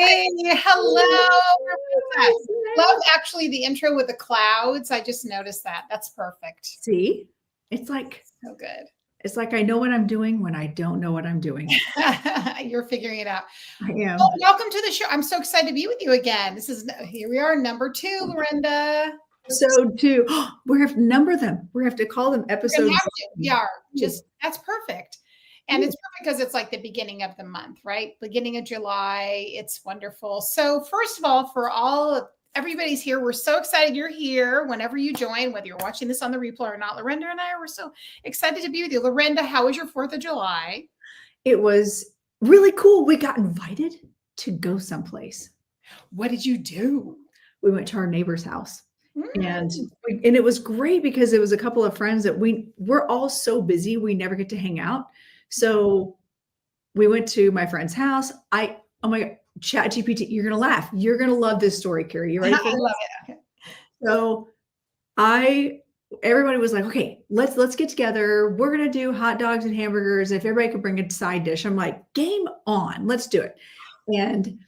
Hey, hello. Love actually the intro with the clouds. I just noticed that. That's perfect. See, it's like so good. It's like I know what I'm doing when I don't know what I'm doing. You're figuring it out. I am. Well, welcome to the show. I'm so excited to be with you again. Here we are, number 2, Lorenda. So we have to number them. We have to call them episodes. We are. That's perfect. And it's perfect because it's like the beginning of the month, right? Beginning of July. It's wonderful. So first of all, everybody's here. We're so excited you're here whenever you join, whether you're watching this on the replay or not. Lorenda and I were so excited to be with you. Lorenda, how was your 4th of July? It was really cool. We got invited to go someplace. What did you do? We went to our neighbor's house. And it was great because it was a couple of friends that we're all so busy. We never get to hang out. So we went to my friend's house. Oh my God, ChatGPT, you're going to laugh. You're going to love this story, Carey. You ready for this? I love it. Okay. So everybody was like, okay, let's get together. We're going to do hot dogs and hamburgers. If everybody could bring a side dish, I'm like, game on, let's do it. And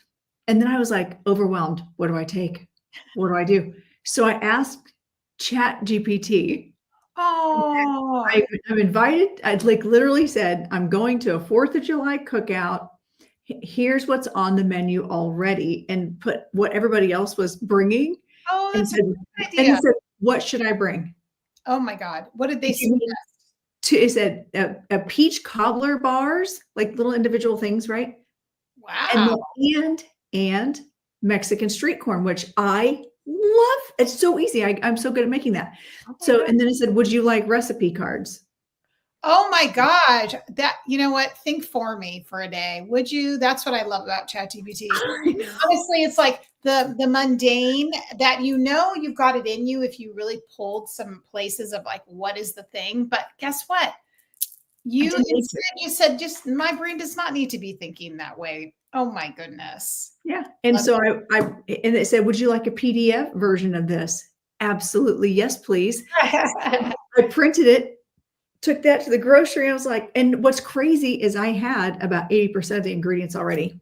then I was like overwhelmed. What do I take? What do I do? So I asked ChatGPT. Oh, I'm invited. I'd literally said, I'm going to a 4th of July cookout. Here's what's on the menu already, and put what everybody else was bringing. Oh, that's a good idea. And he said, what should I bring? Oh my God. What did they suggest? It said a peach cobbler bars, like little individual things, right? Wow. And Mexican street corn, which I love. It's so easy. I'm so good at making that. And then I said, would you like recipe cards? Oh my gosh. You know what? Think for me for a day. Would you? That's what I love about ChatGPT. Honestly, it's like the mundane that you've got it in you if you really pulled some places of like, what is the thing? But guess what? You said, just my brain does not need to be thinking that way. Oh my goodness. Yeah. And and it said, would you like a PDF version of this? Absolutely. Yes, please. I printed it, took that to the grocery. I was like, and what's crazy is I had about 80% of the ingredients already.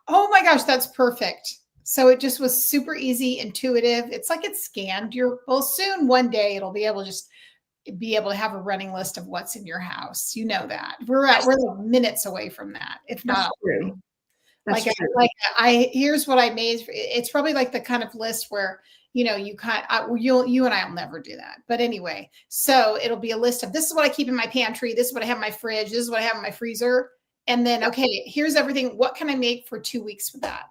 Oh my gosh, that's perfect. So it just was super easy, intuitive. It's like it's scanned soon one day it'll be able to have a running list of what's in your house. You know that. We're like minutes away from that, if not. True. Here's what I made. It's probably like the kind of list where, you and I will never do that. But anyway, so it'll be a list of, this is what I keep in my pantry. This is what I have in my fridge. This is what I have in my freezer. And then, okay, here's everything. What can I make for 2 weeks with that?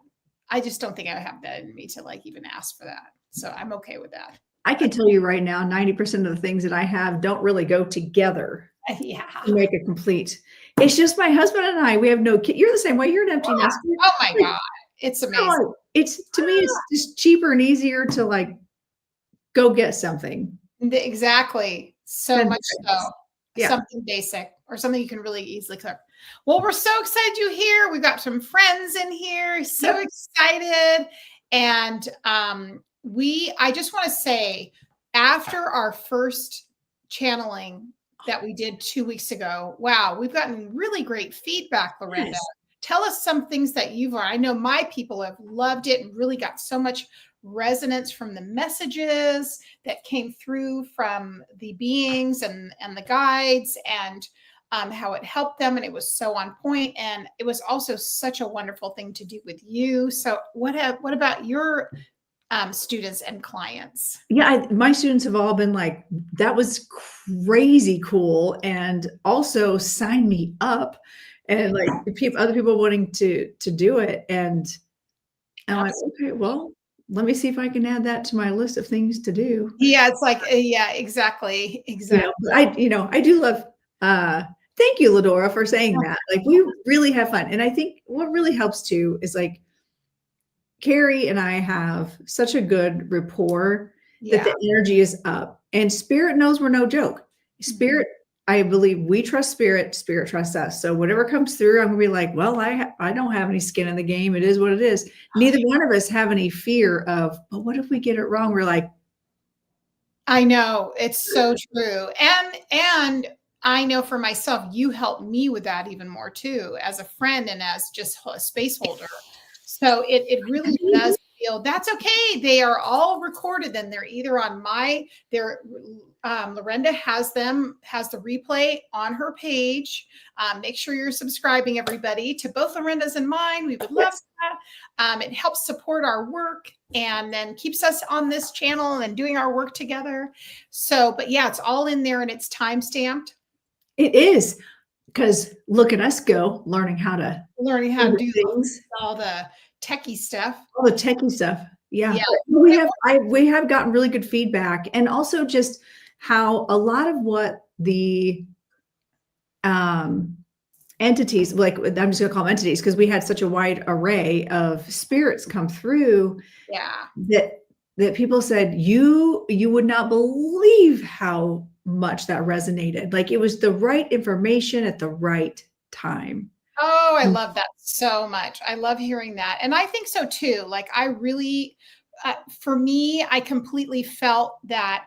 I just don't think I have that in me to like even ask for that. So I'm okay with that. I can tell you right now, 90% of the things that I have don't really go together. Yeah. To make it complete. It's just my husband and I. We have no kid. You're the same way. You're an empty nester. Oh my God. It's amazing. To me, it's just cheaper and easier to like go get something. Exactly. So much so. Yeah. Something basic or something you can really easily cook. Well, we're so excited you're here. We've got some friends in here. So excited. And I just want to say, after our first channeling that we did 2 weeks ago, wow, we've gotten really great feedback, Lorenda. Yes. Tell us some things that you've learned. I know my people have loved it and really got so much resonance from the messages that came through from the beings and the guides, and how it helped them. And it was so on point. And it was also such a wonderful thing to do with you. So what about your students and clients? Yeah, my students have all been like, that was crazy cool. And also sign me up. And like other people wanting to do it. And I'm like, okay, well, let me see if I can add that to my list of things to do. Yeah, it's like, yeah, exactly. I do love, thank you, Ladora, for saying that. Like, we really have fun. And I think what really helps too is like, Carey and I have such a good rapport that the energy is up, and spirit knows we're no joke. Spirit, I believe we trust spirit, spirit trusts us. So whatever comes through, I'm gonna be like, well, I don't have any skin in the game. It is what it is. Neither one of us have any fear of, but what if we get it wrong? We're like, I know, it's so true. And I know for myself, you helped me with that even more too, as a friend and as just a space holder. So it really does feel that's okay. They are all recorded and they're either on Lorenda has the replay on her page. Make sure you're subscribing, everybody, to both Lorenda's and mine. We would love that. It helps support our work and then keeps us on this channel and doing our work together. So, but yeah, it's all in there and it's time stamped. It is, because look at us go learning how to do things, all the techie stuff. All the techie stuff. Yeah. We have gotten really good feedback, and also just how a lot of what the entities, like I'm just gonna call them entities because we had such a wide array of spirits come through. Yeah. That people said you would not believe how much that resonated. Like it was the right information at the right time. Oh, I love that so much. I love hearing that. And I think so too. Like I really, for me, I completely felt that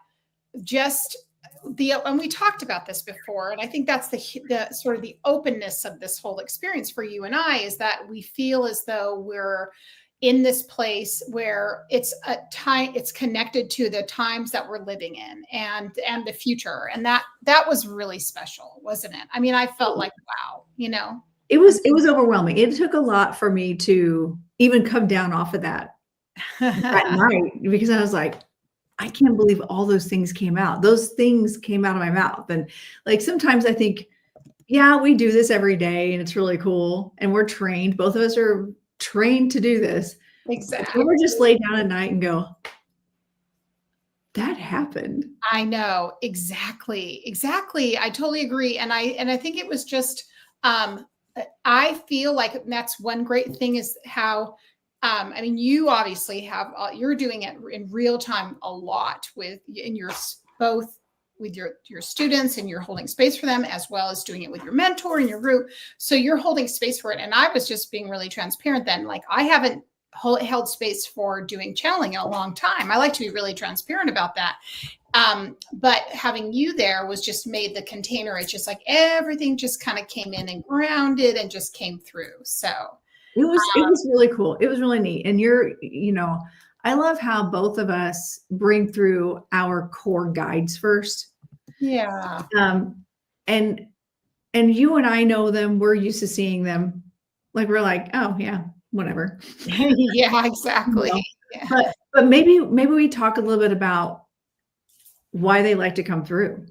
just and we talked about this before, and I think that's the sort of the openness of this whole experience for you and I, is that we feel as though we're in this place where it's connected to the times that we're living in and the future. And that was really special, wasn't it? I mean, I felt like, wow, it was overwhelming. It took a lot for me to even come down off of that night, because I was like, I can't believe all those things came out. Those things came out of my mouth. And like, sometimes I think, yeah, we do this every day and it's really cool. And we're trained. Both of us are trained to do this. Exactly. We're just lay down at night and go, that happened. I know. Exactly. I totally agree. And I think it was just, I feel like that's one great thing is how, I mean, you obviously you're doing it in real time a lot both with your students, and you're holding space for them, as well as doing it with your mentor and your group. So you're holding space for it. And I was just being really transparent then. Like I haven't held space for doing channeling in a long time. I like to be really transparent about that. But having you there was just made the container. It's just like everything just kind of came in and grounded and just came through. So it was really cool. It was really neat. And I love how both of us bring through our core guides first. Yeah. And you and I know them. We're used to seeing them. Like we're like, oh yeah, whatever. Yeah, exactly. Yeah. But maybe we talk a little bit about why they like to come through.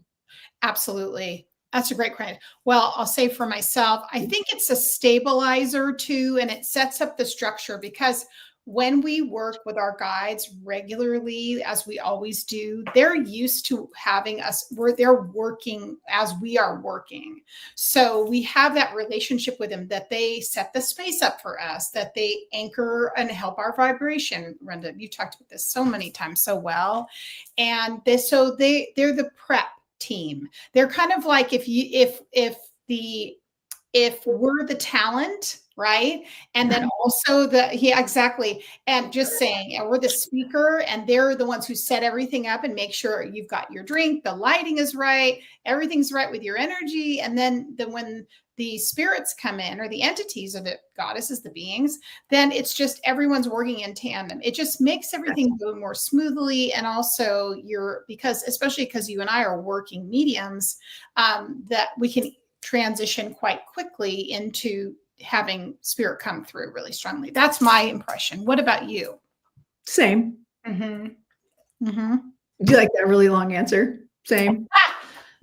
Absolutely. That's a great question. Well, I'll say for myself, I think it's a stabilizer too, and it sets up the structure, because when we work with our guides regularly, as we always do, they're used to having us where they're working as we are working. So we have that relationship with them, that they set the space up for us, that they anchor and help our vibration. Lorenda, you talked about this so many times so well. And they're the prep team. They're kind of like if we're the talent, right? And then also exactly. And just saying, and we're the speaker, and they're the ones who set everything up and make sure you've got your drink, the lighting is right, everything's right with your energy. And then when the spirits come in, or the entities, or the goddesses, the beings, then it's just everyone's working in tandem. It just makes everything go more smoothly. And also especially because you and I are working mediums, that we can transition quite quickly into having spirit come through really strongly. That's my impression. What about you? Same. Mm-hmm. Mm-hmm. Do you like that really long answer? Same.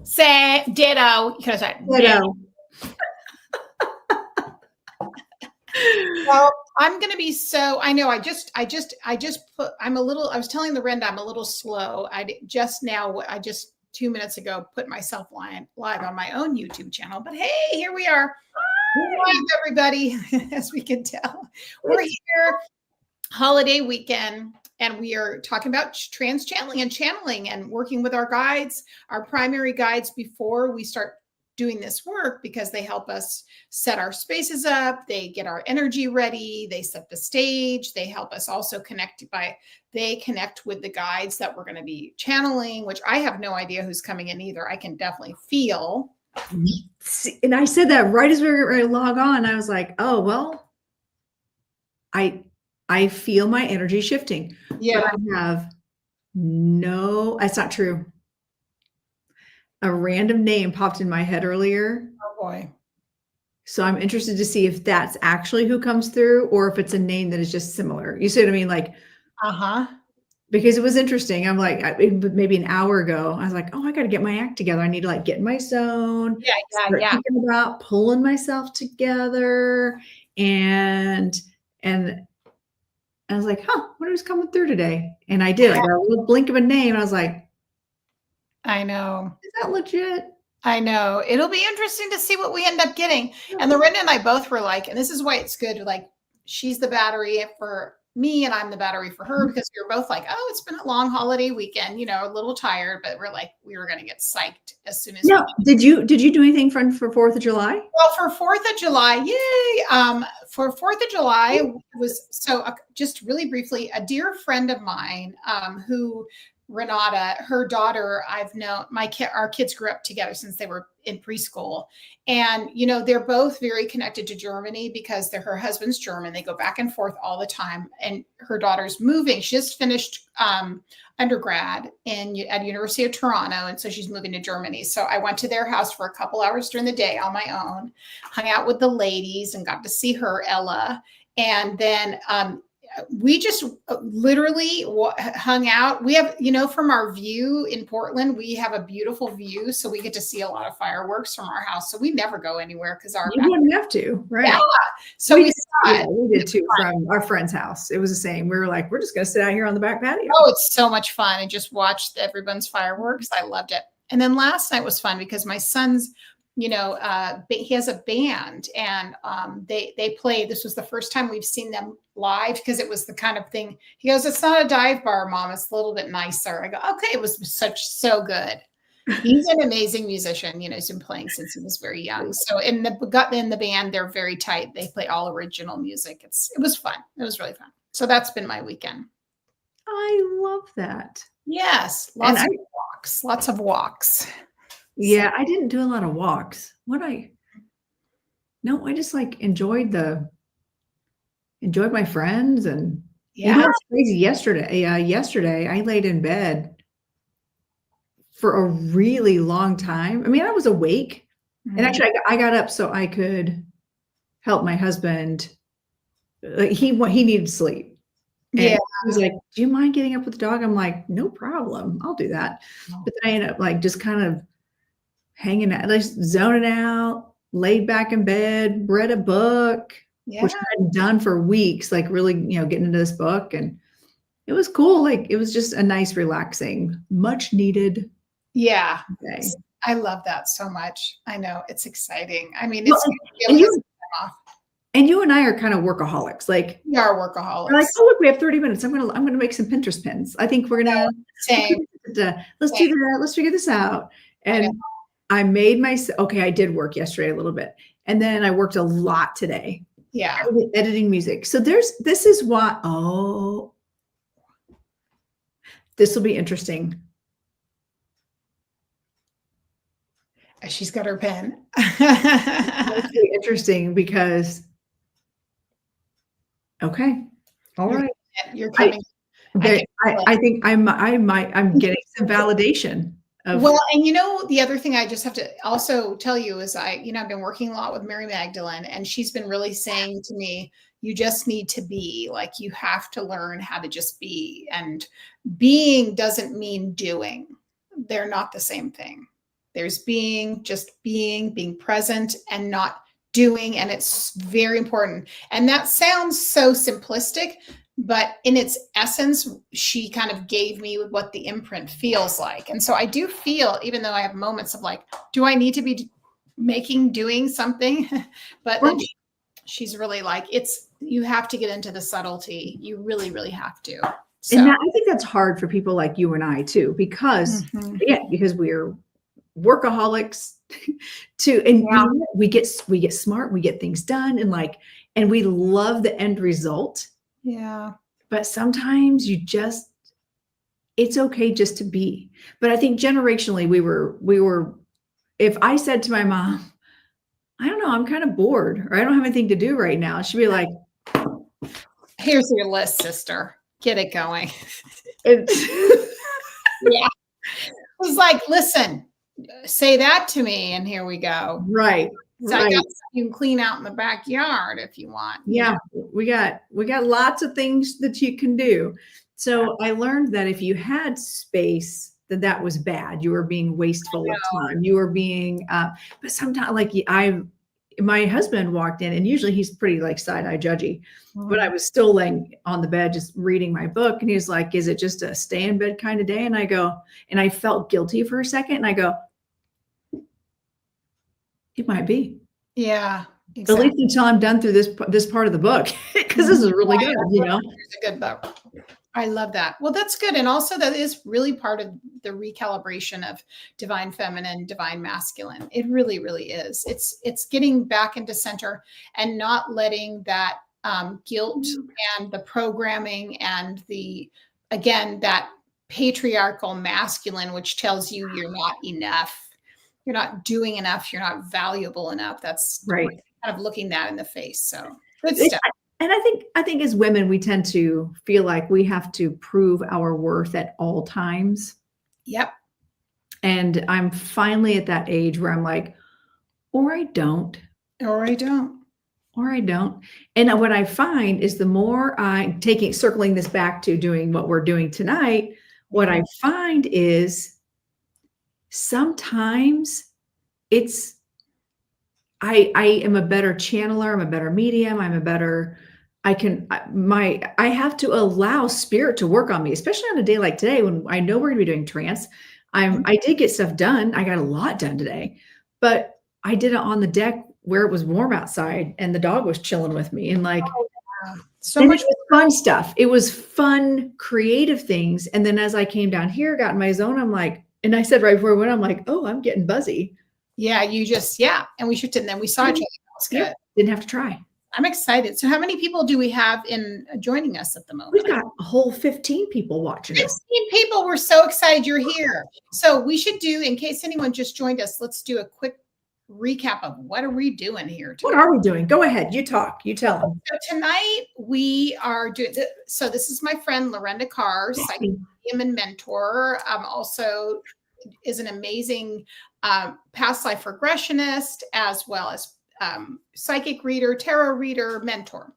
Say ditto. You could have said ditto. Well, I'm going to be I know I was telling Lorenda I'm a little slow. I just 2 minutes ago put myself live on my own YouTube channel, but hey, here we are. Live, everybody. As we can tell, we're here holiday weekend, and we are talking about trance channeling and working with our guides, our primary guides, before we start doing this work, because they help us set our spaces up, they get our energy ready, they set the stage, they help us also connect with the guides that we're going to be channeling, which I have no idea who's coming in either. I can definitely feel. And I said that right as we were ready to log on. I was like, oh, well, I I feel my energy shifting. Yeah. But I have that's not true. A random name popped in my head earlier. Oh boy. So I'm interested to see if that's actually who comes through or if it's a name that is just similar. You see what I mean? Like, because it was interesting. I'm like, maybe an hour ago, I was like, oh, I got to get my act together. I need to like get in my zone. Yeah. Thinking about pulling myself together. And I was like, what was coming through today? And I did. I got a little blink of a name. And I was like, I know. Is that legit? I know. It'll be interesting to see what we end up getting. And Lorenda and I both were like, and this is why it's good. Like, she's the battery for me and I'm the battery for her, because we were both like, oh, it's been a long holiday weekend, a little tired, but we're like, we were going to get psyched as soon as. No. Did you do anything fun for 4th of July? Well, for 4th of July, yay. For 4th of July was just really briefly, a dear friend of mine, who Renata, her daughter, I've known our kids grew up together since they were in preschool. And, they're both very connected to Germany because her husband's German. They go back and forth all the time. And her daughter's moving. She just finished undergrad at University of Toronto. And so she's moving to Germany. So I went to their house for a couple hours during the day on my own, hung out with the ladies and got to see her, Ella. And then, we just literally hung out. We have, from our view in Portland, we have a beautiful view. So we get to see a lot of fireworks from our house. So we never go anywhere because you wouldn't have to, right? Yeah. So we did too from our friend's house. It was the same. We were like, we're just going to sit out here on the back patio. Oh, it's so much fun. And just watch everyone's fireworks. I loved it. And then last night was fun because my son's, he has a band and they play. This was the first time we've seen them live because it was the kind of thing. He goes, it's not a dive bar, Mom. It's a little bit nicer. I go, okay. It was so good. He's an amazing musician. He's been playing since he was very young. So in the band, they're very tight. They play all original music. It was fun. It was really fun. So that's been my weekend. I love that. Yes. Lots of walks. Yeah, I didn't do a lot of walks. I just like enjoyed my friends and it's crazy. Yesterday I laid in bed for a really long time. I mean, I was awake and actually I got up so I could help my husband. Like he needed sleep. And he was like, do you mind getting up with the dog? I'm like, no problem. I'll do that. But then I ended up like just kind of hanging out, like zoning out, laid back in bed, read a book, which I hadn't done for weeks, like really, getting into this book. And it was cool. Like it was just a nice, relaxing, much needed. Yeah. Day. I love that so much. I know it's exciting. I mean, and you and I are kind of workaholics. Like we are workaholics. We're like, oh look, we have 30 minutes. I'm gonna make some Pinterest pins. I think we're gonna let's do that. Let's figure this out. And I made I did work yesterday a little bit. And then I worked a lot today. Yeah. Editing music. So this is why, this will be interesting. She's got her pen. It's really interesting because, okay. All right. You're coming. I think I'm getting some validation. Well, and the other thing I just have to also tell you is I've been working a lot with Mary Magdalene, and she's been really saying to me, you just need to be, like, you have to learn how to just be. And being doesn't mean doing. They're not the same thing. There's being present and not doing. And it's very important. And that sounds so simplistic, but in its essence, she kind of gave me what the imprint feels like. And so I do feel, even though I have moments of like, do I need to be doing something? But then she's really like, you have to get into the subtlety. You really, really have to. So. And I think that's hard for people like you and I too, because because we're workaholics too. And we get smart, we get things done and we love the end result. Yeah. But sometimes it's okay just to be. But I think generationally we were, if I said to my mom, I don't know, I'm kind of bored or I don't have anything to do right now, she'd be like, Here's your list, sister. Get it going. Yeah. It was like, listen, say that to me, and here we go. Right. So I got you can clean out in the backyard if you want. Yeah, we got lots of things that you can do. So I learned that if you had space, that was bad. You were being wasteful of time. You were being, but sometimes like my husband walked in, and usually he's pretty like side-eye judgy, but I was still laying on the bed just reading my book, and he's like, "Is it just a stay in bed kind of day?" And I go, and I felt guilty for a second, and I go, "It might be." Yeah. Exactly. At least until I'm done through this part of the book, because this is really good, you know. It's a good book. I love that. Well, that's good. And also that is really part of the recalibration of divine feminine, divine masculine. It really, really is. It's getting back into center and not letting that guilt and the programming and that patriarchal masculine, which tells you you're not enough. You're not doing enough. You're not valuable enough. That's right. Kind of looking that in the face. So good stuff. And I think as women, we tend to feel like we have to prove our worth at all times. Yep. And I'm finally at that age where I'm like, or I don't. Or I don't. Or I don't. And what I find is the more circling this back to doing what we're doing tonight, what I find is sometimes I am a better channeler. I'm a better medium. I have to allow spirit to work on me, especially on a day like today when I know we're going to be doing trance. I did get stuff done. I got a lot done today, but I did it on the deck where it was warm outside and the dog was chilling with me, and like, so much fun stuff. It was fun, creative things. And then as I came down here, got in my zone, I'm like, and I said right before we went, I'm like, oh, I'm getting buzzy. Yeah, and we should, and then we saw each other. That's good. Didn't have to try. I'm excited. So how many people do we have in joining us at the moment? We've got a whole 15 people watching 15 us. 15 people. We're so excited you're here. So we should do, in case anyone just joined us, let's do a quick recap of what are we doing here tonight? What are we doing? Go ahead. You talk. You tell them. So tonight we are doing, so this is my friend Lorenda Carr, psychic medium and mentor. Also is an amazing past life regressionist, as well as psychic reader, tarot reader, mentor.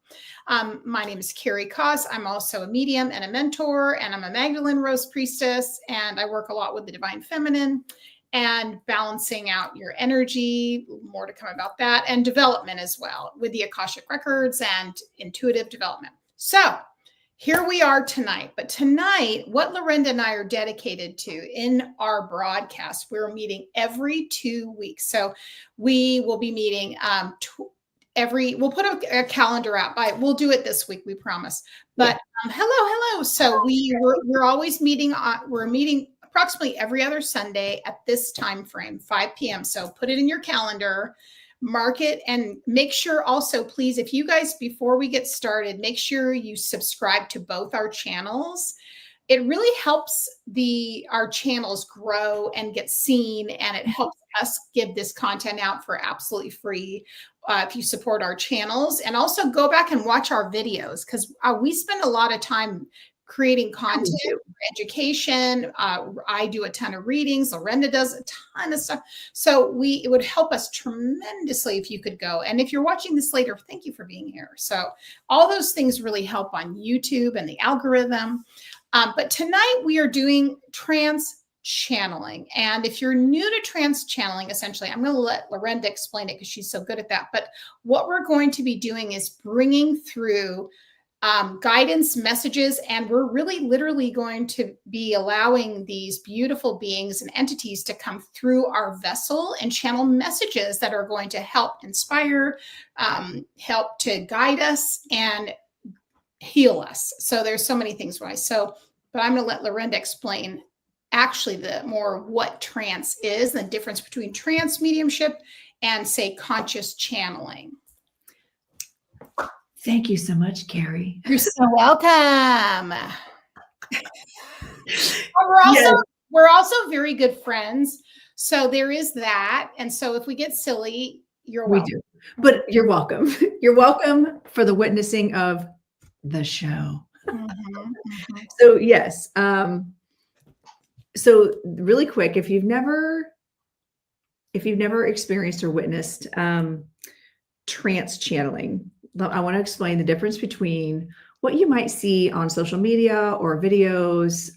My name is Carey Koss. I'm also a medium and a mentor, and I'm a Magdalene Rose priestess, and I work a lot with the divine feminine and balancing out your energy, more to come about that, and development as well with the Akashic Records and intuitive development. So here we are tonight. But tonight, what Lorenda and I are dedicated to in our broadcast, we're meeting every 2 weeks. So we will be meeting we'll put a calendar out. We'll do it this week, we promise. But hello. So we're always meeting. We're meeting approximately every other Sunday at this time frame, 5 p.m. So put it in your calendar. Mark it, and make sure also, please, if you guys, before we get started, make sure you subscribe to both our channels. It really helps our channels grow and get seen, and it helps us give this content out for absolutely free if you support our channels. And also go back and watch our videos, because we spend a lot of time creating content for education. I do a ton of readings. Lorenda does a ton of stuff. So it would help us tremendously if you could go. And if you're watching this later, thank you for being here. So all those things really help on YouTube and the algorithm. But tonight we are doing trance channeling. And if you're new to trance channeling, essentially, I'm going to let Lorenda explain it because she's so good at that. But what we're going to be doing is bringing through guidance messages, and we're really literally going to be allowing these beautiful beings and entities to come through our vessel and channel messages that are going to help inspire, help to guide us and heal us. So there's so many things why. But I'm going to let Lorenda explain actually what trance is, the difference between trance mediumship and, say, conscious channeling. Thank you so much, Carey. You're so welcome. We're also very good friends. So there is that. And so if we get silly, you're welcome. We do. But you're welcome. You're welcome for the witnessing of the show. Mm-hmm. So yes. So really quick, if you've never experienced or witnessed trance channeling, I want to explain the difference between what you might see on social media or videos,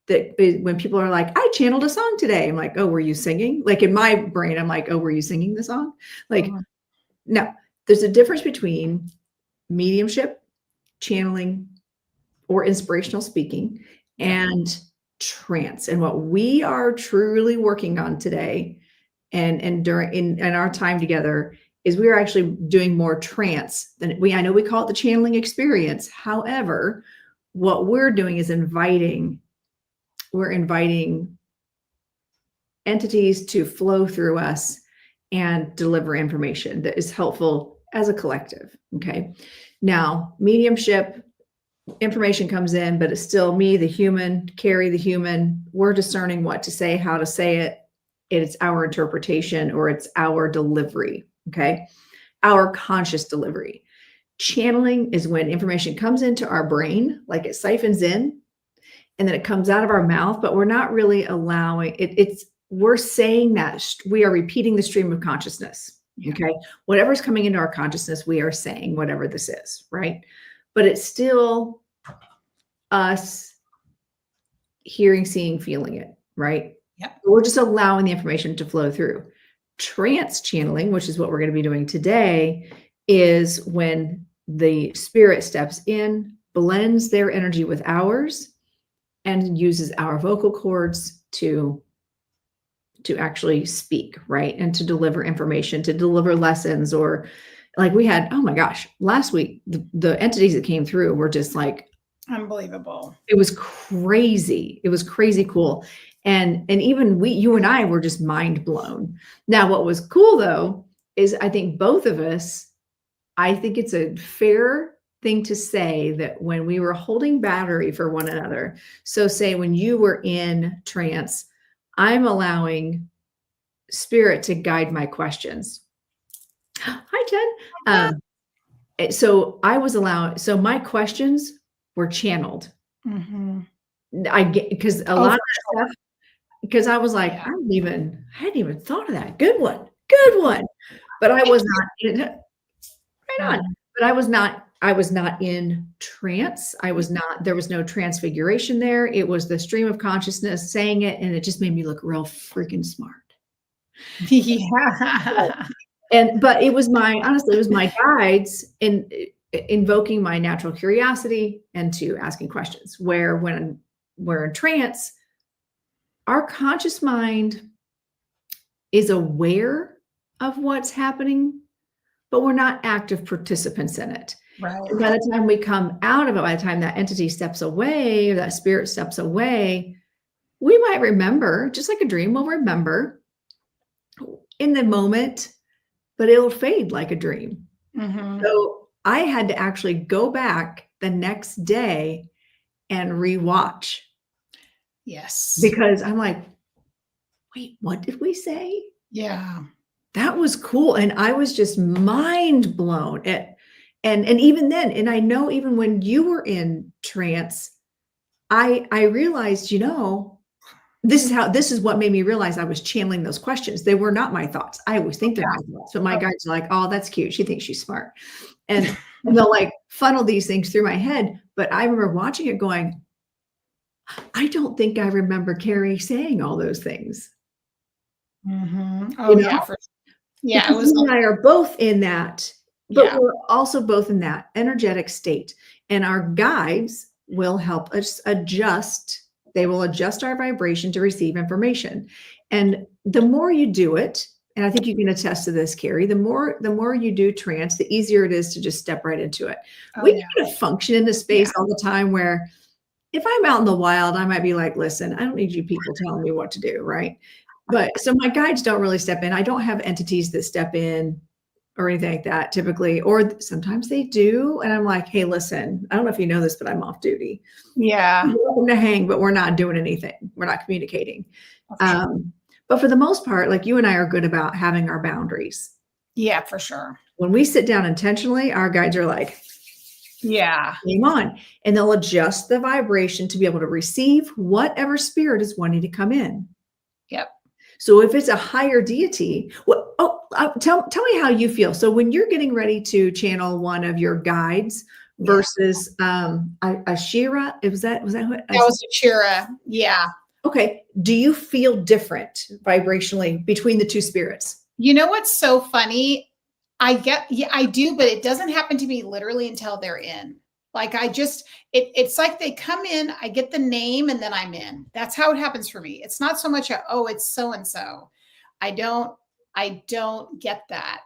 that when people are like, I channeled a song today. I'm like, oh, were you singing? Like in my brain, I'm like, oh, were you singing the song? Like, no, there's a difference between mediumship, channeling, or inspirational speaking, and trance. And what we are truly working on today and during in our time together is we are actually doing more trance than I know we call it the channeling experience. However, what we're doing is we're inviting entities to flow through us and deliver information that is helpful as a collective. Okay. Now, mediumship, information comes in, but it's still me, the human, Carey, the human. We're discerning what to say, how to say it. It's our interpretation or it's our delivery. Okay. Our conscious delivery. Channeling is when information comes into our brain, like it siphons in, and then it comes out of our mouth, but we're not really allowing it. We're saying that we are repeating the stream of consciousness. Okay. Whatever's coming into our consciousness, we are saying whatever this is, right? But it's still us hearing, seeing, feeling it, right? Yep. We're just allowing the information to flow through. Trance channeling, which is what we're going to be doing today, is when the spirit steps in, blends their energy with ours, and uses our vocal cords to actually speak, right? And to deliver information, to deliver lessons, or like we had, oh my gosh, last week, the entities that came through were just like unbelievable. It was crazy. It was crazy cool. And even you and I were just mind blown. Now, what was cool though, is I think both of us, I think it's a fair thing to say that when we were holding battery for one another, so say when you were in trance, I'm allowing spirit to guide my questions. Hi, Jen. So I was allowing, so my questions were channeled. Mm-hmm. I get, because a lot of stuff, because I was like, I hadn't even thought of that. Good one. But I was not in, right on. But I was not in trance. There was no transfiguration there. It was the stream of consciousness saying it, and it just made me look real freaking smart. Yeah. But it was my guides in invoking my natural curiosity and to asking questions, where when we're in trance, our conscious mind is aware of what's happening, but we're not active participants in it. Right. And by the time we come out of it, by the time that entity steps away or that spirit steps away, we might remember, just like a dream, we'll remember in the moment, but it'll fade like a dream. Mm-hmm. So I had to actually go back the next day and rewatch. Yes. Because I'm like, wait, what did we say? Yeah. That was cool. And I was just mind blown and even then, and I know even when you were in trance, I realized, this is what made me realize I was channeling those questions. They were not my thoughts. I always think they're my thoughts, but my guides are like, oh, that's cute. She thinks she's smart. And they'll like funnel these things through my head. But I remember watching it going, I don't think I remember Carey saying all those things. Mm-hmm. Oh, yeah. Yeah. It was. You and I are both in that, but we're also both in that energetic state. And our guides will help us adjust. They will adjust our vibration to receive information. And the more you do it, and I think you can attest to this, Carey, the more you do trance, the easier it is to just step right into it. We kind of function in this space all the time where if I'm out in the wild, I might be like, listen, I don't need you people telling me what to do, right? But so my guides don't really step in. I don't have entities that step in or anything like that typically, or sometimes they do. And I'm like, hey, listen, I don't know if you know this, but I'm off duty. Yeah. We're welcome to hang, but we're not doing anything. We're not communicating. But for the most part, like you and I are good about having our boundaries. Yeah, for sure. When we sit down intentionally, our guides are like, Yeah. Game on. And they'll adjust the vibration to be able to receive whatever spirit is wanting to come in. Yep. So if it's a higher deity, tell me how you feel. So when you're getting ready to channel one of your guides versus Ashira, was that what? That was Ashira. Yeah. Okay. Do you feel different vibrationally between the two spirits? You know what's so funny? I do, but it doesn't happen to me literally until they're in. Like it's like they come in, I get the name, and then I'm in. That's how it happens for me. It's not so much it's so-and-so. I don't get that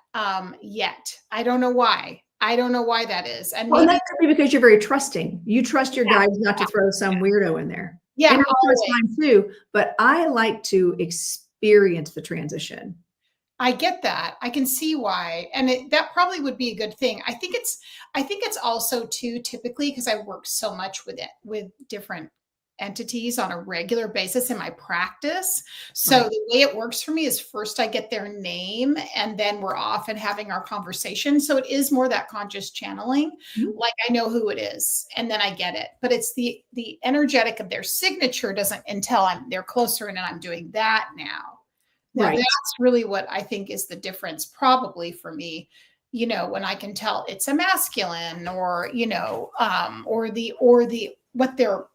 yet. I don't know why. I don't know why that is. And well, that could be because you're very trusting. You trust your guides not to throw some weirdo in there. Yeah. And I trust mine too, but I like to experience the transition. I get that. I can see why. And that probably would be a good thing. I think it's also too, typically, because I work so much with different entities on a regular basis in my practice. So the way it works for me is first I get their name and then we're off and having our conversation. So it is more that conscious channeling. Like I know who it is and then I get it, but it's the energetic of their signature doesn't until they're closer and I'm doing that now. Now, that's really what I think is the difference probably for me, when I can tell it's a masculine or, or what their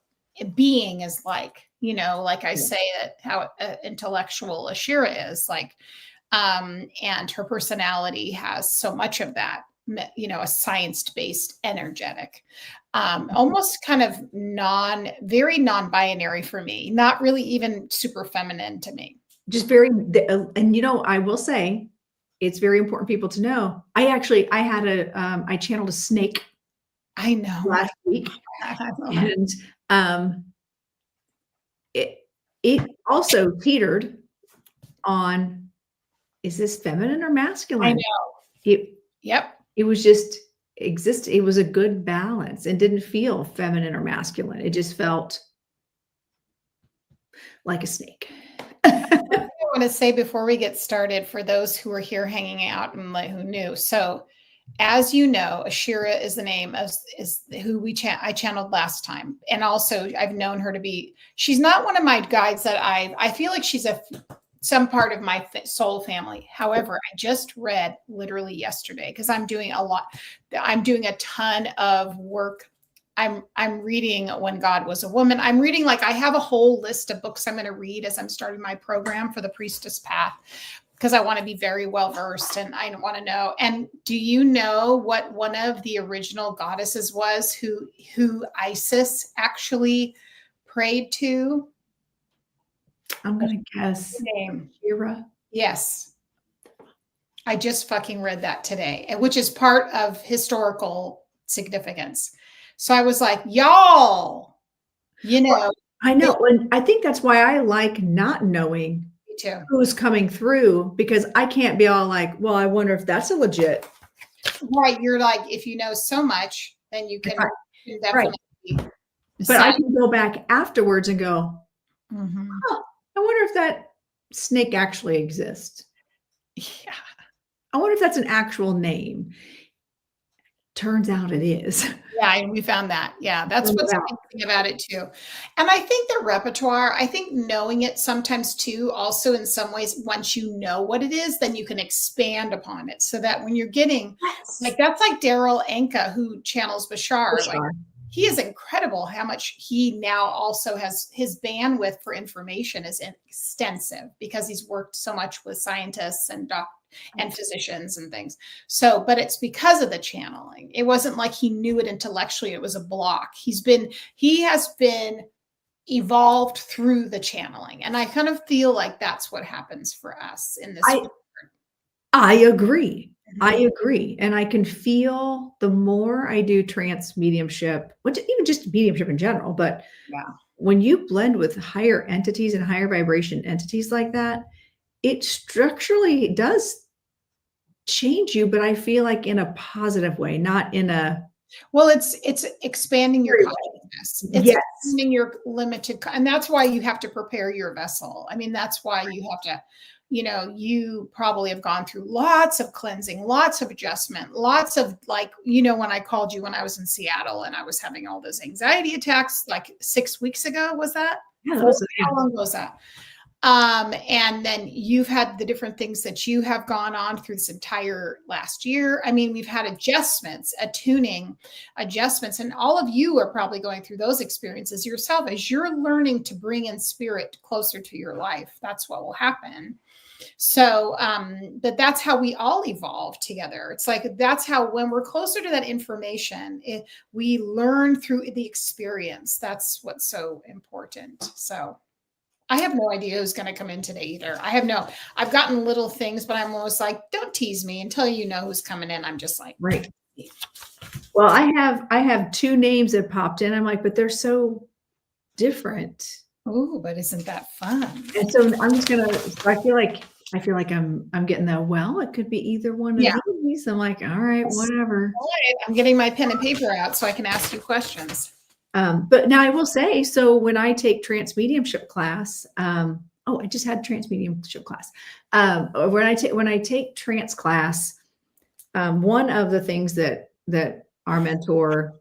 being is like, like I say it, how intellectual Ashira is like, and her personality has so much of that, a science-based energetic, almost kind of very non-binary for me, not really even super feminine to me. Just very, and I will say, it's very important people to know. I channeled a snake. I know last week, and it also teetered on, is this feminine or masculine? I know. It was just it was a good balance and didn't feel feminine or masculine. It just felt like a snake. I want to say before we get started, for those who are here hanging out and who knew. So, as you know, Ashira is the name of who I channeled last time, and also I've known her to be. She's not one of my guides that I feel like she's some part of my soul family. However, I just read literally yesterday because I'm doing a lot. I'm doing a ton of work. I'm reading When God Was a Woman. I'm reading, I have a whole list of books I'm going to read as I'm starting my program for the Priestess Path, because I want to be very well versed and I want to know. And do you know what one of the original goddesses was who Isis actually prayed to? I'm going to guess. Name. Shira. Yes. I just fucking read that today, which is part of historical significance. So I was like, y'all, I know. And I think that's why I like not knowing who's coming through, because I can't be all like, well, I wonder if that's a legit. Right. You're like, if you know so much, then you can definitely. But I can go back afterwards and go, oh, I wonder if that snake actually exists. Yeah. I wonder if that's an actual name. Turns out it is. Yeah, and we found that. Yeah, that's what's amazing about it too. And I think the repertoire, I think knowing it sometimes too, also in some ways, once you know what it is, then you can expand upon it so that when you're getting, that's like Daryl Anka, who channels Bashar. He is incredible how much he now also has. His bandwidth for information is extensive because he's worked so much with scientists and physicians and things. So, but it's because of the channeling. It wasn't like he knew it intellectually. It was a block. He has been evolved through the channeling. And I kind of feel like that's what happens for us in this. I agree. I agree. And I can feel the more I do trance mediumship, even just mediumship in general, but when you blend with higher entities and higher vibration entities like that, it structurally does change you, but I feel like in a positive way, not in a. Well, it's expanding your consciousness. It's expanding your limited, and that's why you have to prepare your vessel. I mean, that's why you have to, you probably have gone through lots of cleansing, lots of adjustment, lots of when I called you when I was in Seattle and I was having all those anxiety attacks, like 6 weeks ago, was that? Yeah, How long was that? And then you've had the different things that you have gone on through this entire last year. I mean, we've had adjustments, attuning adjustments, and all of you are probably going through those experiences yourself as you're learning to bring in spirit closer to your life. That's what will happen. So, but that's how we all evolve together. It's like, that's how, when we're closer to that information, we learn through the experience. That's what's so important. So I have no idea who's going to come in today either. I've gotten little things, but I'm almost like, don't tease me until you know who's coming in. I'm just like, right. Well, I have 2 names that popped in. I'm like, but they're so different. Oh, but isn't that fun? And so I'm just gonna. I feel like I'm getting that. Well, it could be either one of these. I'm like, all right, whatever. All right. I'm getting my pen and paper out so I can ask you questions. But now I will say, so when I take trance mediumship class, I just had trance mediumship class. When I take trance class, one of the things that our mentor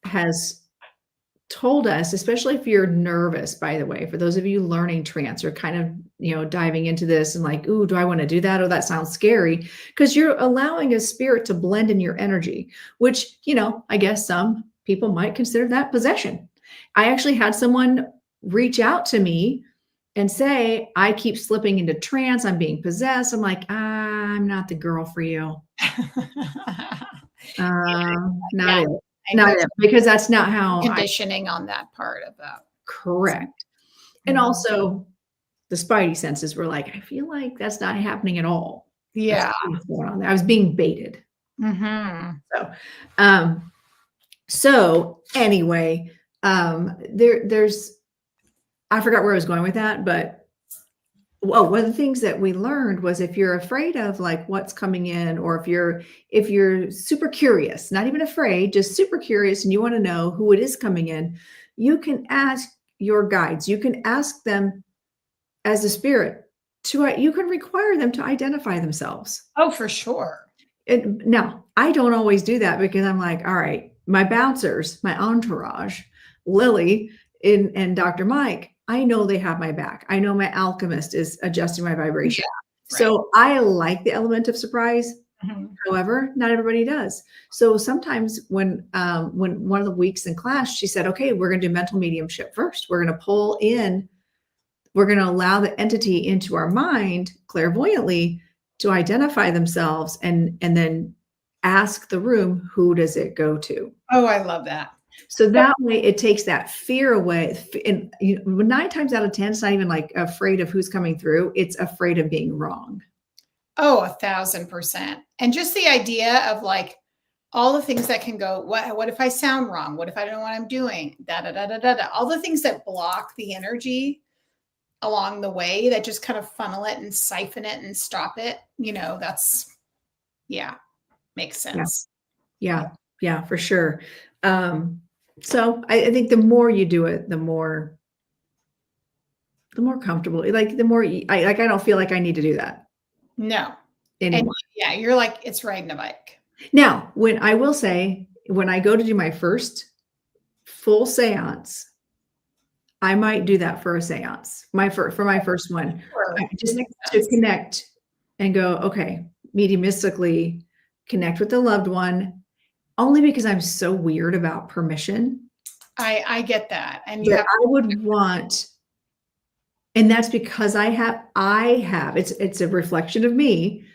has told us, especially if you're nervous, by the way, for those of you learning trance or kind of, diving into this and like, ooh, do I want to do that? Oh, that sounds scary, because you're allowing a spirit to blend in your energy, which, I guess some people might consider that possession. I actually had someone reach out to me and say, I keep slipping into trance. I'm being possessed. I'm like, I'm not the girl for you. Not it, because that's not how conditioning on that part of that. Correct. And also the spidey senses were like, I feel like that's not happening at all. Yeah. Going on there. I was being baited. Mm-hmm. So anyway, there's, I forgot where I was going with that, but one of the things that we learned was, if you're afraid of like what's coming in, or if you're super curious, not even afraid, just super curious, and you want to know who it is coming in, you can ask your guides. You can ask them as a spirit you can require them to identify themselves. Oh, for sure. Now, I don't always do that, because I'm like, all right, my bouncers, my entourage, Lily and Dr. Mike, I know they have my back. I know my alchemist is adjusting my vibration. Yeah, right. So I like the element of surprise. Mm-hmm. However, not everybody does. So sometimes when one of the weeks in class, she said, okay, we're going to do mental mediumship first. We're going to pull in, we're going to allow the entity into our mind clairvoyantly to identify themselves, and then ask the room, who does it go to? Oh, I love that. So that way it takes that fear away. And 9 times out of 10, it's not even like afraid of who's coming through. It's afraid of being wrong. Oh, 1,000%. And just the idea of like all the things that can go, what if I sound wrong? What if I don't know what I'm doing? All the things that block the energy along the way, that just kind of funnel it and siphon it and stop it. That's, makes sense. Yeah, for sure. So I think the more you do it, the more comfortable, like the more I don't feel like I need to do that. No. Anymore. And you're like, it's riding a bike. Now, when I will say, when I go to do my first full seance, I might do that for a seance, for my first one, sure. Just to connect and go, okay, mediumistically connect with the loved one, only because I'm so weird about permission. I get that. And I would want, and that's because I have, it's a reflection of me.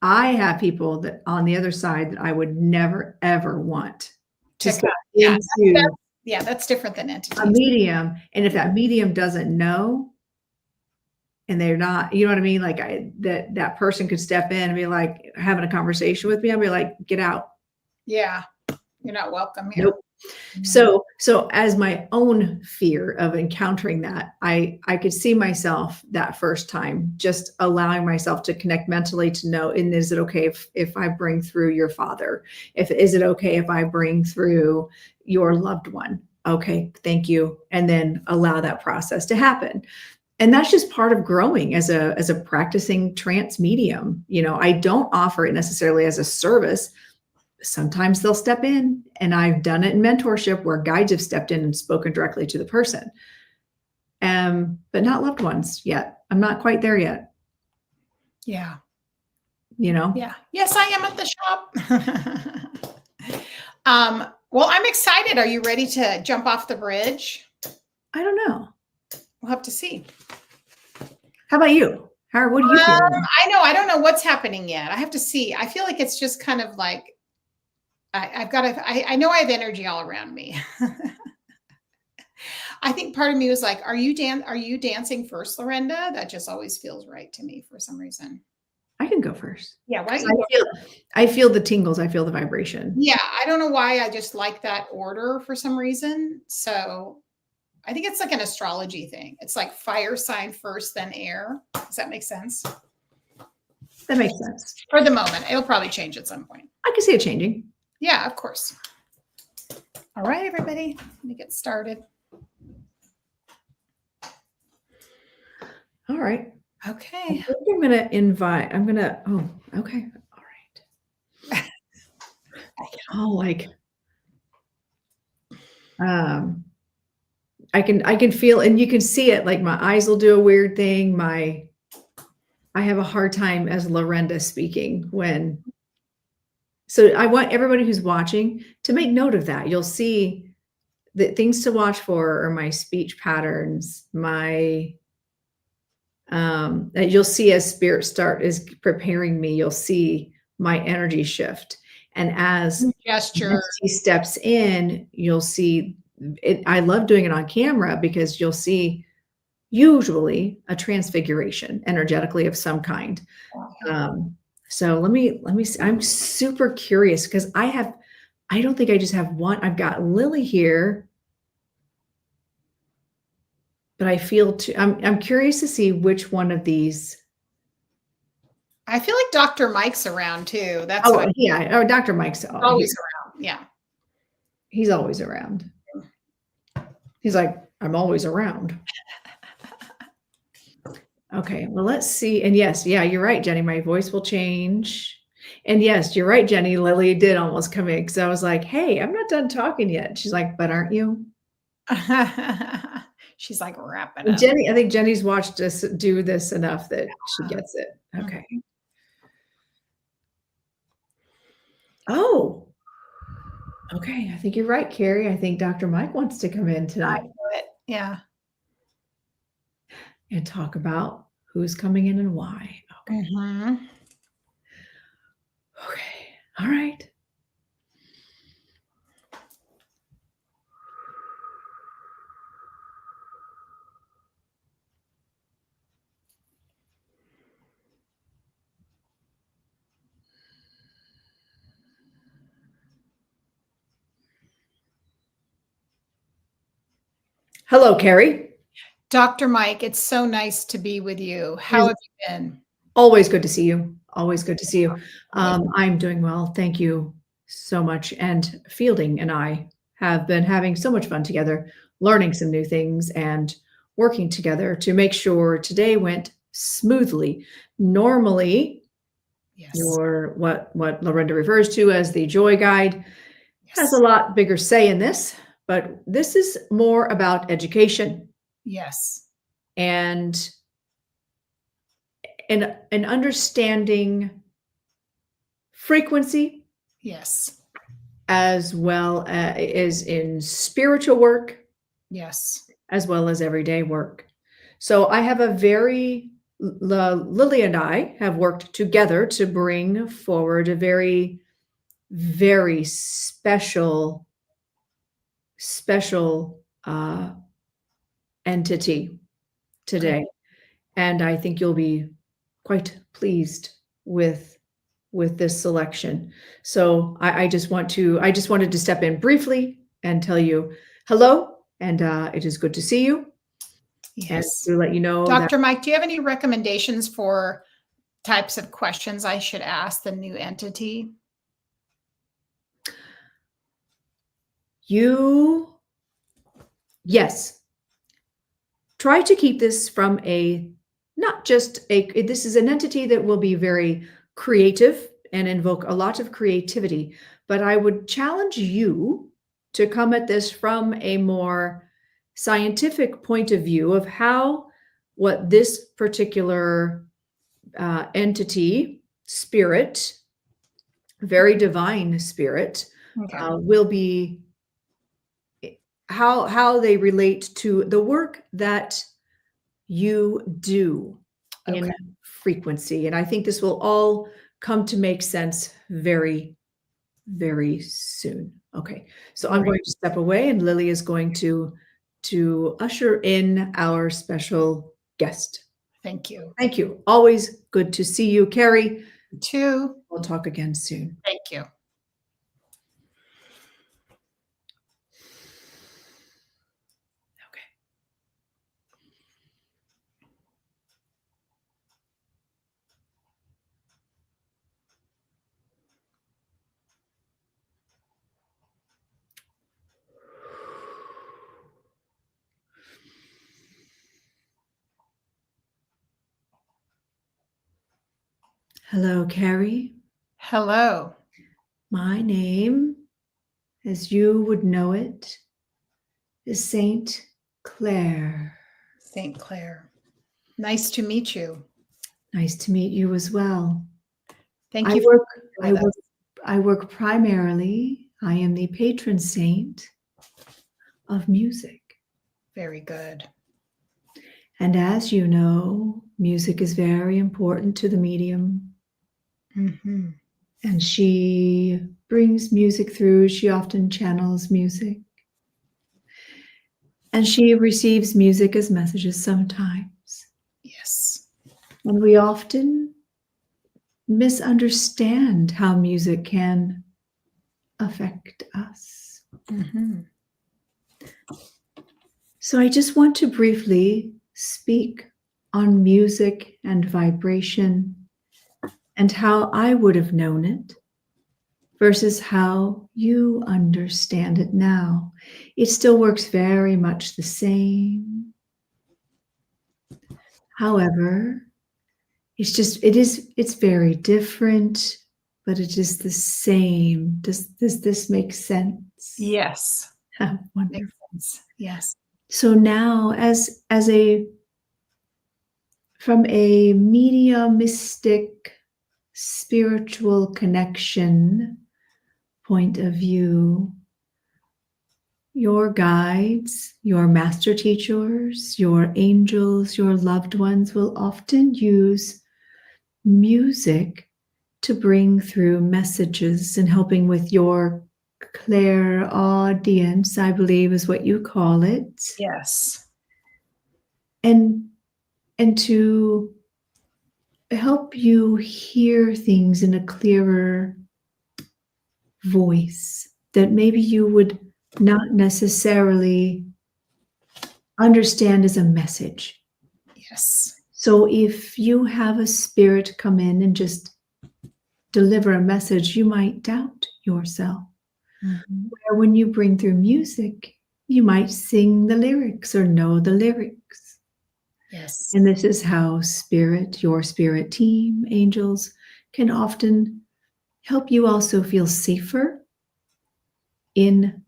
I have people that on the other side that I would never, ever want to step into. That's different than entities. A medium. And if that medium doesn't know, and they're not, you know what I mean? Like that person could step in and be like having a conversation with me. I'll be like, get out. Yeah. You're not welcome here. Nope. Mm-hmm. So as my own fear of encountering that, I could see myself that first time, just allowing myself to connect mentally to know, and is it okay if I bring through your father? Is it okay if I bring through your loved one? Okay, thank you. And then allow that process to happen. And that's just part of growing as a practicing trance medium. You know, I don't offer it necessarily as a service. Sometimes they'll step in, and I've done it in mentorship where guides have stepped in and spoken directly to the person. But not loved ones yet. I'm not quite there yet. Yeah. You know? Yeah. Yes, I am at the shop. Well, I'm excited. Are you ready to jump off the bridge? I don't know. We'll have to see. How about you? What are you feeling? I know. I don't know what's happening yet. I have to see. I feel like it's just kind of like I know I have energy all around me. I think part of me was like, are you dancing first, Lorenda? That just always feels right to me for some reason. I can go first. Yeah, why don't you I feel the tingles. I feel the vibration. Yeah, I don't know why. I just like that order for some reason. So I think it's like an astrology thing. It's like fire sign first, then air. Does that make sense? That makes sense. For the moment. It'll probably change at some point. I can see it changing. Yeah, of course. All right, everybody. Let me get started. All right. Okay. I'm going to invite, oh, okay. All right. I can feel, and you can see it, like my eyes will do a weird thing. I have a hard time as Lorenda speaking so I want everybody who's watching to make note of that. You'll see the things to watch for are my speech patterns, that you'll see as spirit is preparing me, you'll see my energy shift. And as gesture he steps in, you'll see it. I love doing it on camera because you'll see usually a transfiguration energetically of some kind. So let me see. I'm super curious because I don't think I just have one. I've got Lily here, but I feel I'm curious to see which one of these. I feel like Dr. Mike's around too. That's yeah. Oh, Dr. Mike's always around. Yeah. He's always around. He's like, I'm always around. Okay, well, let's see. And yes, yeah, you're right, Jenny. My voice will change. And yes, you're right, Jenny. Lily did almost come in because I was like, hey, I'm not done talking yet. She's like, but aren't you? She's like, wrapping up. Jenny, I think Jenny's watched us do this enough that she gets it. Okay. Oh, okay. I think you're right, Carey. I think Dr. Mike wants to come in tonight. Yeah. And talk about who's coming in and why. Okay. Okay. All right. Hello, Carey. Dr. Mike, it's so nice to be with you. How have you been? Always good to see you. Always good to see you. I'm doing well. Thank you so much. And Fielding and I have been having so much fun together, learning some new things and working together to make sure today went smoothly. Normally, your what Lorenda refers to as the joy guide has a lot bigger say in this, but this is more about education. Yes. And an understanding frequency. Yes. As well as in spiritual work. Yes. As well as everyday work. So I have Lily and I have worked together to bring forward a very, very special entity today. Okay. And I think you'll be quite pleased with this selection. So I just wanted to step in briefly and tell you hello, and it is good to see you. Yes. And to let you know, Dr. Mike, do you have any recommendations for types of questions I should ask the new entity? Yes. try to keep this from not just this is an entity that will be very creative and invoke a lot of creativity, but I would challenge you to come at this from a more scientific point of view of what this particular entity, spirit, very divine spirit, will be, how they relate to the work that you do in frequency. And I think this will all come to make sense very, very soon. Okay, so I'm going to step away, and Lily is going to usher in our special guest. Thank you. Thank you. Always good to see you, Carey. You too. We'll talk again soon. Thank you. Hello, Carey. Hello. My name, as you would know it, is Saint Claire. Saint Claire. Nice to meet you. Nice to meet you as well. Thank you. I work primarily, I am the patron saint of music. Very good. And as you know, music is very important to the medium. Mm-hmm. And she brings music through. She often channels music. And she receives music as messages sometimes. Yes. And we often misunderstand how music can affect us. Mm-hmm. So I just want to briefly speak on music and vibration and how I would have known it versus how you understand it now. It still works very much the same. However, it's very different, but it is the same. Does this make sense? Yes. Wonderful. Makes sense. Yes. So now from a mediumistic spiritual connection point of view, your guides, your master teachers, your angels, your loved ones will often use music to bring through messages and helping with your clairaudience, I believe is what you call it. Yes. And to help you hear things in a clearer voice that maybe you would not necessarily understand as a message. Yes. So if you have a spirit come in and just deliver a message, you might doubt yourself. Mm-hmm. Where when you bring through music, you might sing the lyrics or know the lyrics. Yes. And this is how your spirit team, angels, can often help you also feel safer in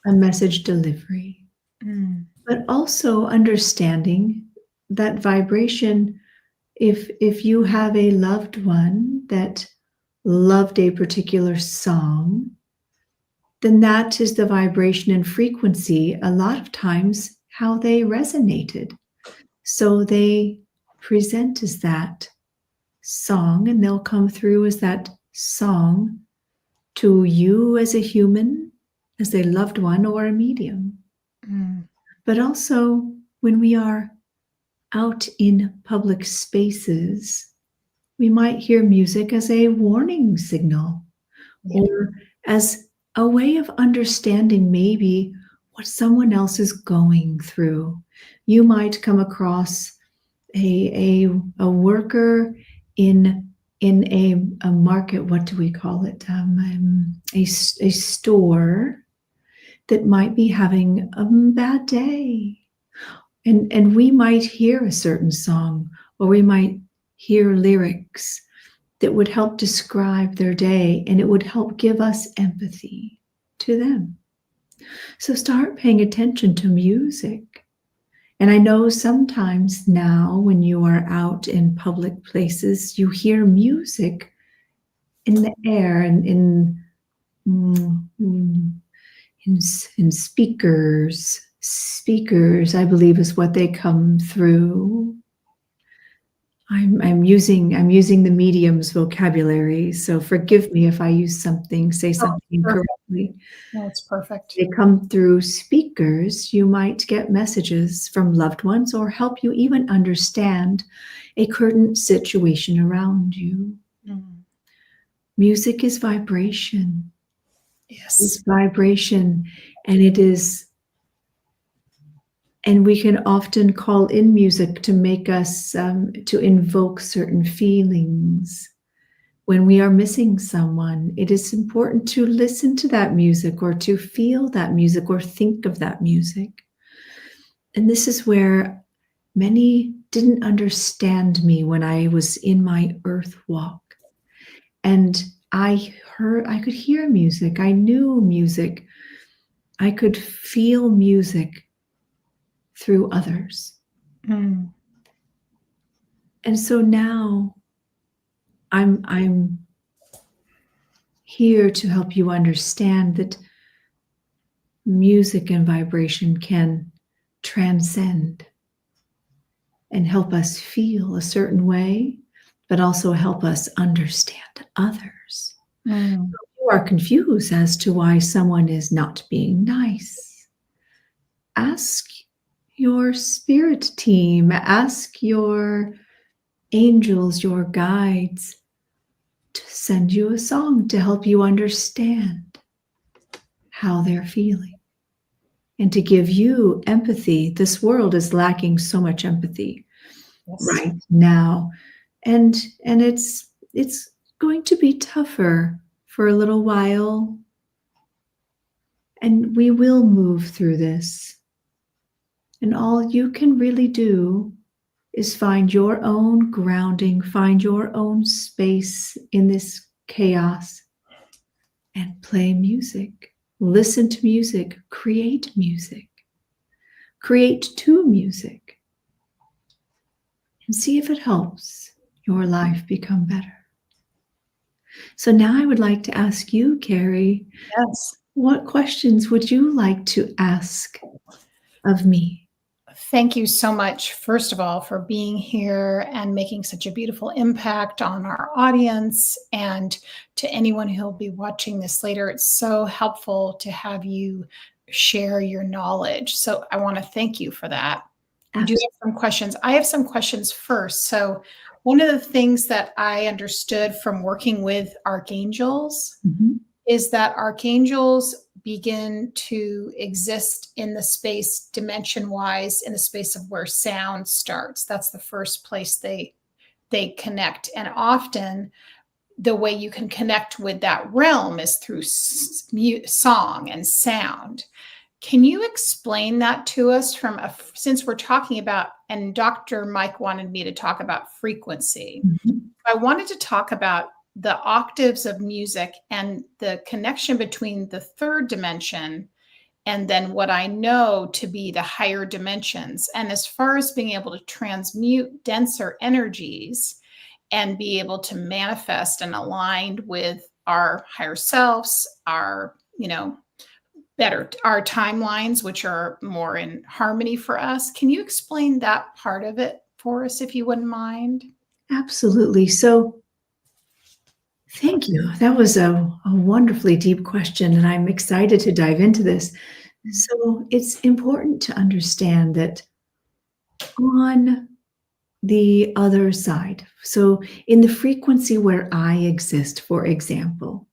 a message delivery. But also understanding that vibration, if you have a loved one that loved a particular song, then that is the vibration and frequency, a lot of times, how they resonated. So they present as that song, and they'll come through as that song to you as a human, as a loved one, or a medium. But also when we are out in public spaces, we might hear music as a warning signal, or as a way of understanding maybe what someone else is going through. You might come across a worker in a market, what do we call it? A store that might be having a bad day. And we might hear a certain song, or we might hear lyrics that would help describe their day, and it would help give us empathy to them. So start paying attention to music. And I know sometimes now when you are out in public places, you hear music in the air and in speakers. Speakers, I believe, is what they come through. I'm using the medium's vocabulary, so forgive me if I say something incorrectly. No, it's perfect. They come through speakers. You might get messages from loved ones or help you even understand a current situation around you. Mm. Music is vibration. Yes. It's vibration, and it is. And we can often call in music to make us, to invoke certain feelings. When we are missing someone, it is important to listen to that music or to feel that music or think of that music. And this is where many didn't understand me when I was in my earth walk. And I could hear music. I knew music. I could feel music through others. Mm. And so now I'm here to help you understand that music and vibration can transcend and help us feel a certain way, but also help us understand others. Mm. If you are confused as to why someone is not being nice, ask your spirit team, ask your angels, your guides, to send you a song to help you understand how they're feeling and to give you empathy. This world is lacking so much empathy right now. And it's going to be tougher for a little while. And we will move through this. And all you can really do is find your own grounding, find your own space in this chaos, and play music. Listen to music, create to music, and see if it helps your life become better. So now I would like to ask you, Carey, yes, what questions would you like to ask of me? Thank you so much, first of all, for being here and making such a beautiful impact on our audience. And to anyone who'll be watching this later, it's so helpful to have you share your knowledge. So I want to thank you for that. You do have some questions. I have some questions first. So one of the things that I understood from working with archangels is that archangels begin to exist in the space dimension-wise, in the space of where sound starts. That's the first place they connect. And often the way you can connect with that realm is through song and sound. Can you explain that to us since we're talking about, and Dr. Mike wanted me to talk about frequency. I wanted to talk about the octaves of music and the connection between the third dimension and then what I know to be the higher dimensions. And as far as being able to transmute denser energies and be able to manifest and aligned with our higher selves, our, our timelines, which are more in harmony for us. Can you explain that part of it for us, if you wouldn't mind? Absolutely. So thank you. That was a wonderfully deep question, and I'm excited to dive into this. So it's important to understand that on the other side, so in the frequency where I exist, for example,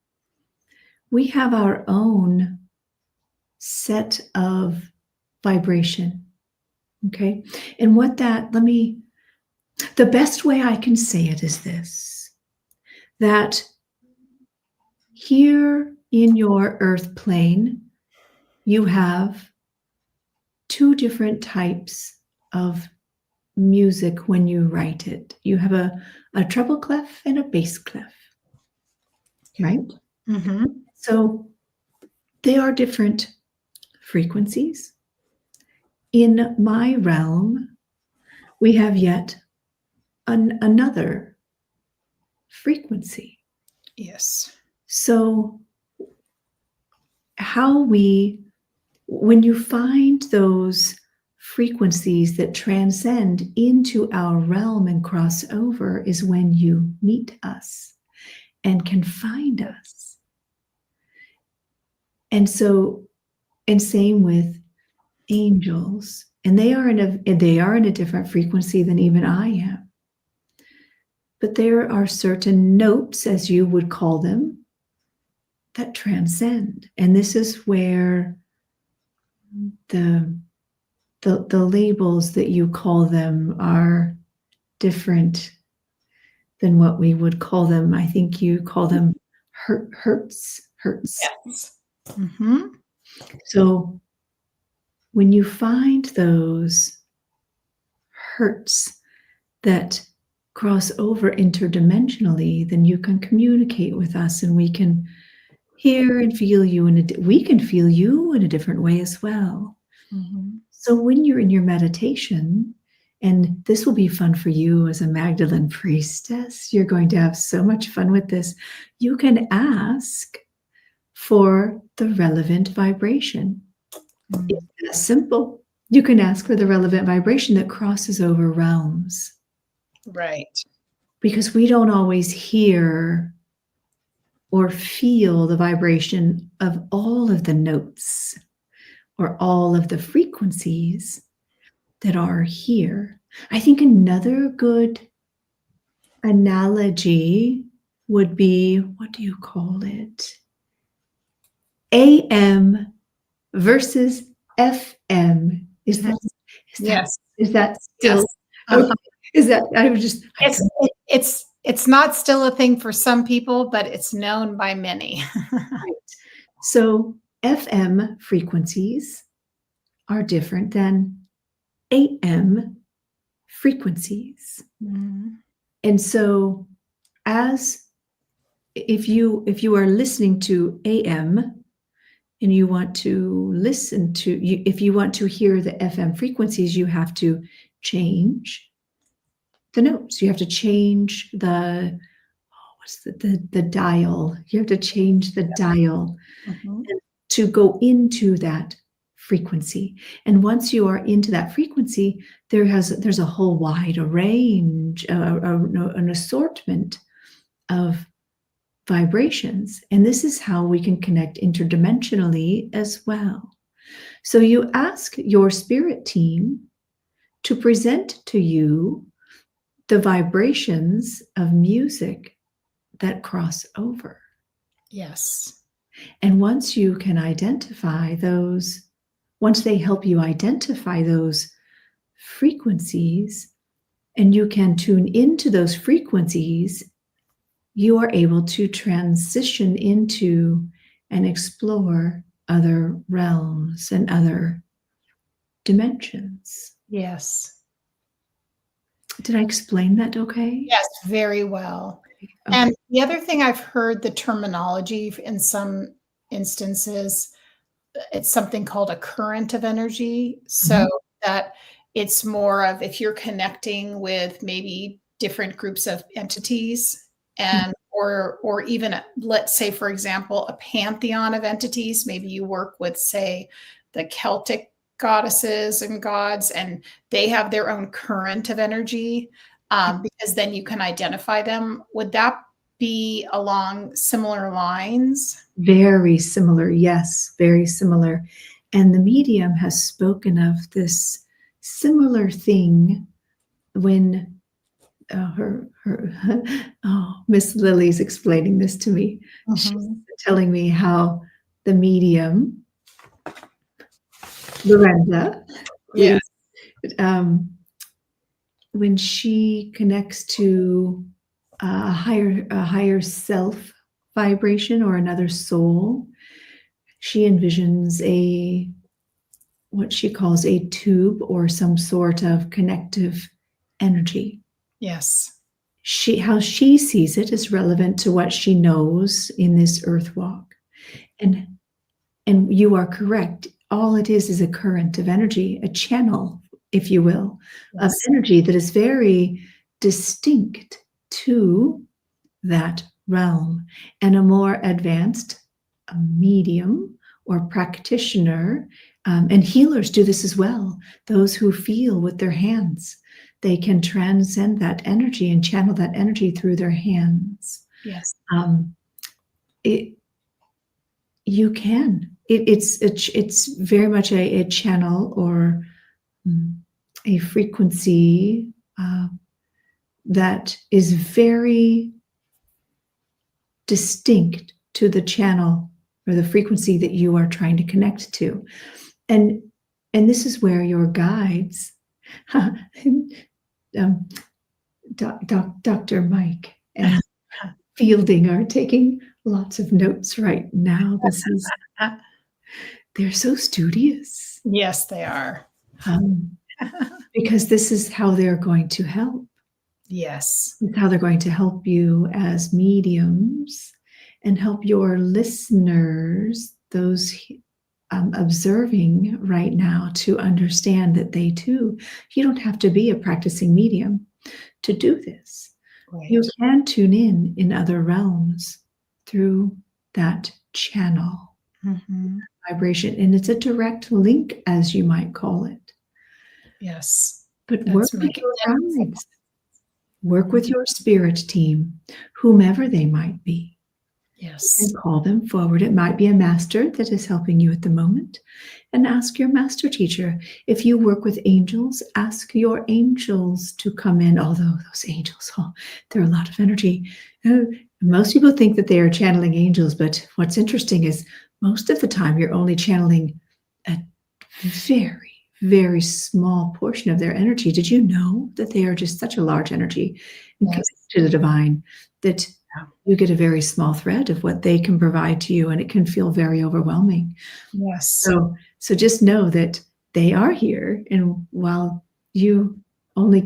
we have our own set of vibration, okay? And the best way I can say it is this, that here in your earth plane, you have two different types of music when you write it. You have a treble clef and a bass clef, right? Mm-hmm. So they are different frequencies. In my realm, we have yet another frequency. Yes. So when you find those frequencies that transcend into our realm and cross over is when you meet us and can find us. And same with angels, and they are in a different frequency than even I am. But there are certain notes, as you would call them, that transcend. And this is where the labels that you call them are different than what we would call them. I think you call them hertz. Yes. Mm-hmm. So when you find those hertz that cross over interdimensionally, then you can communicate with us, and we can hear and feel you, we can feel you in a different way as well. Mm-hmm. So when you're in your meditation, and this will be fun for you as a Magdalene priestess, you're going to have so much fun with this. You can ask for the relevant vibration. Mm-hmm. It's simple. You can ask for the relevant vibration that crosses over realms. Right. Because we don't always hear or feel the vibration of all of the notes or all of the frequencies that are here. I think another good analogy would be, what do you call it? AM versus FM. Is that Yes. Is that still? Yes. Okay. Is that? I was just. It's not still a thing for some people, but it's known by many. Right. So FM frequencies are different than AM frequencies. Mm-hmm. And so if you are listening to AM and you want to if you want to hear the FM frequencies, you have to change the notes. You have to change the dial. You have to change the dial to go into that frequency. And once you are into that frequency, there's a whole wide range, an assortment of vibrations. And this is how we can connect interdimensionally as well. So you ask your spirit team to present to you the vibrations of music that cross over. Yes. And once you can identify those, once they help you identify those frequencies, and you can tune into those frequencies, you are able to transition into and explore other realms and other dimensions. Yes. Did I explain that okay? Yes, very well. Okay. And the other thing I've heard, the terminology in some instances, it's something called a current of energy. So that it's more of if you're connecting with maybe different groups of entities and or even let's say, for example, a pantheon of entities. Maybe you work with, say, the Celtic goddesses and gods, and they have their own current of energy, because then you can identify them. Would that be along similar lines? Very similar, yes, very similar. And the medium has spoken of this similar thing when Miss Lily's explaining this to me. She's telling me how the medium, Lorenda, yes. When she connects to a higher self vibration or another soul, she envisions what she calls a tube or some sort of connective energy. Yes. How she sees it is relevant to what she knows in this earth walk. And you are correct. All it is a current of energy, a channel, if you will, of energy that is very distinct to that realm. And a more advanced medium or practitioner, and healers do this as well. Those who feel with their hands, they can transcend that energy and channel that energy through their hands. Yes. You can. It's very much a channel or a frequency that is very distinct to the channel or the frequency that you are trying to connect to. And this is where your guides, Dr. Mike and Fielding are taking lots of notes right now. They're so studious. Yes, they are. Because this is how they're going to help. Yes. It's how they're going to help you as mediums and help your listeners, those observing right now, to understand that they too, you don't have to be a practicing medium to do this. Right. You can tune in other realms through that channel, vibration. And it's a direct link, as you might call it. Yes. But work with your guides. Work with your spirit team, whomever they might be. Yes. And call them forward. It might be a master that is helping you at the moment. And ask your master teacher. If you work with angels, ask your angels to come in. Although those angels, they're a lot of energy. Most people think that they are channeling angels, but what's interesting is most of the time you're only channeling a very, very small portion of their energy. Did you know that they are just such a large energy to the divine that you get a very small thread of what they can provide to you, and it can feel very overwhelming. Yes. So just know that they are here, and while you only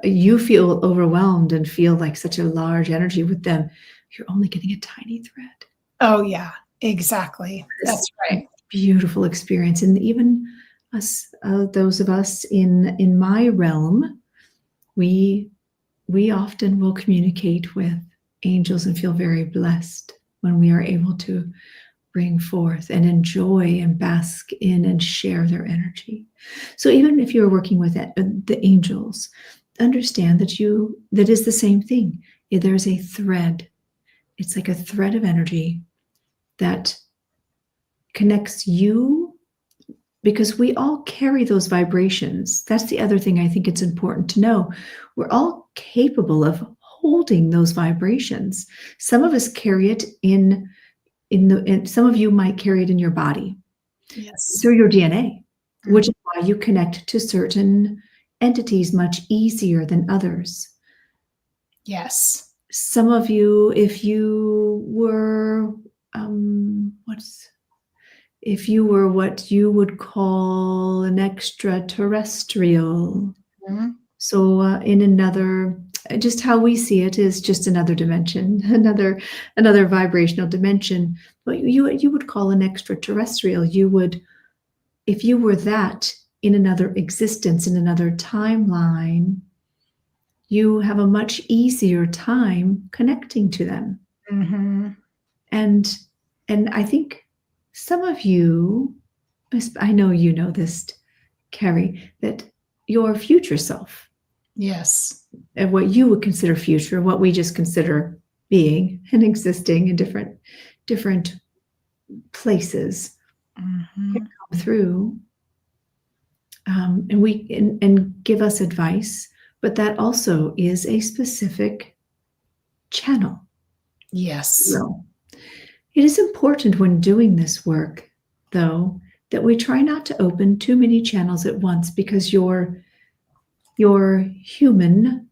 you feel overwhelmed and feel like such a large energy with them, you're only getting a tiny thread. Oh yeah, exactly. That's right. Beautiful experience. And even us, those of us in my realm, we often will communicate with angels and feel very blessed when we are able to bring forth and enjoy and bask in and share their energy. So even if you're working with the angels, understand that is the same thing. There's a thread. It's like a thread of energy that connects you, because we all carry those vibrations. That's the other thing I think it's important to know. We're all capable of holding those vibrations. Some of us carry it in some of you might carry it in your body. Yes. Through your DNA, which is why you connect to certain entities much easier than others. Yes. Some of you, if you were what you would call an extraterrestrial. So in another, just how we see it is just another dimension, another vibrational dimension. But you would call an extraterrestrial. You would, if you were that in another existence, in another timeline, you have a much easier time connecting to them. And I think some of you, I know you know this, Carey, that your future self, yes, and what you would consider future, what we just consider being and existing in different places, can come through, and give us advice. But that also is a specific channel. Yes. So it is important when doing this work, though, that we try not to open too many channels at once, because your human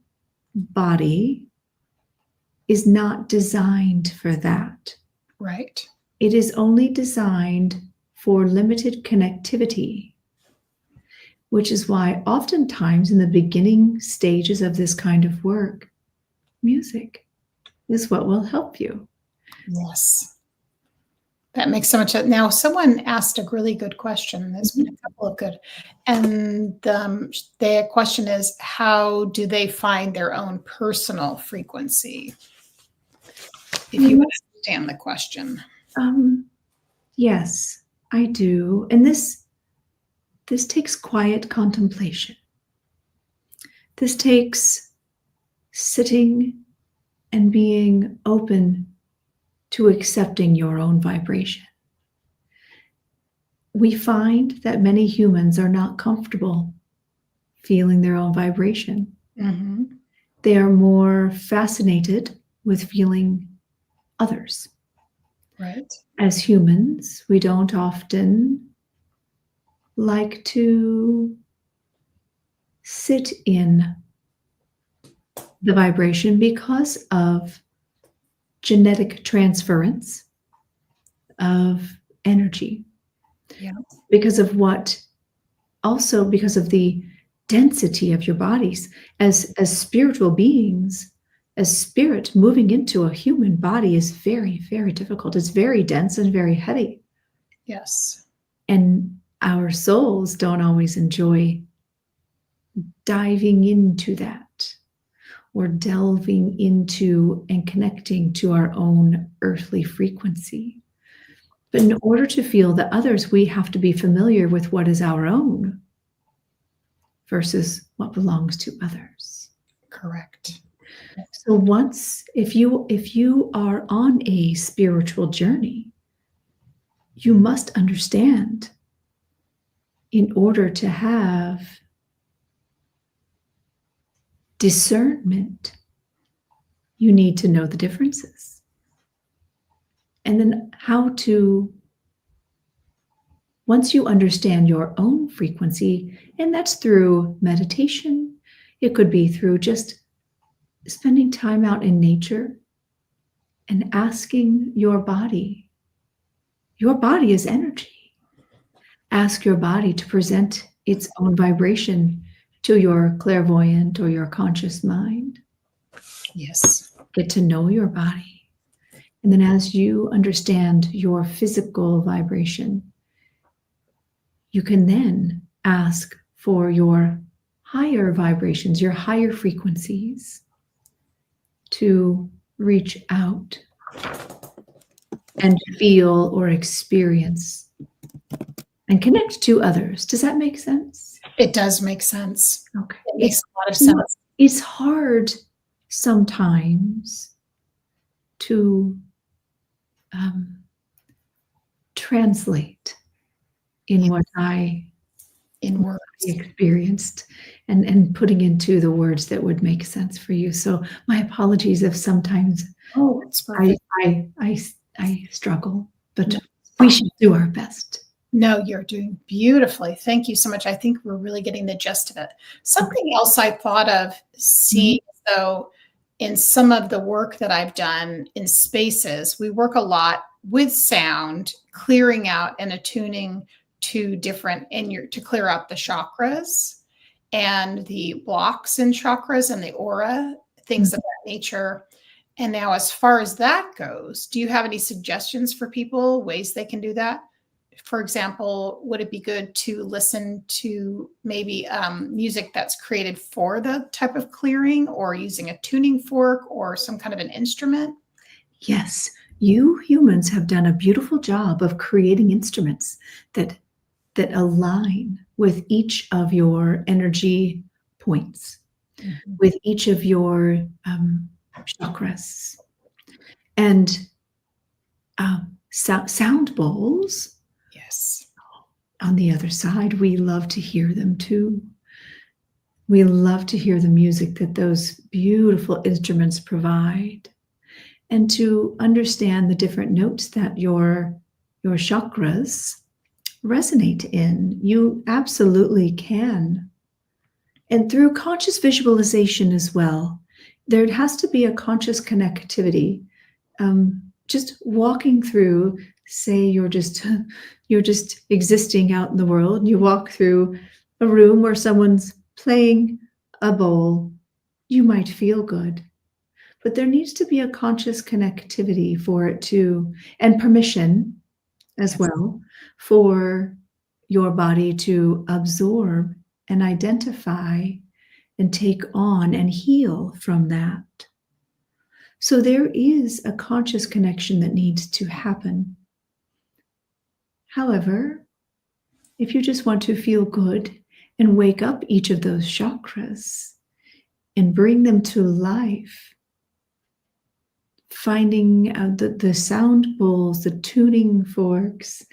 body is not designed for that. Right. It is only designed for limited connectivity which is why oftentimes in the beginning stages of this kind of work, music is what will help you. Yes. That makes so much sense. Now, someone asked a really good question. There's been a couple of good. And the question is, how do they find their own personal frequency? If you understand the question. Yes, I do. And this takes quiet contemplation. This takes sitting and being open to accepting your own vibration. We find that many humans are not comfortable feeling their own vibration. Mm-hmm. They are more fascinated with feeling others. Right. As humans, we don't often like to sit in the vibration because of genetic transference of energy. Yeah. Because of the density of your bodies as spiritual beings. As spirit, moving into a human body is very, very difficult. It's very dense and very heavy. Yes. And our souls don't always enjoy diving into that or delving into and connecting to our own earthly frequency. But in order to feel the others, we have to be familiar with what is our own versus what belongs to others. Correct. So if you are on a spiritual journey, you must understand, in order to have discernment, you need to know the differences. And then once you understand your own frequency, and that's through meditation, it could be through just spending time out in nature and asking your body is energy. Ask your body to present its own vibration to your clairvoyant or your conscious mind. Yes. Get to know your body. And then as you understand your physical vibration, you can then ask for your higher vibrations, your higher frequencies to reach out and feel or experience and connect to others. Does that make sense? It does make sense. Okay. It makes a lot of sense. It's hard sometimes to translate in what I experienced and putting into the words that would make sense for you. So my apologies if sometimes I struggle, but we should do our best. No, you're doing beautifully. Thank you so much. I think we're really getting the gist of it. Something else I thought of seeing, though, in some of the work that I've done in spaces, we work a lot with sound, clearing out and attuning to to clear out the chakras and the blocks in chakras and the aura, things of that nature. And now, as far as that goes, do you have any suggestions for people, ways they can do that? For example, would it be good to listen to maybe music that's created for the type of clearing, or using a tuning fork or some kind of an instrument? Yes, you humans have done a beautiful job of creating instruments that align with each of your energy points, with each of your chakras. And sound bowls, yes, on the other side, we love to hear them too. We love to hear the music that those beautiful instruments provide, and to understand the different notes that your chakras resonate in. You absolutely can. And through conscious visualization as well, there has to be a conscious connectivity. Just walking through, say you're just existing out in the world, and you walk through a room where someone's playing a bowl, you might feel good. But there needs to be a conscious connectivity for it to, and permission as well, for your body to absorb and identify and take on and heal from that. So there is a conscious connection that needs to happen. However, if you just want to feel good and wake up each of those chakras and bring them to life, finding the sound bowls, the tuning forks,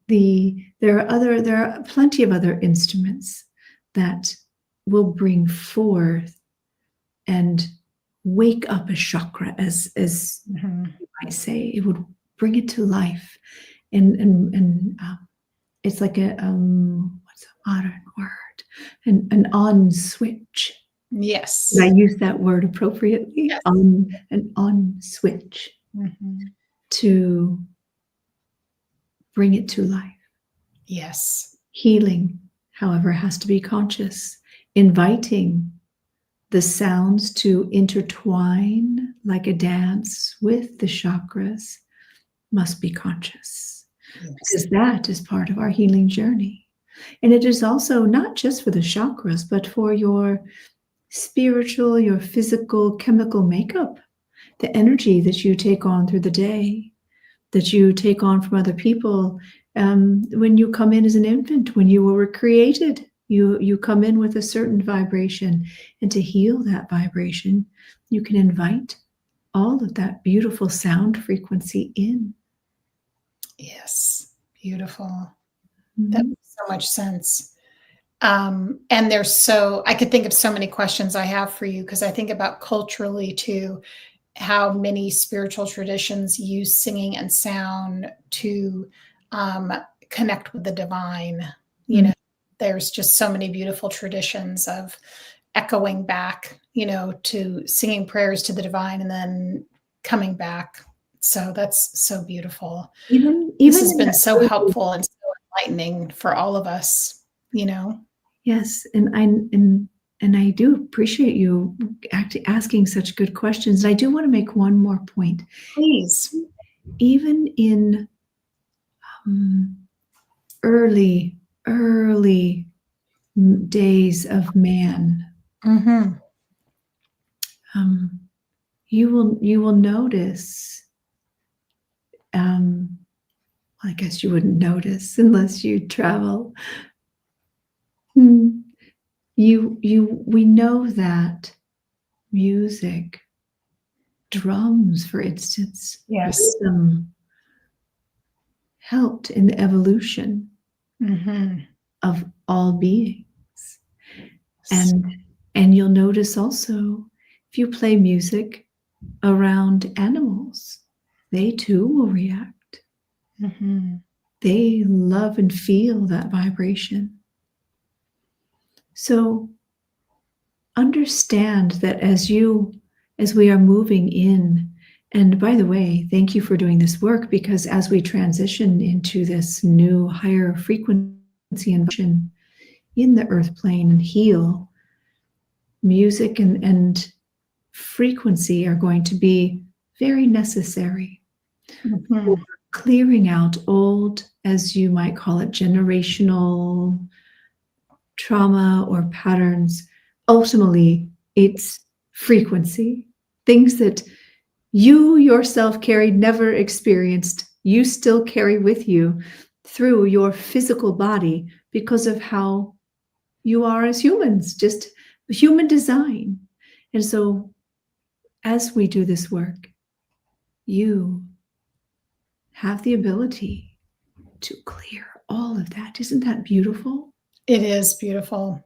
there are plenty of other instruments that will bring forth and wake up a chakra, as you might say. It would bring it to life, and it's like a what's a modern word? An on switch. Yes. Did I use that word appropriately? Yes. An on switch to bring it to life. Yes. Healing, however, has to be conscious, inviting the sounds to intertwine like a dance with the chakras must be conscious, because that is part of our healing journey. And it is also not just for the chakras, but for your spiritual, your physical, chemical makeup, the energy that you take on through the day, that you take on from other people. When you come in as an infant, when you were created, you come in with a certain vibration, and to heal that vibration, you can invite all of that beautiful sound frequency in. Yes, beautiful. That makes so much sense. And I could think of so many questions I have for you, because I think about culturally too, how many spiritual traditions use singing and sound to connect with the divine. You know, there's just so many beautiful traditions of echoing back, to singing prayers to the divine and then coming back. So that's so beautiful. This has been so helpful and so enlightening for all of us, Yes, and I do appreciate you asking such good questions. I do want to make one more point. Please. Even in early days of man, you will notice. I guess you wouldn't notice unless you travel. We know that music, drums, for instance, rhythm, helped in the evolution of all beings. And you'll notice also, if you play music around animals, they too will react. They love and feel that vibration. So understand that as we are moving in, and by the way, thank you for doing this work, because as we transition into this new higher frequency and in the earth plane and heal, music and frequency are going to be very necessary for clearing out old, as you might call it, generational trauma or patterns. Ultimately, it's frequency, things that you yourself, Carey, never experienced, you still carry with you through your physical body because of how you are as humans, just human design. And so as we do this work, you have the ability to clear all of that. Isn't that beautiful? It is beautiful.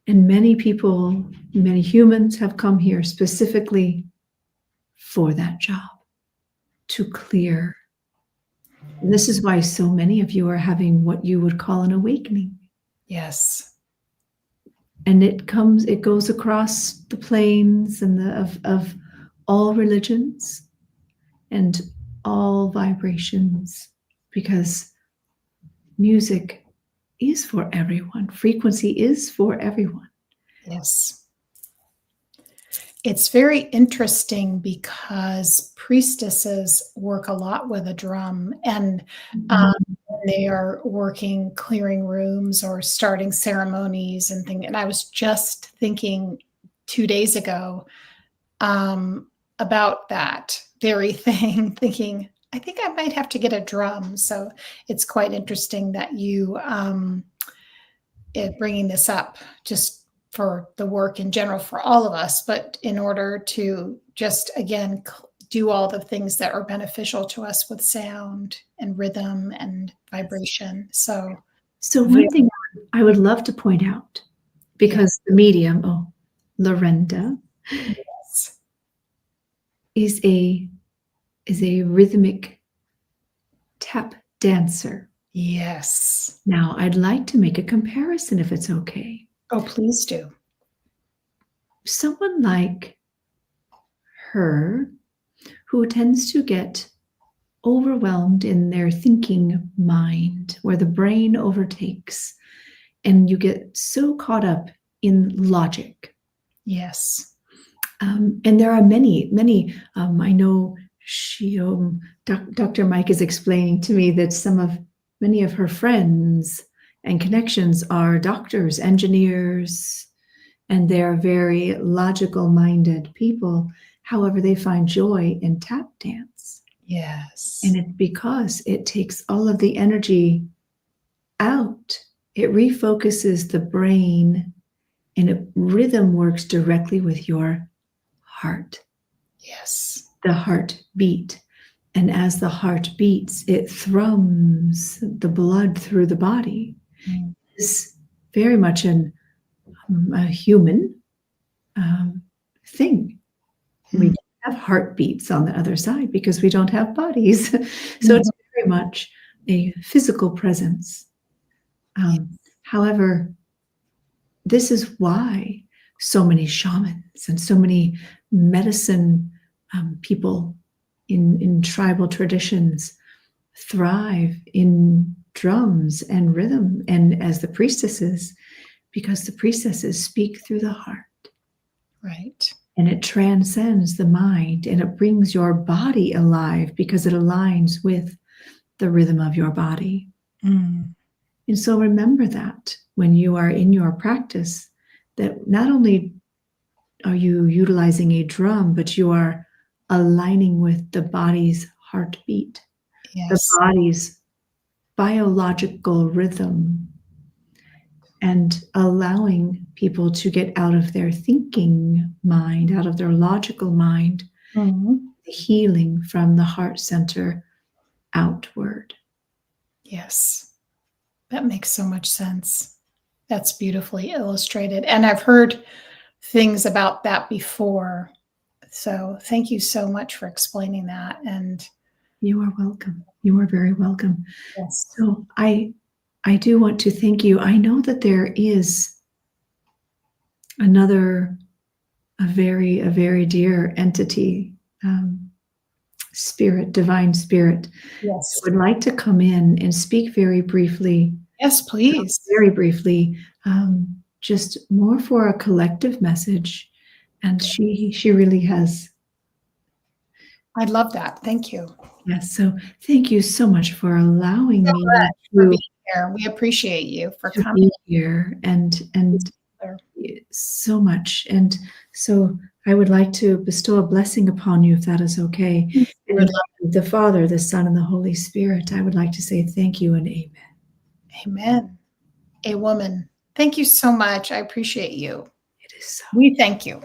And many people, many humans have come here specifically for that job, to clear. And this is why so many of you are having what you would call an awakening. Yes. And it goes across the planes and of all religions and all vibrations, because music is for everyone. Frequency is for everyone. Yes. It's very interesting because priestesses work a lot with a drum, and they are working, clearing rooms or starting ceremonies and things. And I was just thinking 2 days ago about that very thing, thinking, I think I might have to get a drum. So it's quite interesting that you bringing this up, just for the work in general for all of us, but in order to just, again, do all the things that are beneficial to us with sound and rhythm and vibration. So one thing I would love to point out, because the medium, Lorenda, yes, is a rhythmic tap dancer. Yes. Now, I'd like to make a comparison, if it's okay. Oh, please do. Someone like her, who tends to get overwhelmed in their thinking mind, where the brain overtakes, and you get so caught up in logic. Yes. And there are many. I know Dr. Mike is explaining to me that many of her friends and connections are doctors, engineers, and they're very logical-minded people. However, they find joy in tap dance. Yes. And it's because it takes all of the energy out. It refocuses the brain, and rhythm works directly with your heart. Yes. The heartbeat. And as the heart beats, it thrums the blood through the body. It's very much a human thing. We don't have heartbeats on the other side because we don't have bodies. So it's very much a physical presence. However, this is why so many shamans and so many medicine people in tribal traditions thrive in drums and rhythm, and as the priestesses, because the priestesses speak through the heart. Right. And it transcends the mind, and it brings your body alive because it aligns with the rhythm of your body. And so remember that when you are in your practice, that not only are you utilizing a drum, but you are aligning with the body's heartbeat, the body's biological rhythm, and allowing people to get out of their thinking mind, out of their logical mind, the healing from the heart center outward. Yes, that makes so much sense. That's beautifully illustrated. And I've heard things about that before. So thank you so much for explaining that. And you are welcome. You are very welcome. Yes. So I do want to thank you. I know that there is a very dear entity, spirit, divine spirit. Yes. Would like to come in and speak very briefly. Yes, please. Very briefly, just more for a collective message. And she really has. I'd love that. Thank you. Yes. So thank you so much for allowing me for being here. We appreciate you for coming here and so much. And so I would like to bestow a blessing upon you, if that is okay. And the Father, the Son, and the Holy Spirit, I would like to say thank you and amen. Amen. A woman. Thank you so much. I appreciate you. It is so. We thank you.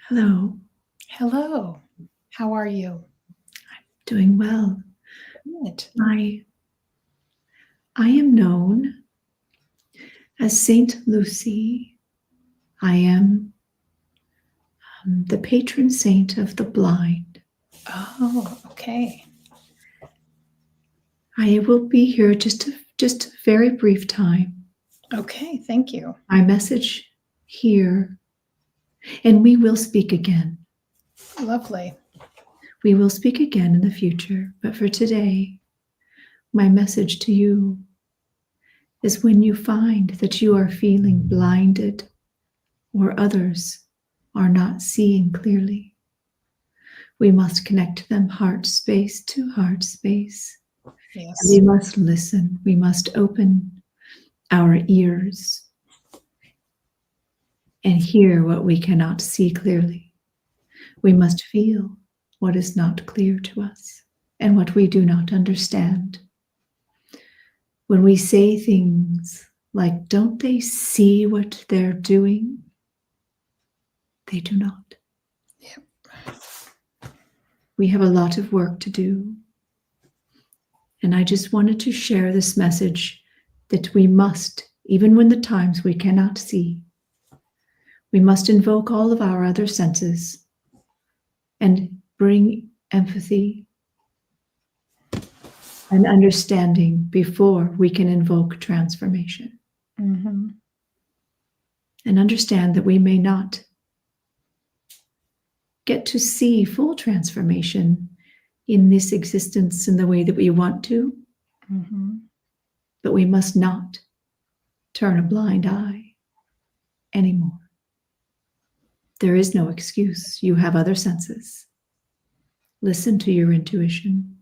Hello. Hello. How are you? I'm doing well. Good. I am known as Saint Lucy I am the patron saint of the blind. Oh, okay. I will be here just a very brief time. Okay, thank you. My message here, and we will speak again. Lovely. We will speak again in the future, but for today, my message to you is when you find that you are feeling blinded or others are not seeing clearly, we must connect them heart space to heart space. Yes. And we must listen. We must open our ears and hear what we cannot see clearly. We must feel what is not clear to us and what we do not understand. When we say things like, don't they see what they're doing? They do not. Yep. We have a lot of work to do. And I just wanted to share this message that we must, even when the times we cannot see, we must invoke all of our other senses and bring empathy and understanding before we can invoke transformation. Mm-hmm. And understand that we may not get to see full transformation in this existence in the way that we want to, Mm-hmm. but we must not turn a blind eye anymore. There is no excuse. You have other senses. Listen to your intuition.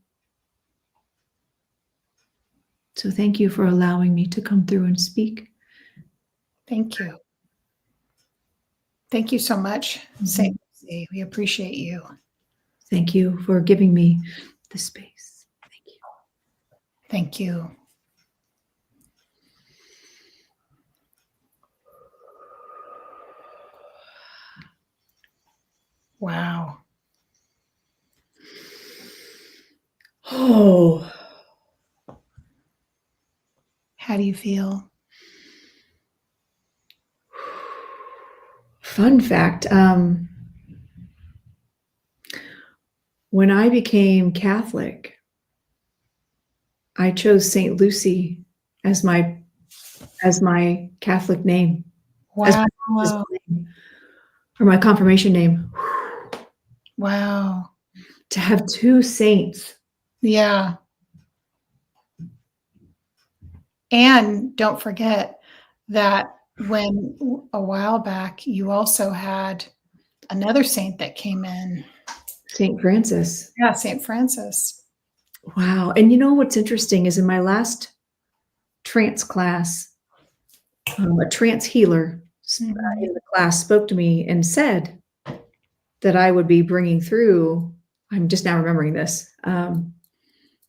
So thank you for allowing me to come through and speak. Thank you. Thank you so much, Saint Lucy. We appreciate you. Thank you for giving me the space. Thank you. Thank you. Wow. Oh. How do you feel? Fun fact, when I became Catholic, I chose St. Lucy as my Catholic name. Wow. Or my confirmation name. Wow. To have two saints. Yeah. And don't forget that when a while back, you also had another saint that came in. St. Francis. Yeah, St. Francis. Wow. And you know what's interesting is in my last trance class, a trance healer in the class spoke to me and said that I would be bringing through, I'm just now remembering this,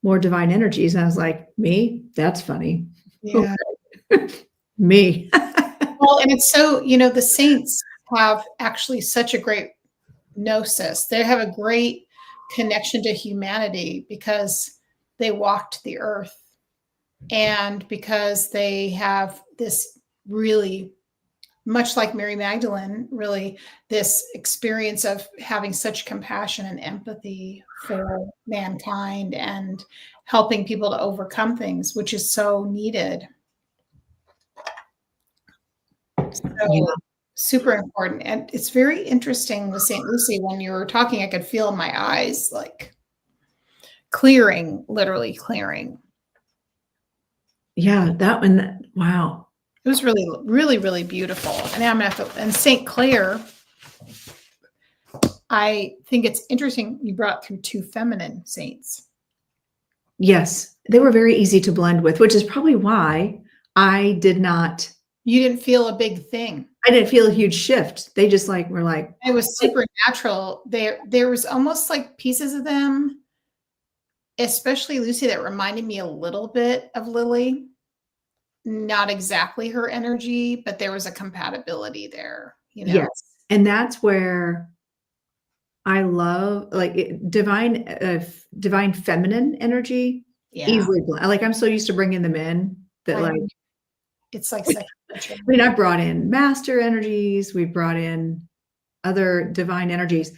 more divine energies. And I was like, me? That's funny. Yeah. Me. Well, and it's so, the saints have actually such a great gnosis. They have a great connection to humanity because they walked the earth and because they have this really, much like Mary Magdalene, really this experience of having such compassion and empathy for mankind and helping people to overcome things, which is so needed. So super important. And it's very interesting with St. Lucy. When you were talking, I could feel in my eyes like clearing, literally clearing. Yeah, that one. Wow. It was really, really, really beautiful. And I'm gonna have to, and St. Clair, I think it's interesting you brought through two feminine saints. Yes, they were very easy to blend with, which is probably why I did not. You didn't feel a big thing. I didn't feel a huge shift. They just were like. It was supernatural. There was almost like pieces of them, especially Lucy, that reminded me a little bit of Lily. Not exactly her energy, but there was a compatibility there. Yes, and that's where I love divine feminine energy. Yeah. Easily blend. Like I'm so used to bringing them in that it's like second I mean, I brought in master energies. We brought in other divine energies.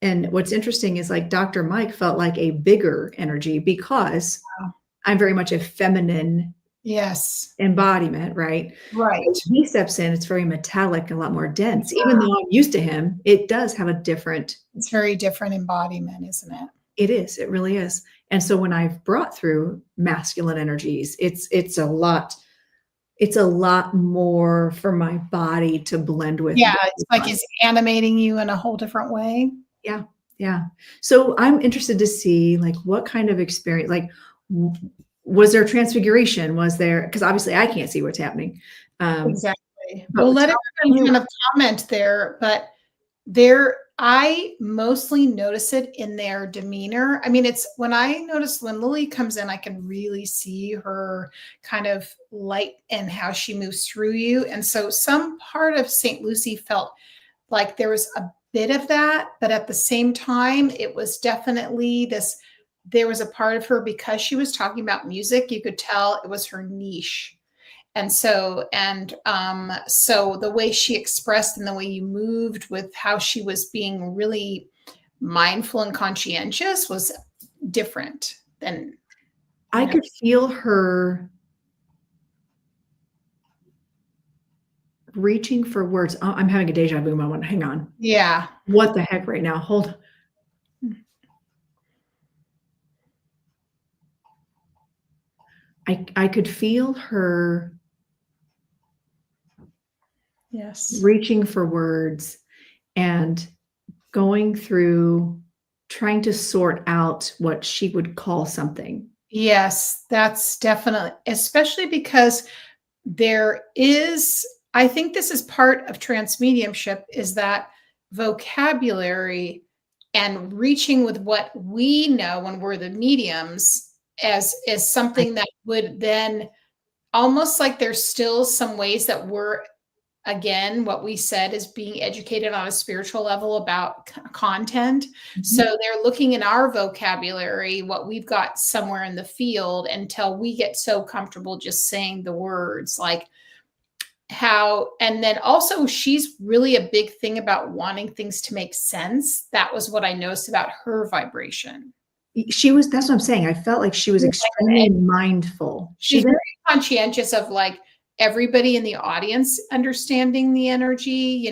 And what's interesting is like Dr. Mike felt like a bigger energy because I'm very much a feminine embodiment, right? Right. When he steps in, it's very metallic and a lot more dense. Even though I'm used to him, it does have a different. It's very different embodiment, isn't it? It is. It really is. And so when I've brought through masculine energies, it's a lot more for my body to blend with. Yeah, it's like it's animating you in a whole different way. Yeah. Yeah. So I'm interested to see like what kind of experience, like was there transfiguration? Was there, because obviously I can't see what's happening. Exactly. Well, let everyone kind of comment there, but I mostly notice it in their demeanor. I mean, it's when I notice when Lily comes in, I can really see her kind of light and how she moves through you. And so some part of St. Lucy felt like there was a bit of that, but at the same time, it was definitely there was a part of her, because she was talking about music, you could tell it was her niche. And so the way she expressed and the way you moved with how she was being really mindful and conscientious was different than I could feel her reaching for words. Oh, I'm having a deja vu moment. Hang on. Yeah. What the heck right now? Hold. I could feel her reaching for words and going through trying to sort out what she would call something. Yes, that's definitely, especially because I think this is part of trance mediumship, is that vocabulary and reaching with what we know when we're the mediums is something that would then almost like there's still some ways that we're, again, what we said is being educated on a spiritual level about content. Mm-hmm. So they're looking in our vocabulary, what we've got somewhere in the field, until we get so comfortable just saying the words, like how, and then also she's really a big thing about wanting things to make sense. That was what I noticed about her vibration. That's what I'm saying. I felt like she was extremely mindful. She's very conscientious of like everybody in the audience understanding the energy,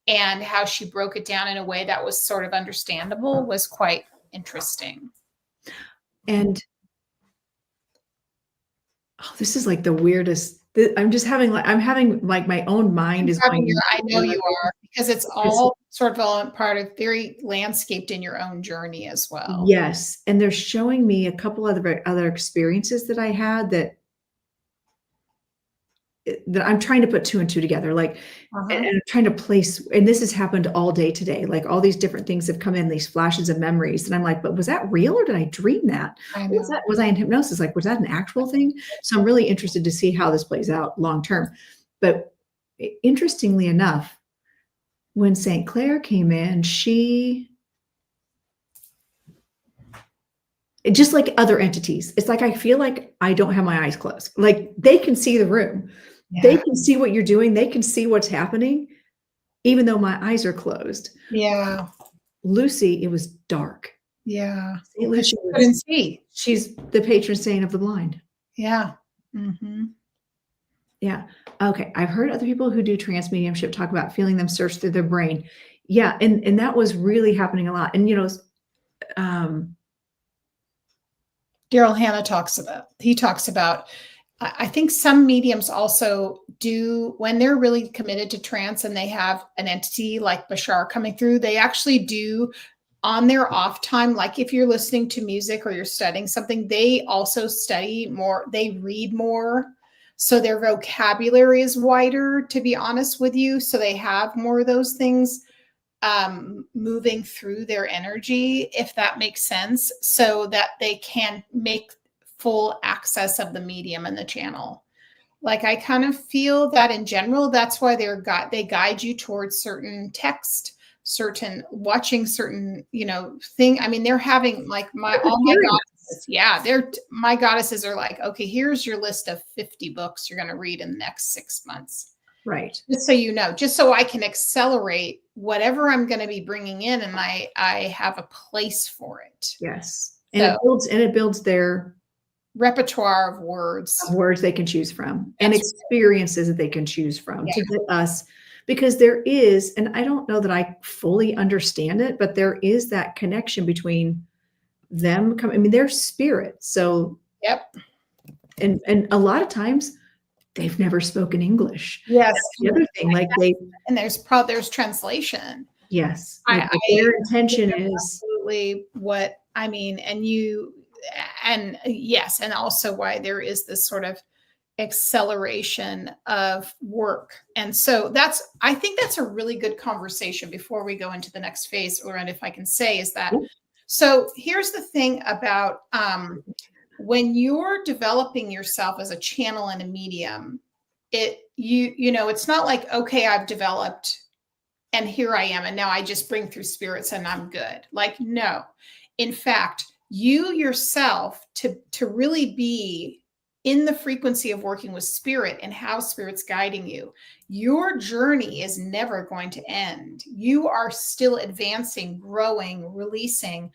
and how she broke it down in a way that was sort of understandable was quite interesting. And this is like the weirdest. I'm having my own mind is going. I know you are, because it's all sort of part of very landscaped in your own journey as well. Yes. And they're showing me a couple other experiences that I had that I'm trying to put two and two together, like, and I'm trying to place, and this has happened all day today. Like all these different things have come in, these flashes of memories. And I'm like, but was that real or did I dream that? Was I in hypnosis? Like, was that an actual thing? So I'm really interested to see how this plays out long-term. But interestingly enough, when St. Clair came in, just like other entities, it's like, I feel like I don't have my eyes closed. Like they can see the room. Yeah. They can see what you're doing. They can see what's happening, even though my eyes are closed. Yeah. Lucy, it was dark. Yeah. Lucy couldn't see. She's the patron saint of the blind. Yeah. Mm-hmm. Yeah. Okay. I've heard other people who do trance mediumship talk about feeling them search through their brain. Yeah. And that was really happening a lot. And, Daryl Hannah talks about, I think some mediums also do, when they're really committed to trance and they have an entity like Bashar coming through, they actually do on their off time. Like if you're listening to music or you're studying something, they also study more, they read more. So their vocabulary is wider, to be honest with you. So they have more of those things moving through their energy, if that makes sense, so that they can make full access of the medium and the channel. Like I kind of feel that in general, that's why they guide you towards certain text, watching certain, thing. I mean, they're having like all my gods Yeah. My goddesses are like, okay, here's your list of 50 books you're going to read in the next 6 months. Right. Just so you know, just so I can accelerate whatever I'm going to be bringing in, and I have a place for it. Yes. And it builds their repertoire of words they can choose from, and experiences that they can choose from to get us, because there is, and I don't know that I fully understand it, but there is that connection between them I mean, they're spirit. So and a lot of times they've never spoken English. Yes. That's the other thing, like and there's translation. Yes. Their intention is absolutely what I mean. And yes, and also why there is this sort of acceleration of work. And so I think that's a really good conversation before we go into the next phase, or if I can say, is that, so here's the thing about when you're developing yourself as a channel and a medium, it's not like, okay, I've developed and here I am, and now I just bring through spirits and I'm good. Like, no, in fact, you yourself to really be in the frequency of working with spirit and how spirit's guiding you, your journey is never going to end. You are still advancing, growing, releasing,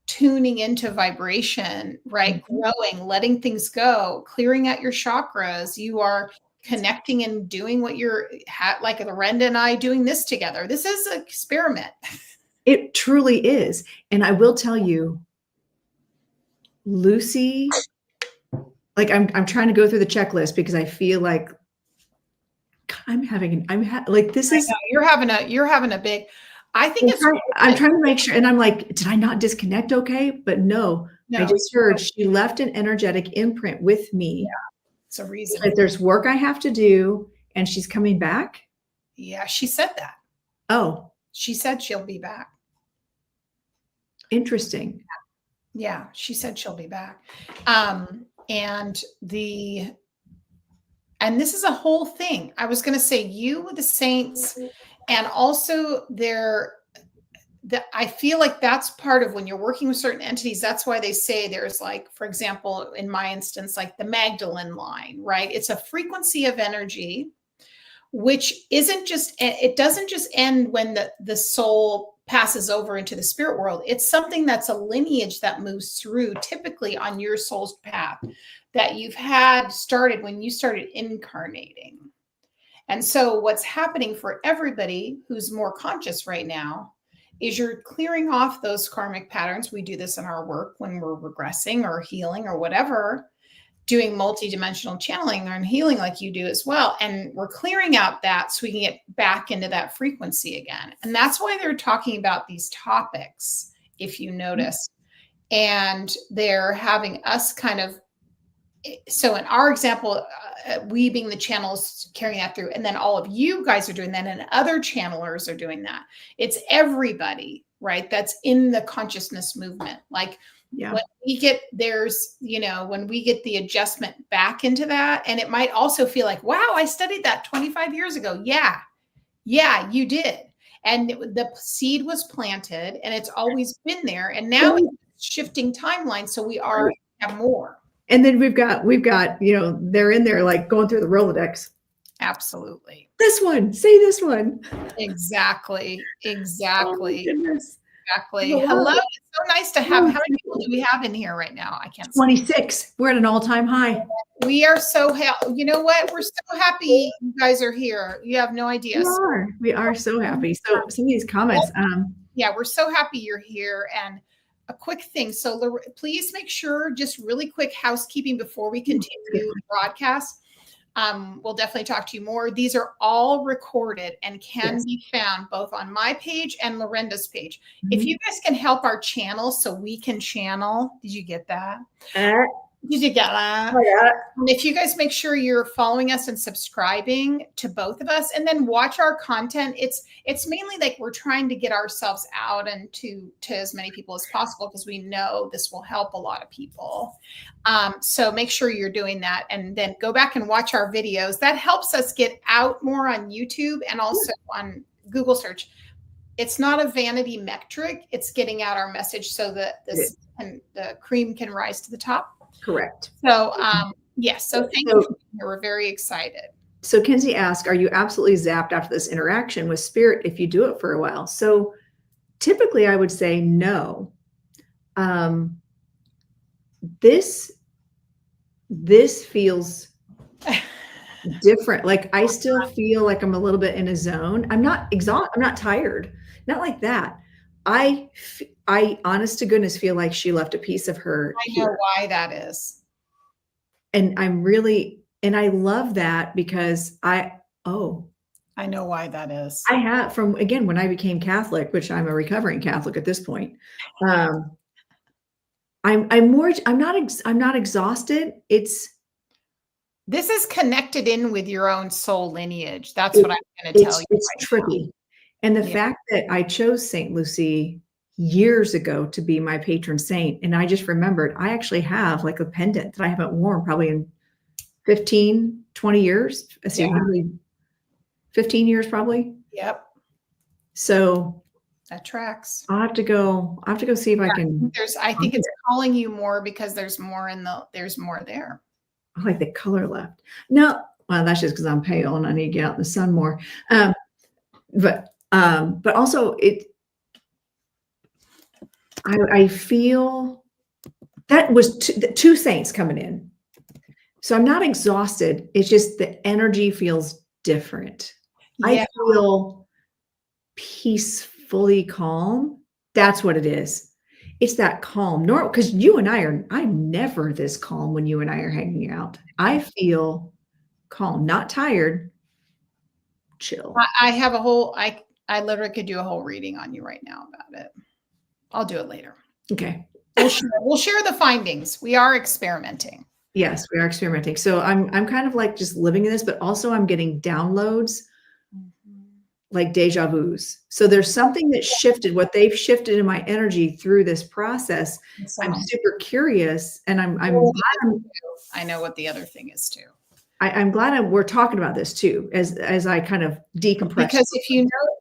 tuning into vibration, right? Growing, letting things go, clearing out your chakras. You are connecting and doing what like Lorenda and I doing this together. This is an experiment. It truly is. And I will tell you, Lucy, like I'm trying to go through the checklist because I feel like you're having a big, I think I'm trying to make sure. And I'm like, did I not disconnect? Okay. But no, I just heard she left an energetic imprint with me. Yeah, it's a reason. But there's work I have to do, and she's coming back. Yeah. She said that. Oh, she said she'll be back. Interesting. Yeah. She said she'll be back. And this is a whole thing. I was going to say you, the saints, and also I feel like that's part of when you're working with certain entities. That's why they say there's, like, for example, in my instance, like the Magdalene line, right? It's a frequency of energy, which it doesn't just end when the soul passes over into the spirit world. It's something that's a lineage that moves through, typically on your soul's path, that you've had started when you started incarnating. And so what's happening for everybody who's more conscious right now is you're clearing off those karmic patterns. We do this in our work when we're regressing or healing or whatever, doing multidimensional channeling and healing like you do as well. And we're clearing out that so we can get back into that frequency again. And that's why they're talking about these topics, if you notice. And they're having us kind of, so in our example, we being the channels carrying that through, and then all of you guys are doing that, and other channelers are doing that. It's everybody, right? That's in the consciousness movement. Like, when we get when we get the adjustment back into that, and it might also feel like, wow, I studied that 25 years ago. Yeah, you did. And the seed was planted, and it's always been there. And now it's shifting timeline, so we have more. And then we've got, they're in there like going through the Rolodex. Absolutely. This one, say this one. Exactly. Oh, goodness. Exactly. Hello. It's so nice to have. How many people do we have in here right now? I can't 26. See. We're at an all-time high. We are so you know what? We're so happy you guys are here. You have no idea. We are so happy. So some of these comments. We're so happy you're here. And a quick thing. So please make sure, just really quick housekeeping before we continue the broadcast. We'll definitely talk to you more. These are all recorded and can be found both on my page and Lorenda's page. If you guys can help our channel so we can channel. Did you get that? Did you get that? Oh, yeah. And if you guys make sure you're following us and subscribing to both of us, and then watch our content. It's mainly like we're trying to get ourselves out and to as many people as possible, because we know this will help a lot of people. So make sure you're doing that, and then go back and watch our videos. That helps us get out more on YouTube and also on Google search. it's not a vanity metric. It's getting out our message so that this and the cream can rise to the top. Correct. So, yes. So thank you. We're very excited. So Kenzie asked, are you absolutely zapped after this interaction with spirit if you do it for a while? So typically I would say no. This feels different. Like I still feel like I'm a little bit in a zone. I'm not exhausted. I'm not tired. Not like that. I honest to goodness feel like she left a piece of her. I know why that is. And and I love that because I know why that is. I have from, again, when I became Catholic, which I'm a recovering Catholic at this point. I'm not exhausted. This is connected in with your own soul lineage. That's what I'm going to tell you. It's tricky. And the fact that I chose St. Lucy years ago to be my patron saint. And I just remembered I actually have like a pendant that I haven't worn probably in 15, 20 years. I see, 15 years probably. Yep. So that tracks. I'll have to go see if I can. I think it's calling you more because there's more there. I like the color left. No, well, that's just because I'm pale and I need to get out in the sun more. But also I feel that was two saints coming in. So I'm not exhausted. It's just the energy feels different. Yeah. I feel peacefully calm. That's what it is. It's that calm. Because I'm never this calm when you and I are hanging out. I feel calm, not tired, chill. I have I literally could do a whole reading on you right now about it. I'll do it later. Okay. We'll share the findings. We are experimenting. Yes, we are experimenting. So I'm kind of like just living in this, but also I'm getting downloads, like deja vus. So there's something that shifted, what they've shifted in my energy through this process. I'm super curious, and I know what the other thing is too. I'm glad we're talking about this too, as I kind of decompress. Because if you know,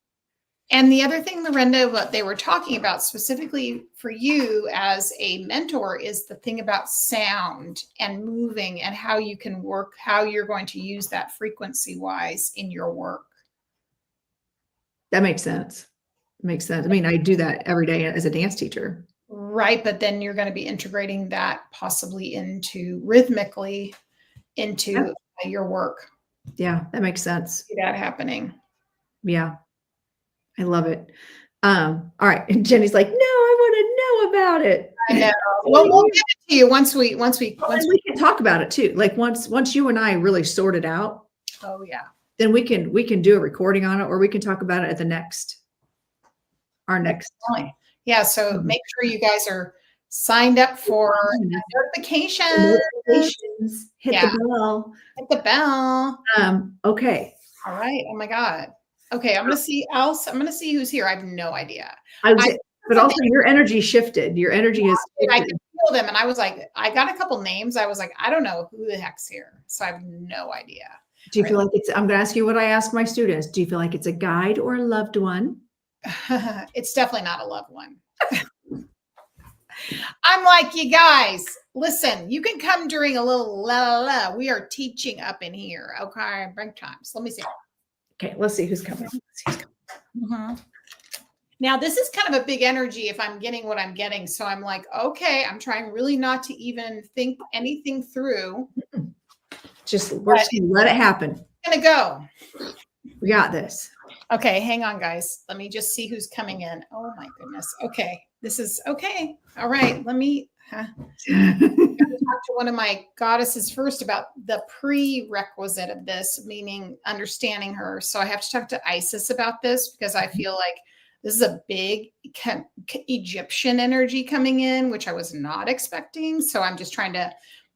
and the other thing, Lorenda, what they were talking about specifically for you as a mentor is the thing about sound and moving and how you can work, how you're going to use that frequency wise in your work. That makes sense. Makes sense. I mean, I do that every day as a dance teacher. Right. But then you're going to be integrating that possibly rhythmically into your work. Yeah, that makes sense. See that happening. Yeah. I love it. All right. And Jenny's like, no, I want to know about it. I know. Well, we'll get it to you once we can talk about it too. Like once you and I really sort it out. Oh yeah. Then we can do a recording on it, or we can talk about it at our next. Yeah. So make sure you guys are signed up for notifications. Hit the bell. Hit the bell. Okay. All right. Oh my God. Okay. I'm going to see who's here. I have no idea. But also your energy shifted. Your energy is. I could feel them. And I was like, I got a couple names. I was like, I don't know who the heck's here. So I have no idea. Do you feel like I'm going to ask you what I ask my students. Do you feel like it's a guide or a loved one? It's definitely not a loved one. I'm like, you guys, listen, you can come during a little we are teaching up in here. Okay. Break times. Let me see. Okay. Let's see who's coming. Mm-hmm. Now, this is kind of a big energy if I'm getting what I'm getting. So I'm like, okay, I'm trying really not to even think anything through. Just let it happen. I'm going to go. We got this. Okay. Hang on, guys. Let me just see who's coming in. Oh my goodness. Okay. This is okay. All right. Let me talk to one of my goddesses first about the prerequisite of this, meaning understanding her. So I have to talk to Isis about this because I feel like this is a big Egyptian energy coming in, which I was not expecting. So I'm just trying to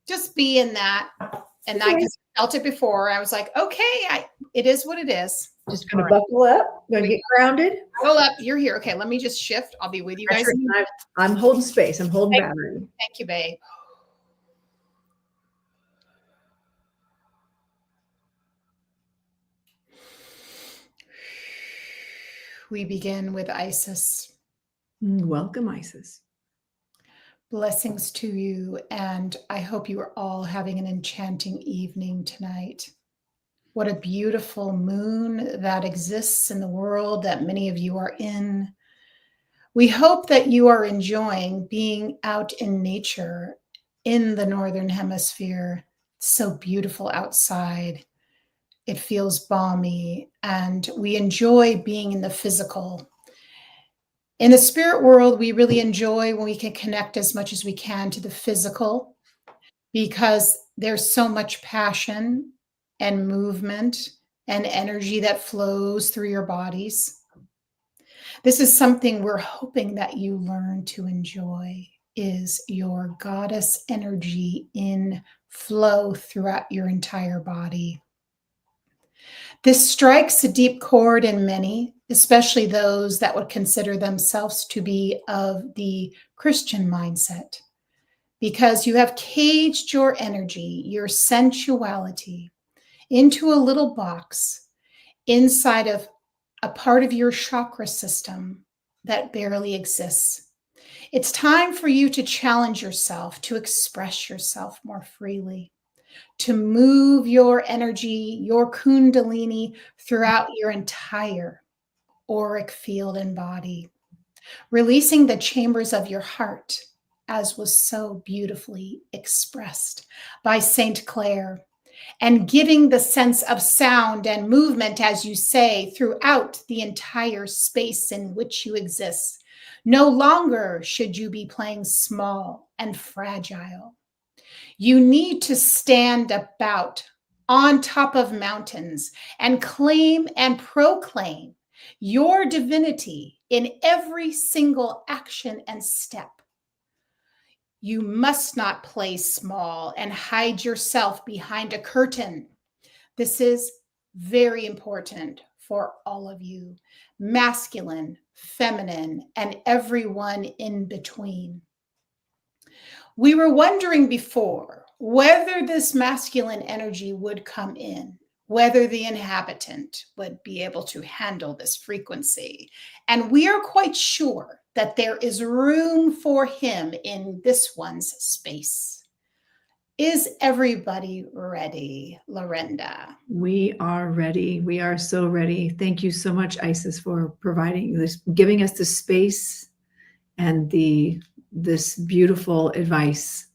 just be in that. And I felt it before. I was like, okay, it is what it is. Just going to buckle up. Going to get grounded. Buckle up. You're here. Okay, let me just shift. I'll be with you guys. I'm holding space. I'm holding battery. Thank you, babe. We begin with Isis. Welcome, Isis. Blessings to you, and I hope you are all having an enchanting evening tonight. What a beautiful moon that exists in the world that many of you are in. We hope that you are enjoying being out in nature in the Northern Hemisphere. It's so beautiful outside. It feels balmy, and we enjoy being in the physical. In the spirit world, we really enjoy when we can connect as much as we can to the physical because there's so much passion and movement and energy that flows through your bodies. This is something we're hoping that you learn to enjoy is your goddess energy in flow throughout your entire body. This strikes a deep chord in many, especially those that would consider themselves to be of the Christian mindset, because you have caged your energy, your sensuality, into a little box inside of a part of your chakra system that barely exists. It's time for you to challenge yourself, to express yourself more freely, to move your energy, your kundalini throughout your entire auric field and body, releasing the chambers of your heart, as was so beautifully expressed by Saint Clare, and giving the sense of sound and movement, as you say, throughout the entire space in which you exist. No longer should you be playing small and fragile. You need to stand about on top of mountains and claim and proclaim your divinity in every single action and step. You must not play small and hide yourself behind a curtain. This is very important for all of you, masculine, feminine, and everyone in between. We were wondering before whether this masculine energy would come in, whether the inhabitant would be able to handle this frequency. And we are quite sure that there is room for him in this one's space. Is everybody ready, Lorenda? We are ready. We are so ready. Thank you so much, Isis, for providing this, giving us the space and this beautiful advice.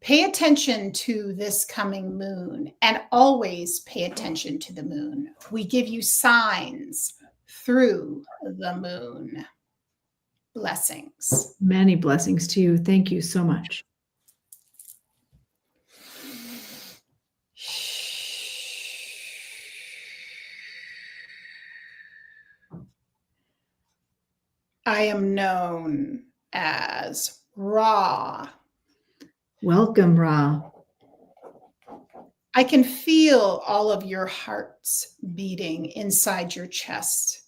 Pay attention to this coming moon and always pay attention to the moon. We give you signs through the moon. Blessings. Many blessings to you. Thank you so much. I am known as Ra. Welcome, Ra. I can feel all of your hearts beating inside your chest.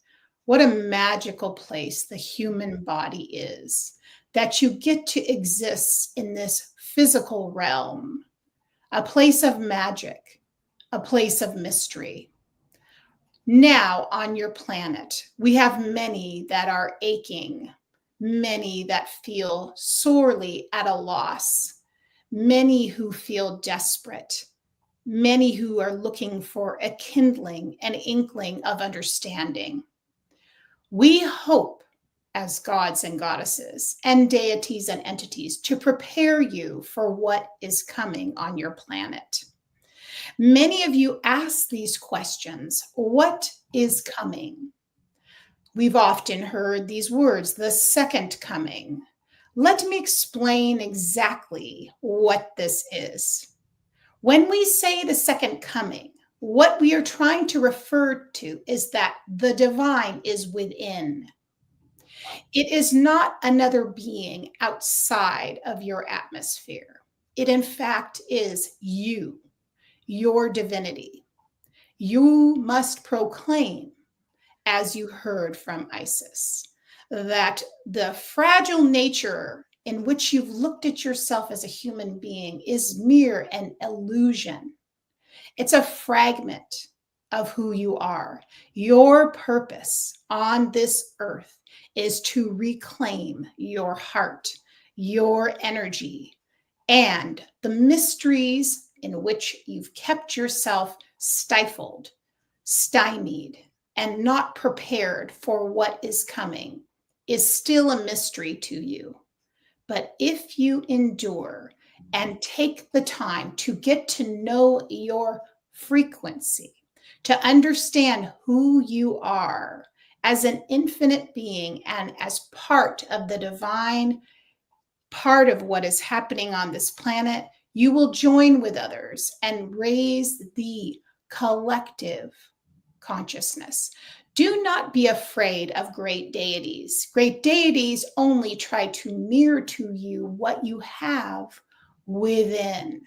What a magical place the human body is, that you get to exist in this physical realm, a place of magic, a place of mystery. Now on your planet, we have many that are aching, many that feel sorely at a loss, many who feel desperate, many who are looking for a kindling, an inkling of understanding. We hope, as gods and goddesses and deities and entities, to prepare you for what is coming on your planet. Many of you ask these questions. What is coming? We've often heard these words, the second coming. Let me explain exactly what this is. When we say the second coming, what we are trying to refer to is that the divine is within. It is not another being outside of your atmosphere. It, in fact, is you, your divinity. You must proclaim, as you heard from Isis, that the fragile nature in which you've looked at yourself as a human being is mere an illusion. It's a fragment of who you are. Your purpose on this earth is to reclaim your heart, your energy, and the mysteries in which you've kept yourself stifled, stymied, and not prepared for what is coming is still a mystery to you. But if you endure and take the time to get to know your frequency, to understand who you are as an infinite being and as part of the divine part of what is happening on this planet, you will join with others and raise the collective consciousness. Do not be afraid of great deities. Great deities only try to mirror to you what you have within.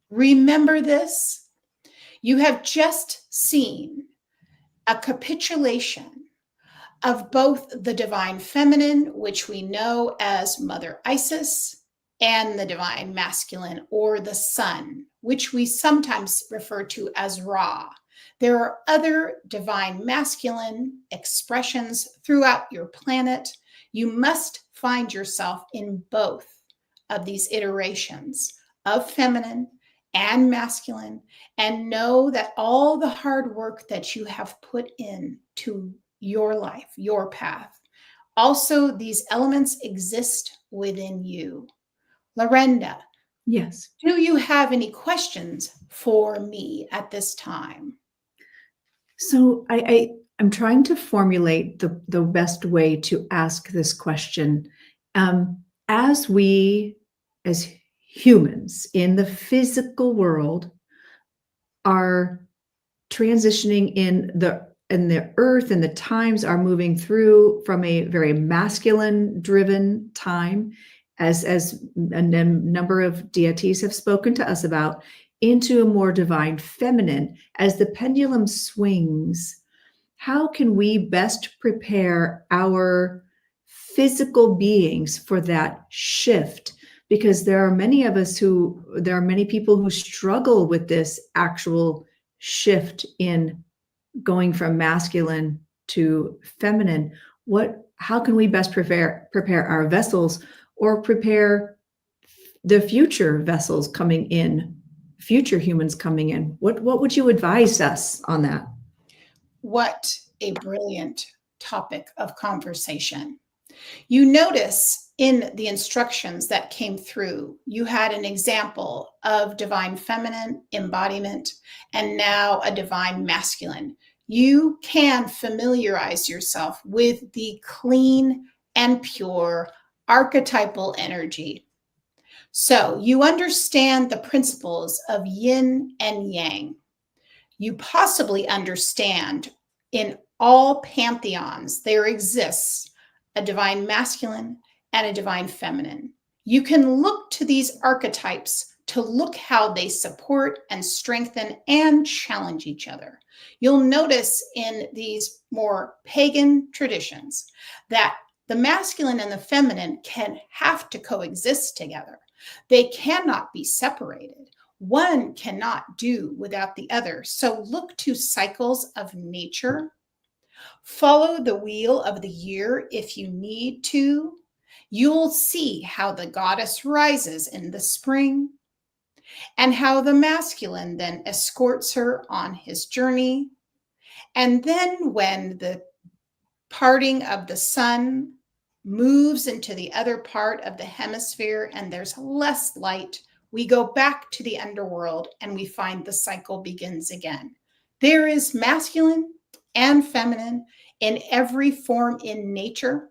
Remember this. You have just seen a capitulation of both the divine feminine, which we know as Mother Isis, and the divine masculine, or the sun, which we sometimes refer to as Ra. There are other divine masculine expressions throughout your planet. You must find yourself in both of these iterations of feminine and masculine, and know that all the hard work that you have put into your life, your path, also these elements exist within you. Lorenda, yes. Do you have any questions for me at this time? So I'm trying to formulate the best way to ask this question. As we, as humans in the physical world, are transitioning in the earth, and the times are moving through from a very masculine driven time, as a number of deities have spoken to us about, into a more divine feminine. As the pendulum swings, how can we best prepare our physical beings for that shift? Because there are many people who struggle with this actual shift in going from masculine to feminine. How can we best prepare our vessels, or prepare the future vessels coming in, future humans coming in? What would you advise us on that? What a brilliant topic of conversation. You notice in the instructions that came through, you had an example of divine feminine embodiment and now a divine masculine. You can familiarize yourself with the clean and pure archetypal energy. So you understand the principles of yin and yang. You possibly understand in all pantheons there exists a divine masculine and a divine feminine. You can look to these archetypes to look how they support and strengthen and challenge each other. You'll notice in these more pagan traditions that the masculine and the feminine can have to coexist together. They cannot be separated. One cannot do without the other. So look to cycles of nature. Follow the wheel of the year if you need to. You'll see how the goddess rises in the spring and how the masculine then escorts her on his journey. And then when the parting of the sun moves into the other part of the hemisphere and there's less light, we go back to the underworld and we find the cycle begins again. There is masculine and feminine in every form in nature.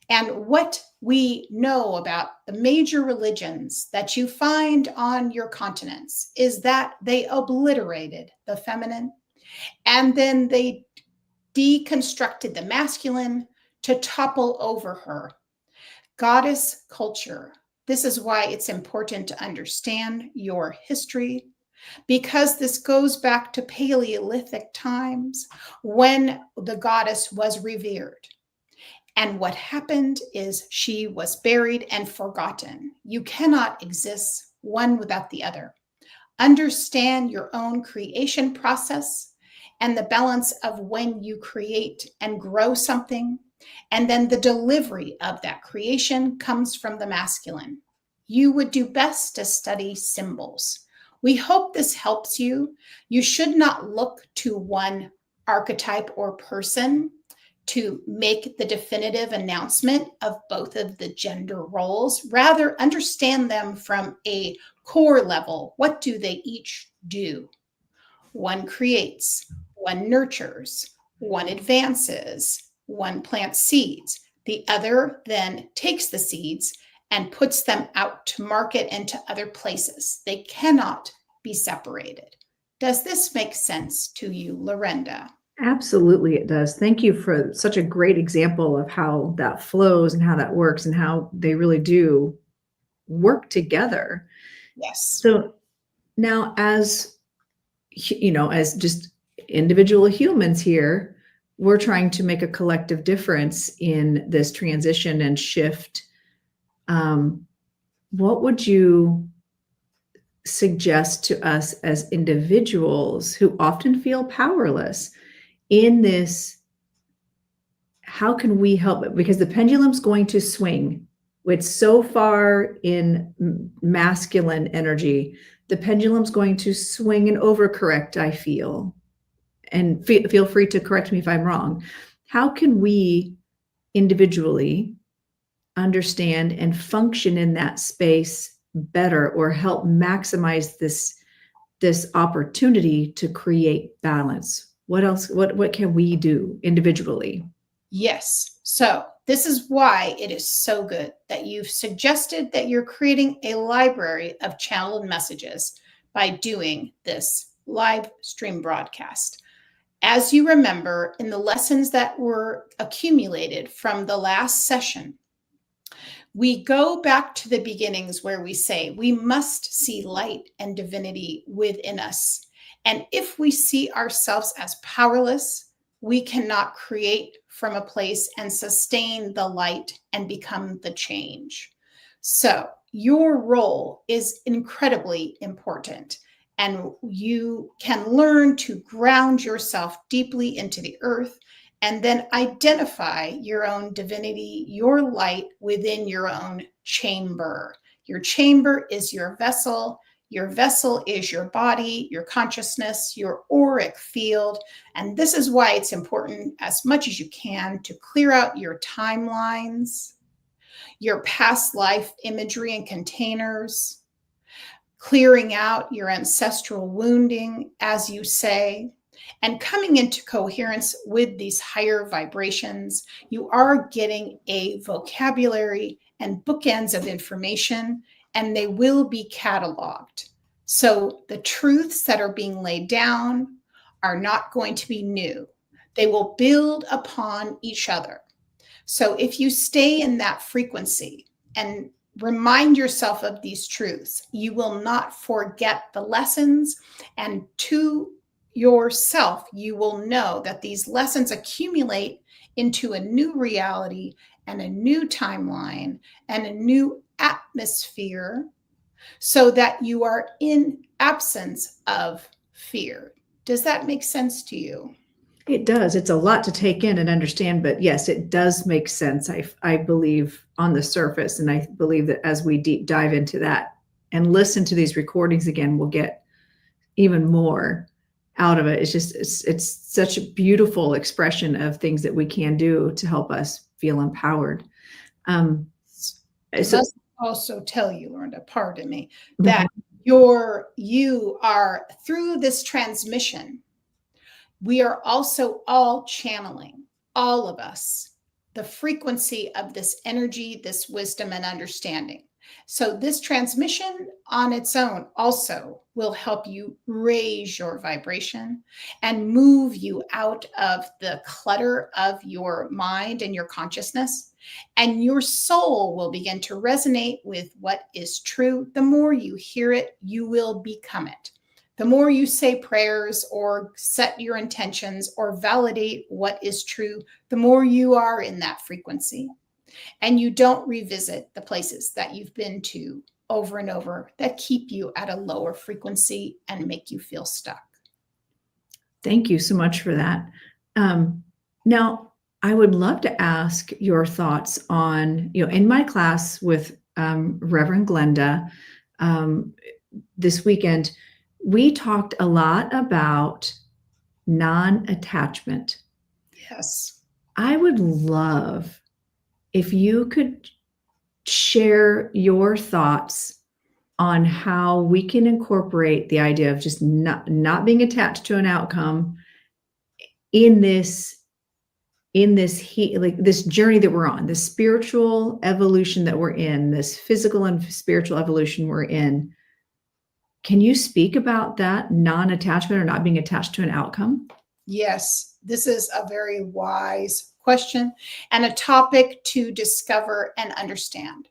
And what we know about the major religions that you find on your continents is that they obliterated the feminine, and then they deconstructed the masculine to topple over her. Goddess culture. This is why it's important to understand your history, because this goes back to Paleolithic times when the goddess was revered. And what happened is she was buried and forgotten. You cannot exist one without the other. Understand your own creation process and the balance of when you create and grow something. And then the delivery of that creation comes from the masculine. You would do best to study symbols. We hope this helps you. You should not look to one archetype or person to make the definitive announcement of both of the gender roles. Rather, understand them from a core level. What do they each do? One creates, one nurtures, one advances, one plants seeds. The other then takes the seeds and puts them out to market and to other places. They cannot be separated. Does this make sense to you, Lorenda? Absolutely, it does. Thank you for such a great example of how that flows and how that works and how they really do work together. Yes. So now, as as just individual humans here, we're trying to make a collective difference in this transition and shift. What would you suggest to us as individuals who often feel powerless in this? How can we help it? Because the pendulum's going to swing. It's so far in masculine energy. The pendulum's going to swing and overcorrect, I feel. And feel free to correct me if I'm wrong. How can we individually understand and function in that space better, or help maximize this opportunity to create balance? What else? What can we do individually? Yes. So this is why it is so good that you've suggested that you're creating a library of channeled messages by doing this live stream broadcast. As you remember, in the lessons that were accumulated from the last session, we go back to the beginnings where we say we must see light and divinity within us. And if we see ourselves as powerless, we cannot create from a place and sustain the light and become the change. So your role is incredibly important, and you can learn to ground yourself deeply into the earth and then identify your own divinity, your light within your own chamber. Your chamber is your vessel. Your vessel is your body, your consciousness, your auric field. And this is why it's important, as much as you can, to clear out your timelines, your past life imagery and containers, clearing out your ancestral wounding, as you say, and coming into coherence with these higher vibrations. You are getting a vocabulary and bookends of information, and they will be cataloged. So the truths that are being laid down are not going to be new. They will build upon each other. So if you stay in that frequency and remind yourself of these truths, you will not forget the lessons, and to yourself, you will know that these lessons accumulate into a new reality and a new timeline and a new atmosphere, so that you are in absence of fear. Does that make sense to you? It does. It's a lot to take in and understand, but yes, it does make sense. I believe on the surface, and I believe that as we deep dive into that and listen to these recordings again, we'll get even more out of it. It's such a beautiful expression of things that we can do to help us feel empowered. So also tell you, Lorenda, pardon me, that you are, through this transmission, we are also all channeling, all of us, the frequency of this energy, this wisdom and understanding. So this transmission on its own also will help you raise your vibration and move you out of the clutter of your mind and your consciousness. And your soul will begin to resonate with what is true. The more you hear it, you will become it. The more you say prayers or set your intentions or validate what is true, the more you are in that frequency. And you don't revisit the places that you've been to over and over that keep you at a lower frequency and make you feel stuck. Thank you so much for that. Now, I would love to ask your thoughts on, in my class with Reverend Glenda this weekend, we talked a lot about non-attachment. Yes. I would love if you could share your thoughts on how we can incorporate the idea of just not being attached to an outcome in this this journey that we're on, this spiritual evolution that we're in, this physical and spiritual evolution we're in. Can you speak about that non-attachment or not being attached to an outcome? Yes, this is a very wise question and a topic to discover and understand.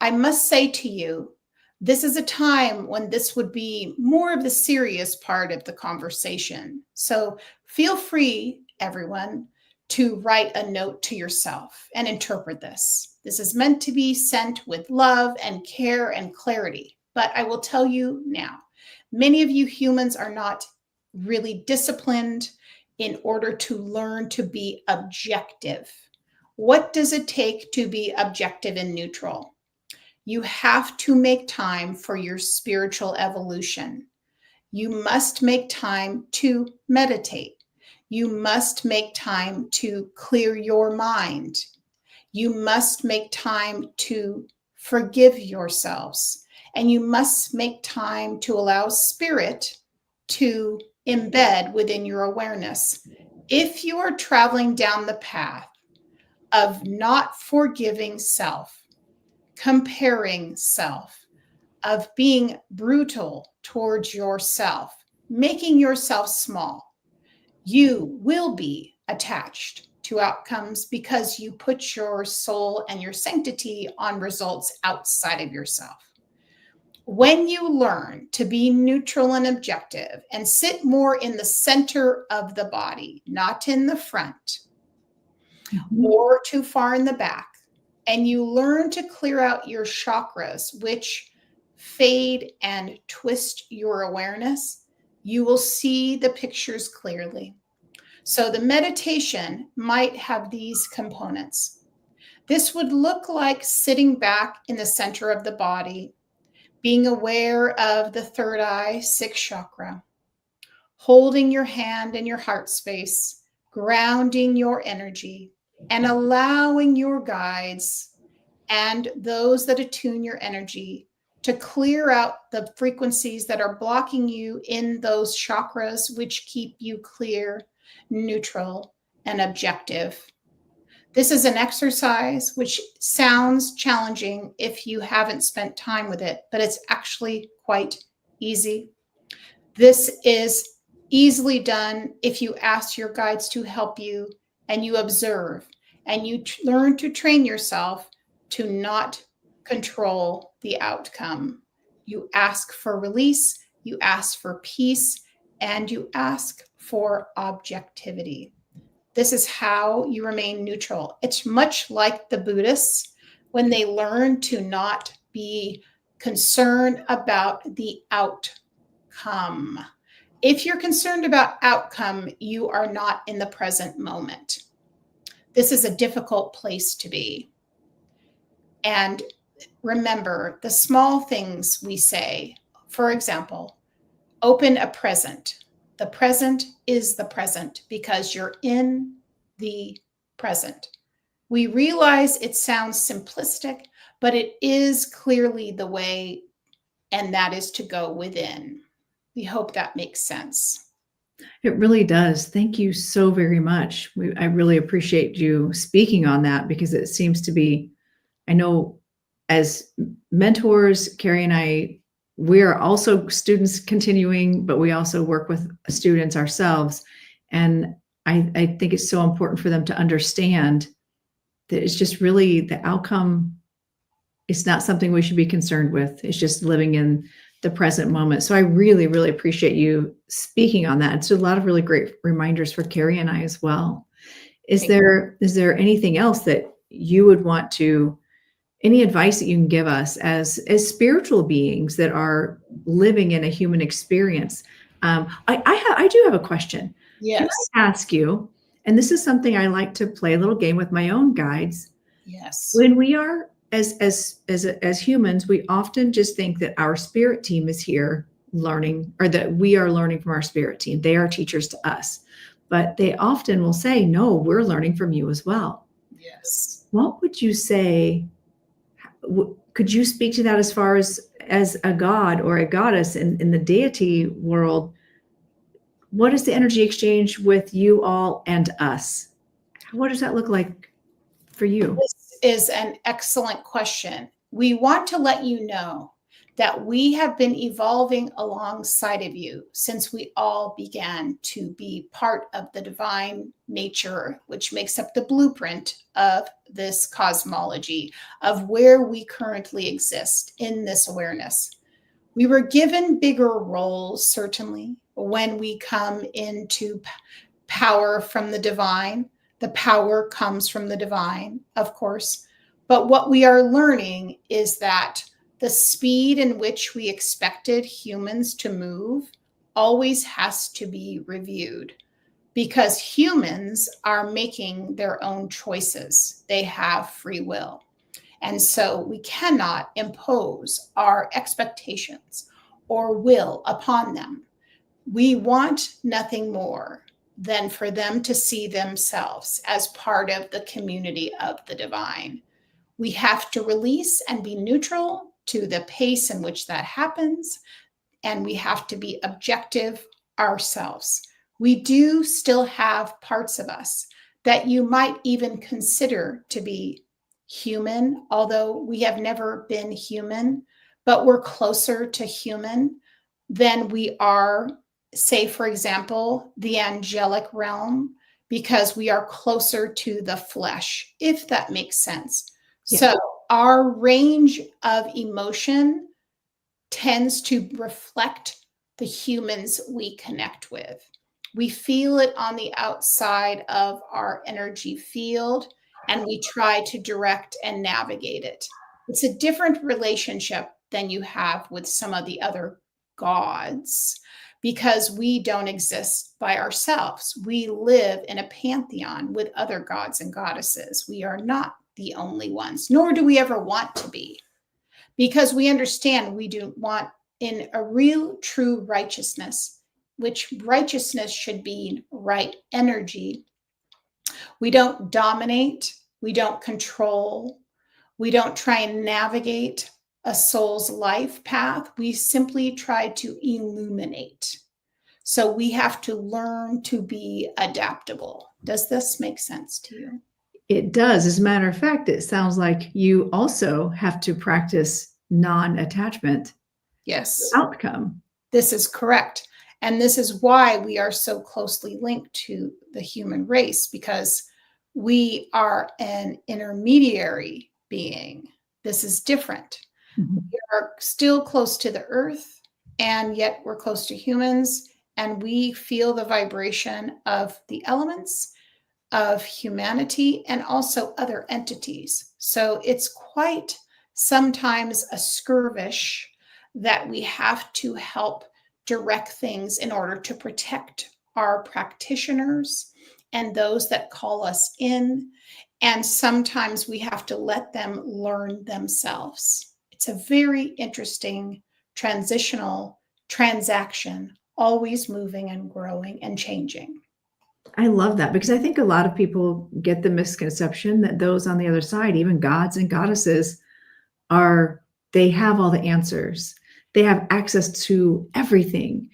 I must say to you, this is a time when this would be more of the serious part of the conversation. So feel free, everyone, to write a note to yourself and interpret this. This is meant to be sent with love and care and clarity. But I will tell you now, many of you humans are not really disciplined in order to learn to be objective. What does it take to be objective and neutral? You have to make time for your spiritual evolution. You must make time to meditate. You must make time to clear your mind. You must make time to forgive yourselves. And you must make time to allow spirit to embed within your awareness. If you are traveling down the path of not forgiving self, comparing self, of being brutal towards yourself, making yourself small, you will be attached to outcomes because you put your soul and your sanctity on results outside of yourself. When you learn to be neutral and objective and sit more in the center of the body, not in the front or too far in the back, and you learn to clear out your chakras, which fade and twist your awareness, you will see the pictures clearly. So the meditation might have these components. This would look like sitting back in the center of the body, being aware of the third eye, sixth chakra, holding your hand in your heart space, grounding your energy, and allowing your guides and those that attune your energy to clear out the frequencies that are blocking you in those chakras, which keep you clear, neutral, and objective. This is an exercise which sounds challenging if you haven't spent time with it, but it's actually quite easy. This is easily done if you ask your guides to help you and you observe and you learn to train yourself to not control the outcome. You ask for release, you ask for peace, and you ask for objectivity. This is how you remain neutral. It's much like the Buddhists when they learn to not be concerned about the outcome. If you're concerned about outcome, you are not in the present moment. This is a difficult place to be. And remember the small things we say. For example, open a present. The present is the present because you're in the present. We realize it sounds simplistic, but it is clearly the way, and that is to go within. We hope that makes sense. It really does. Thank you so very much. I really appreciate you speaking on that because it seems to be, I know as mentors, Carey and I, we are also students continuing, but we also work with students ourselves. And I think it's so important for them to understand that it's just really the outcome. It's not something we should be concerned with. It's just living in the present moment. So I really, really appreciate you speaking on that. It's a lot of really great reminders for Carey and I as well. Is there anything else that you would want to, any advice that you can give us as spiritual beings that are living in a human experience? I do have a question. Yes. Can I ask you, and this is something I like to play a little game with my own guides. Yes. When we are as humans, we often just think that our spirit team is here learning, or that we are learning from our spirit team. They are teachers to us. But they often will say, no, we're learning from you as well. Yes. What would you say? Could you speak to that as far as a god or a goddess in the deity world? What is the energy exchange with you all and us? What does that look like for you? This is an excellent question. We want to let you know that we have been evolving alongside of you since we all began to be part of the divine nature, which makes up the blueprint of this cosmology of where we currently exist in this awareness. We were given bigger roles, certainly, when we come into power from the divine. The power comes from the divine, of course. But what we are learning is that the speed in which we expected humans to move always has to be reviewed, because humans are making their own choices. They have free will. And so we cannot impose our expectations or will upon them. We want nothing more than for them to see themselves as part of the community of the divine. We have to release and be neutral to the pace in which that happens, and we have to be objective ourselves. We do still have parts of us that you might even consider to be human, although we have never been human, but we're closer to human than we are, say, for example, the angelic realm, because we are closer to the flesh, if that makes sense. Yeah. So our range of emotion tends to reflect the humans we connect with. We feel it on the outside of our energy field, and we try to direct and navigate it. It's a different relationship than you have with some of the other gods, because we don't exist by ourselves. We live in a pantheon with other gods and goddesses. We are not the only ones, nor do we ever want to be, because we understand we do want in a real true righteousness, which righteousness should be right energy. We don't dominate, we don't control, we don't try and navigate a soul's life path. We simply try to illuminate. So we have to learn to be adaptable. Does this make sense to you? It does. As a matter of fact, it sounds like you also have to practice non-attachment. Yes. Outcome. This is correct. And this is why we are so closely linked to the human race, because we are an intermediary being. This is different. Mm-hmm. We are still close to the earth, and yet we're close to humans, and we feel the vibration of the elements, of humanity, and also other entities. So it's quite sometimes a skirmish that we have to help direct things in order to protect our practitioners and those that call us in. And sometimes we have to let them learn themselves. It's a very interesting transitional transaction, always moving and growing and changing. I love that, because I think a lot of people get the misconception that those on the other side, even gods and goddesses, they have all the answers. They have access to everything.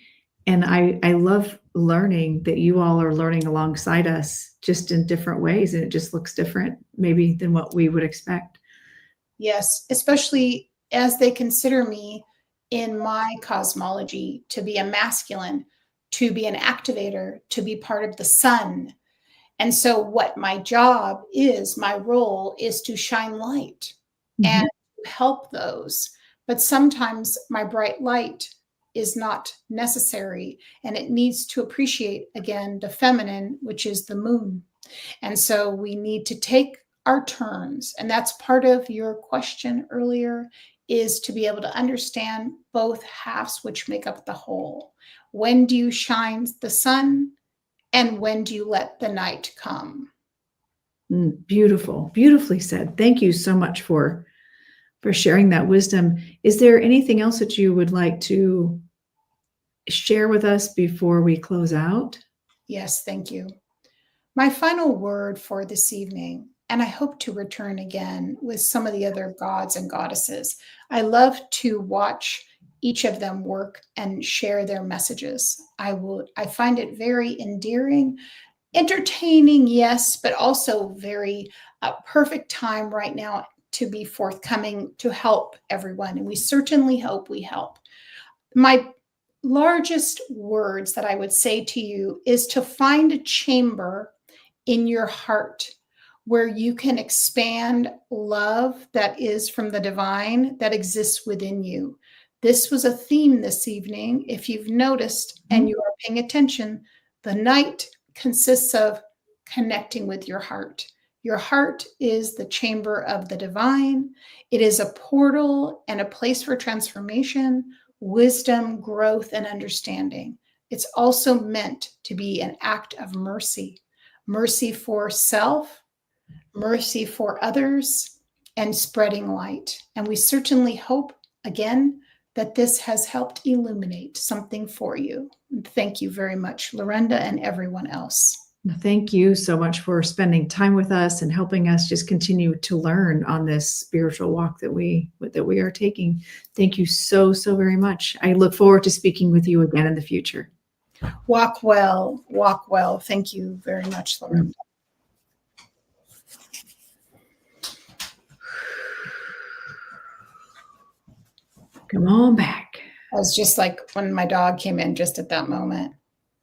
And I love learning that you all are learning alongside us, just in different ways. And it just looks different maybe than what we would expect. Yes, especially as they consider me in my cosmology to be a masculine, to be an activator, to be part of the sun. And so what my job is, my role is to shine light and help those. But sometimes my bright light is not necessary, and it needs to appreciate, again, the feminine, which is the moon. And so we need to take our turns. And that's part of your question earlier, is to be able to understand both halves which make up the whole. When do you shine the sun? And when do you let the night come? Beautiful. Beautifully said. Thank you so much for sharing that wisdom. Is there anything else that you would like to share with us before we close out? Yes, thank you. My final word for this evening, and I hope to return again with some of the other gods and goddesses. I love to watch each of them work and share their messages. I find it very endearing, entertaining, yes, but also very perfect time right now to be forthcoming to help everyone. And we certainly hope we help. My largest words that I would say to you is to find a chamber in your heart where you can expand love that is from the divine that exists within you. This was a theme this evening. If you've noticed and you are paying attention, the night consists of connecting with your heart. Your heart is the chamber of the divine. It is a portal and a place for transformation, wisdom, growth, and understanding. It's also meant to be an act of mercy. Mercy for self, mercy for others, and spreading light. And we certainly hope, again, that this has helped illuminate something for you. And thank you very much, Lorenda, and everyone else. Thank you so much for spending time with us and helping us just continue to learn on this spiritual walk that we are taking. Thank you so, so very much. I look forward to speaking with you again in the future. Walk well, walk well. Thank you very much, Lorenda. Come on back. I was just like when my dog came in just at that moment.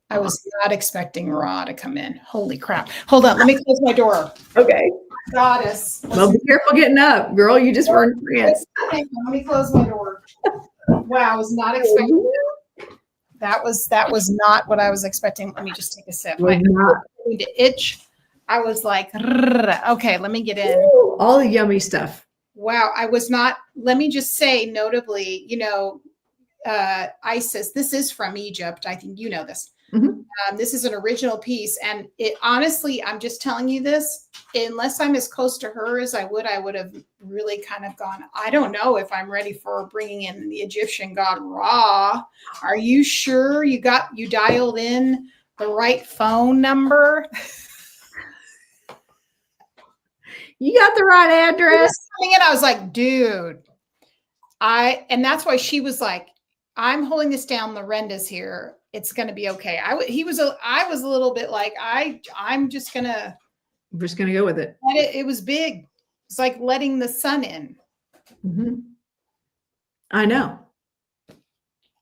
I was not expecting Ra to come in. Holy crap. Hold on. Let me close my door. Okay. Goddess. Well, be careful getting up. Girl, you just were in trance. Let me close my door. Wow, I was not expecting that. That was not what I was expecting. Let me just take a sip. I need to itch. I was like, okay, let me get in. Ooh, all the yummy stuff. Wow, I was not. Let me just say, notably, Isis, this is from Egypt. I think you know this. Mm-hmm. This is an original piece. And it honestly, I'm just telling you this, unless I'm as close to her as I would have really kind of gone, I don't know if I'm ready for bringing in the Egyptian god Ra. Are you sure you dialed in the right phone number? You got the right address. I was like, dude, and that's why she was like, I'm holding this down. Lorenda's here. It's going to be okay. I was a little bit like, I'm just going to go with it. It was big. It's like letting the sun in. Mm-hmm. I know.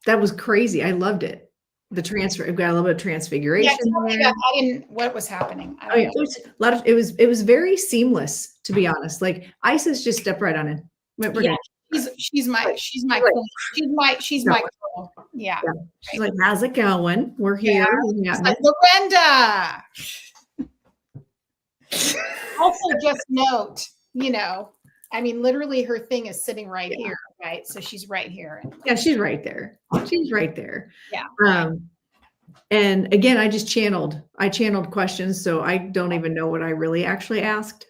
That was crazy. I loved it. The transfer. I've got a little bit of transfiguration. Yeah, what was happening? It was a lot of, it was very seamless, to be honest. Like Isis just stepped right on in. She's my queen. She's my girl. Yeah. She's like, how's it going? We're here. Yeah. Like, Lorenda. Also, just note, literally her thing is sitting right here, right? So she's right here. Yeah, she's right there. She's right there. Yeah. And again, I channeled questions, so I don't even know what I really actually asked.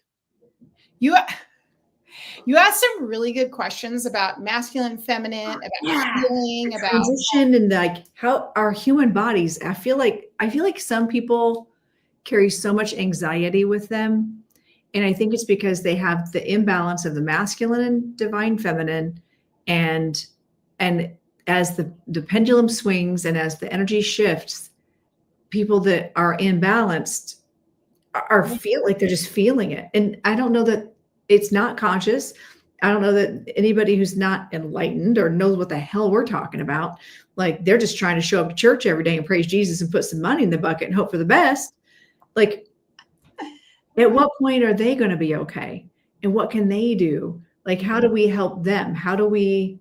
You asked some really good questions about masculine, feminine, about healing, about transition, and like how our human bodies. I feel like some people carry so much anxiety with them, and I think it's because they have the imbalance of the masculine and divine feminine, and as the pendulum swings and as the energy shifts, people that are imbalanced feel like they're just feeling it, and I don't know that. It's not conscious. I don't know that anybody who's not enlightened or knows what the hell we're talking about, like they're just trying to show up to church every day and praise Jesus and put some money in the bucket and hope for the best. Like, at what point are they going to be okay? And what can they do? Like, how do we help them? How do we,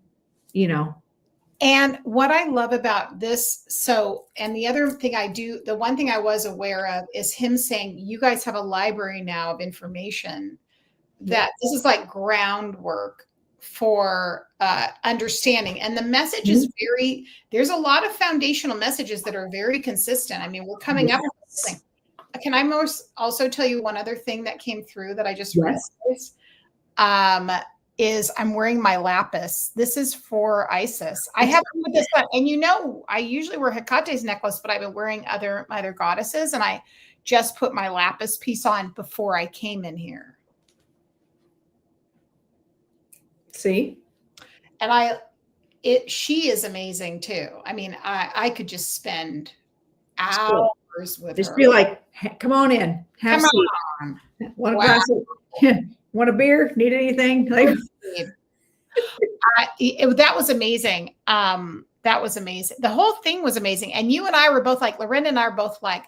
And what I love about this, and the other thing the one thing I was aware of is him saying, you guys have a library now of information that this is like groundwork for understanding. And the message is there's a lot of foundational messages that are very consistent. I mean, we're coming up with Yes. Can I also tell you one other thing that came through that I just Yes. realized? Is I'm wearing my lapis. This is for Isis. I haven't put this on, and I usually wear Hecate's necklace, but I've been wearing other goddesses, and I just put my lapis piece on before I came in here. See? And she is amazing too. I mean, I could just spend hours with her. Just be like, hey, come on in. Have a seat. Want a glass of, want a beer? Need anything? Like, that was amazing. That was amazing. The whole thing was amazing. And you and I were both like, Lorenda and I are both like,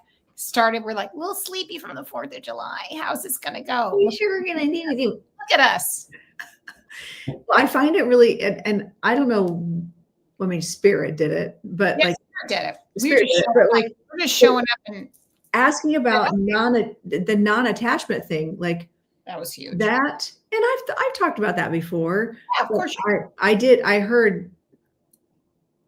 we're like a little sleepy from the 4th of July. How's this going to go? We sure are going to need you. Look at us. Well, I find it really, and I don't know, I mean, Spirit did it, but yes, like, Spirit did it. We're just showing up and asking about the non-attachment thing. Like, that was huge. That, and I've talked about that before. Yeah, of course. I did. I heard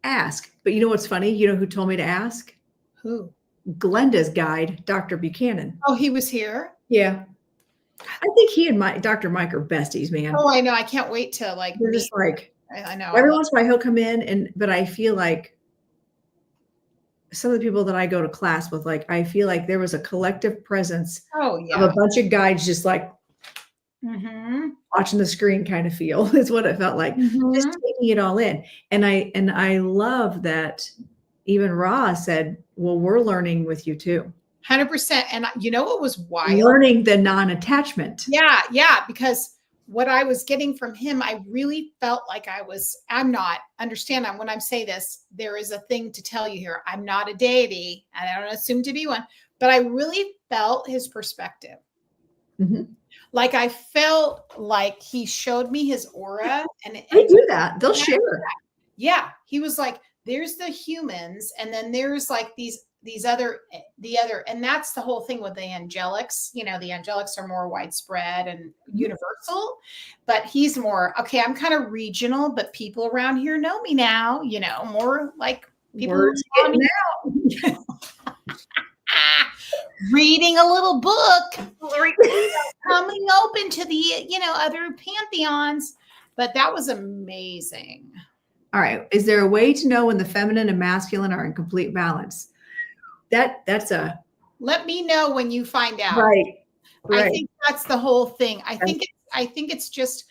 ask, but you know what's funny? You know who told me to ask? Who? Glenda's guide, Dr. Buchanan. Oh, he was here? Yeah. I think he and Dr. Mike are besties, man. Oh, I know. I can't wait to like. We're just like, I know. Every once in a while he'll come in, but I feel like some of the people that I go to class with, like, I feel like there was a collective presence of a bunch of guides just like watching the screen kind of feel is what it felt like. Just taking it all in. And I love that even Ra said, well, we're learning with you too. 100%. And you know what was wild? Learning the non-attachment. Yeah. Because what I was getting from him, I really felt like I'm not, understand when I say this, there is a thing to tell you here. I'm not a deity and I don't assume to be one, but I really felt his perspective. Like I felt like he showed me his aura. And they do that. They'll share. Yeah. He was like, there's the humans. And then there's like the other, and that's the whole thing with the angelics. The angelics are more widespread and universal, but he's more, okay, I'm kind of regional, but people around here know me now, more like people Words getting out. Reading a little book, coming open to the, other pantheons, but that was amazing. All right. Is there a way to know when the feminine and masculine are in complete balance? That's a. Let me know when you find out. Right. I think that's the whole thing. I think it's just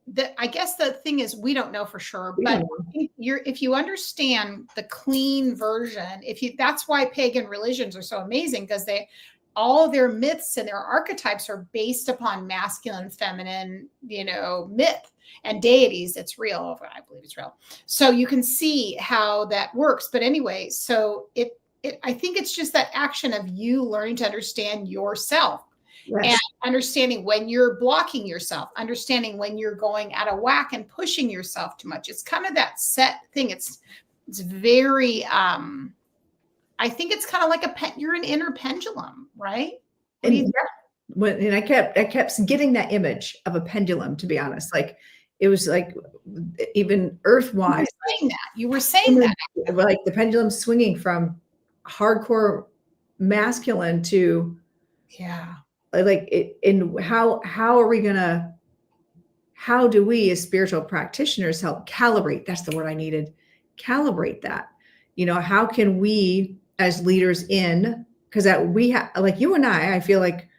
that. I guess the thing is we don't know for sure, but if you understand the clean version, that's why pagan religions are so amazing, because all their myths and their archetypes are based upon masculine, feminine, myth and deities. It's real. I believe it's real. So you can see how that works. But anyway, so I think it's just that action of you learning to understand yourself. Yes. And understanding when you're blocking yourself, understanding when you're going out of whack and pushing yourself too much. It's kind of that set thing. It's very, I think it's kind of like you're an inner pendulum, right? And I kept getting that image of a pendulum, to be honest. Like, it was like, even earth-wise. You were saying that. Like the pendulum swinging from hardcore masculine to like it. And how do we as spiritual practitioners help calibrate? That's the word I needed. Calibrate that. How can we as leaders because that we have, like you and I feel like,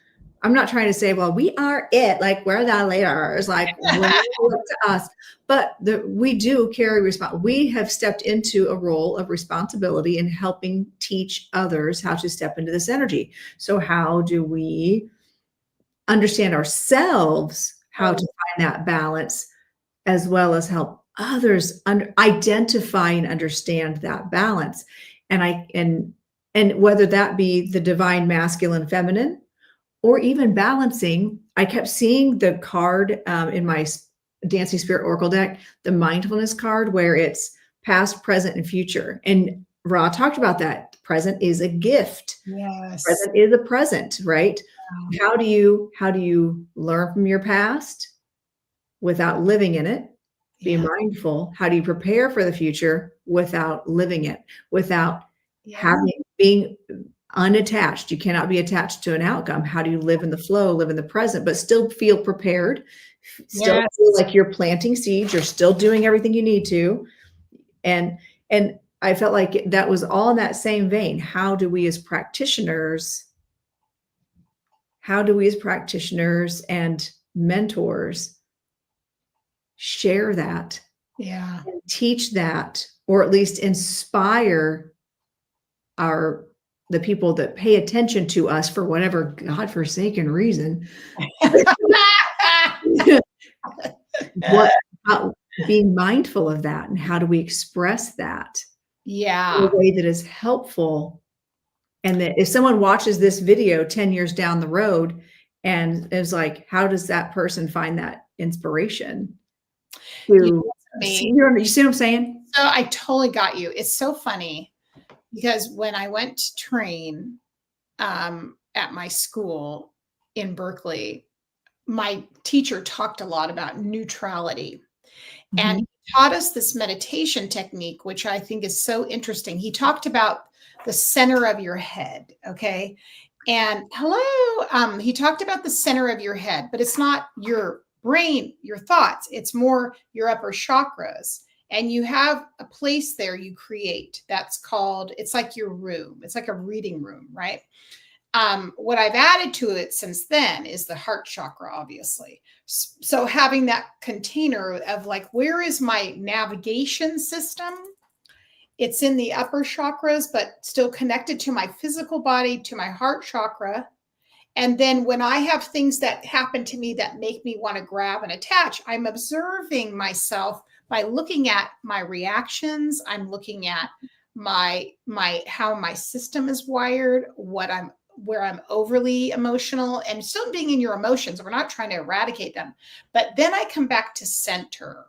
I'm not trying to say, well, we are it, like we're the leaders, like look to us, but we do carry we have stepped into a role of responsibility in helping teach others how to step into this energy. So how do we understand ourselves, how to find that balance, as well as help others identify and understand that balance? And whether that be the divine masculine, feminine, or even balancing. I kept seeing the card in my Dancing Spirit Oracle deck, the mindfulness card, where it's past, present, and future. And Ra talked about that. Present is a gift. Yes. Present is a present, right? Wow. How do you learn from your past without living in it? Be mindful. How do you prepare for the future without living it? Without unattached. You cannot be attached to an outcome. How do you live in the flow, live in the present, but still feel prepared, still feel like you're planting seeds, you're still doing everything you need to. And I felt like that was all in that same vein. How do we as practitioners and mentors share that? Yeah. And teach that, or at least inspire the people that pay attention to us for whatever godforsaken reason. Being mindful of that, and how do we express that in a way that is helpful, and that if someone watches this video 10 years down the road and is like, how does that person find that inspiration? You see what I'm saying? So I totally got you. It's so funny because when I went to train at my school in Berkeley, my teacher talked a lot about neutrality. And he taught us this meditation technique, which I think is so interesting. He talked about the center of your head. Okay. And he talked about the center of your head, but it's not your brain, your thoughts. It's more your upper chakras. And you have a place there you create that's called, it's like your room. It's like a reading room, right? What I've added to it since then is the heart chakra, obviously. So having that container of like, where is my navigation system? It's in the upper chakras, but still connected to my physical body, to my heart chakra. And then when I have things that happen to me that make me want to grab and attach, I'm observing myself by looking at my reactions. I'm looking at how my system is wired, where I'm overly emotional, and still being in your emotions. We're not trying to eradicate them. But then I come back to center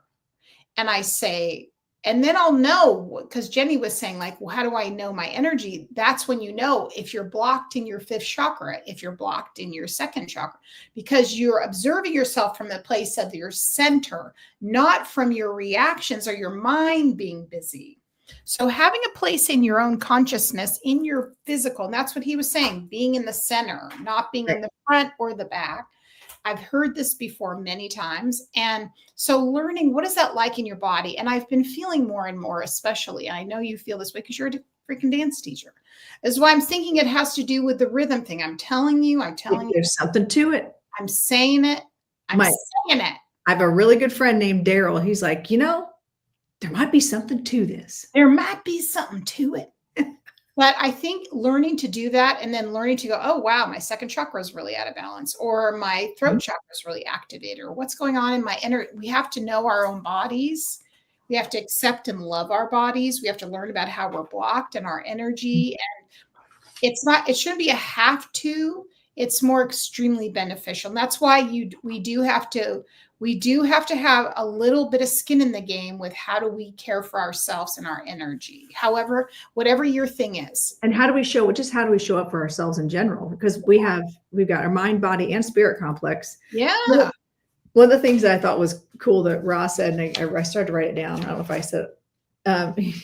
and I say, and then I'll know, because Jenny was saying like, well, how do I know my energy? That's when you know if you're blocked in your fifth chakra, if you're blocked in your second chakra, because you're observing yourself from the place of your center, not from your reactions or your mind being busy. So having a place in your own consciousness, in your physical, and that's what he was saying, being in the center, not being in the front or the back. I've heard this before many times. And so learning, what is that like in your body? And I've been feeling more and more, especially, and I know you feel this way because you're a freaking dance teacher. That's why I'm thinking it has to do with the rhythm thing. I'm telling you. There's something to it. I'm saying it. Saying it. I have a really good friend named Daryl. He's like, there might be something to this. There might be something to it. But I think learning to do that, and then learning to go, oh, wow, my second chakra is really out of balance, or my throat chakra is really activated, or what's going on in my inner. We have to know our own bodies. We have to accept and love our bodies. We have to learn about how we're blocked and our energy. And it shouldn't be a have to. It's more extremely beneficial. And that's why we do have to have a little bit of skin in the game with how do we care for ourselves and our energy. However, whatever your thing is. And how do we show up for ourselves in general? Because we've got our mind, body, and spirit complex. Yeah. One of the things that I thought was cool that Ross said, and I started to write it down. I don't know if I said it.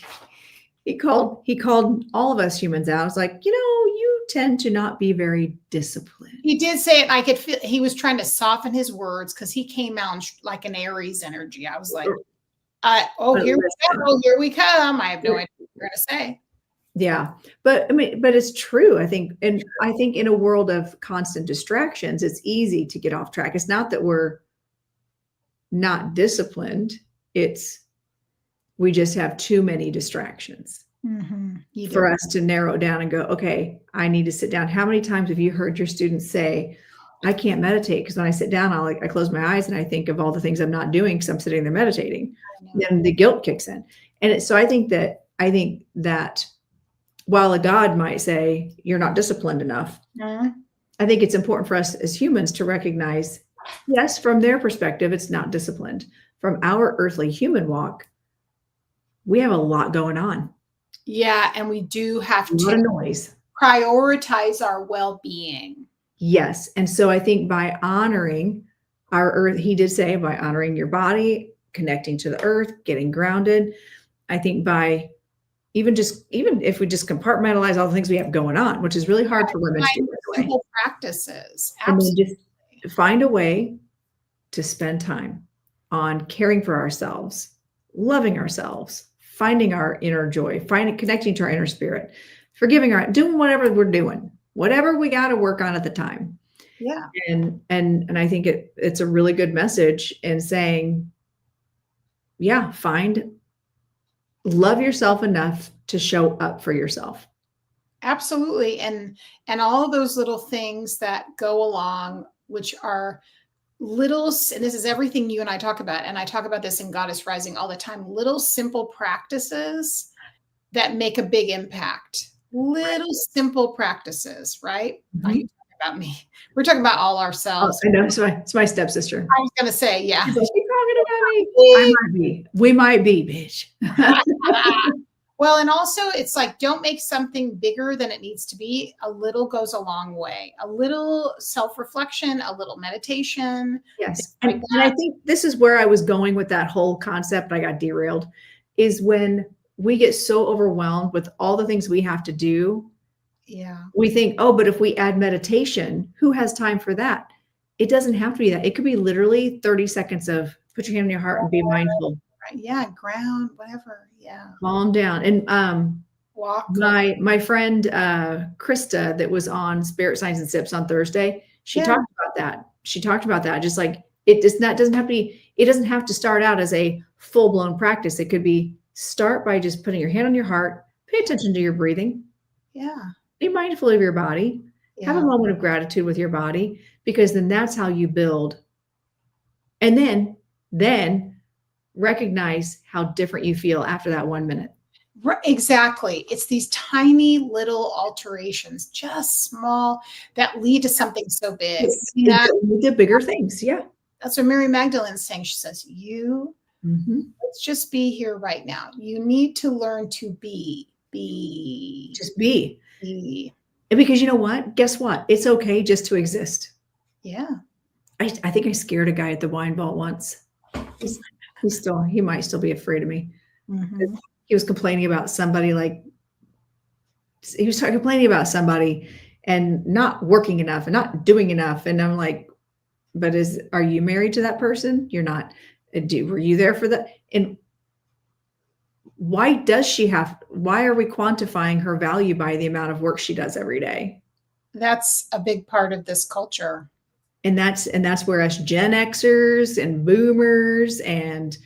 He called all of us humans out. I was like, you tend to not be very disciplined. He did say it. I could feel he was trying to soften his words because he came out like an Aries energy. I was like, here we come. I have no idea what you're going to say. Yeah. But it's true. I think in a world of constant distractions, it's easy to get off track. It's not that we're not disciplined. We just have too many distractions for us to narrow it down and go, okay, I need to sit down. How many times have you heard your students say, I can't meditate because when I sit down, I close my eyes and I think of all the things I'm not doing because I'm sitting there meditating. Then the guilt kicks in. And so I think that while a God might say, you're not disciplined enough, I think it's important for us as humans to recognize, yes, from their perspective, it's not disciplined. From our earthly human walk, we have a lot going on. Yeah. And we do have to prioritize our well-being. Yes. And so I think by honoring our earth, he did say by honoring your body, connecting to the earth, getting grounded, I think by even if we just compartmentalize all the things we have going on, which is really hard for women to do. Simple practices. And then just find a way to spend time on caring for ourselves, loving ourselves, finding our inner joy, connecting to our inner spirit, doing whatever we're doing, whatever we got to work on at the time. Yeah. And I think it's a really good message in saying, yeah, love yourself enough to show up for yourself. Absolutely. And all of those little things that go along, which are little, and this is everything you and I talk about, and I talk about this in Goddess Rising all the time, little simple practices that make a big impact. Little simple practices, right? Mm-hmm. Are you talking about me? We're talking about all ourselves. Oh, I know. It's my stepsister. I was going to say, yeah. She's like, "You're talking about me." We might be, bitch. Well, and also it's like, don't make something bigger than it needs to be. A little goes a long way. A little self-reflection, a little meditation. Yes. And I think this is where I was going with that whole concept. I got derailed, is when we get so overwhelmed with all the things we have to do. Yeah. We think, oh, but if we add meditation, who has time for that? It doesn't have to be that. It could be literally 30 seconds of put your hand on your heart and be mindful. Yeah. Ground, whatever. Yeah. Calm down. And walk. My friend Krista that was on Spirit Signs and Sips on Thursday, she talked about that. She talked about that. Just like it doesn't have to start out as a full-blown practice. It could be start by just putting your hand on your heart, pay attention to your breathing. Yeah. Be mindful of your body. Yeah. Have a moment of gratitude with your body, because then that's how you build. And then recognize how different you feel after that 1 minute. Right, exactly. It's these tiny little alterations, just small, that lead to something so big. That lead to bigger things. Yeah. That's what Mary Magdalene's saying. She says, let's just be here right now. You need to learn to be. Just be. And because you know what? Guess what? It's okay just to exist. Yeah. I think I scared a guy at the wine vault once. He might still be afraid of me. Mm-hmm. He was complaining about somebody, and not working enough and not doing enough. And I'm like, but are you married to that person? You're not. Were you there for that? And why are we quantifying her value by the amount of work she does every day? That's a big part of this culture. And that's where us Gen Xers and boomers and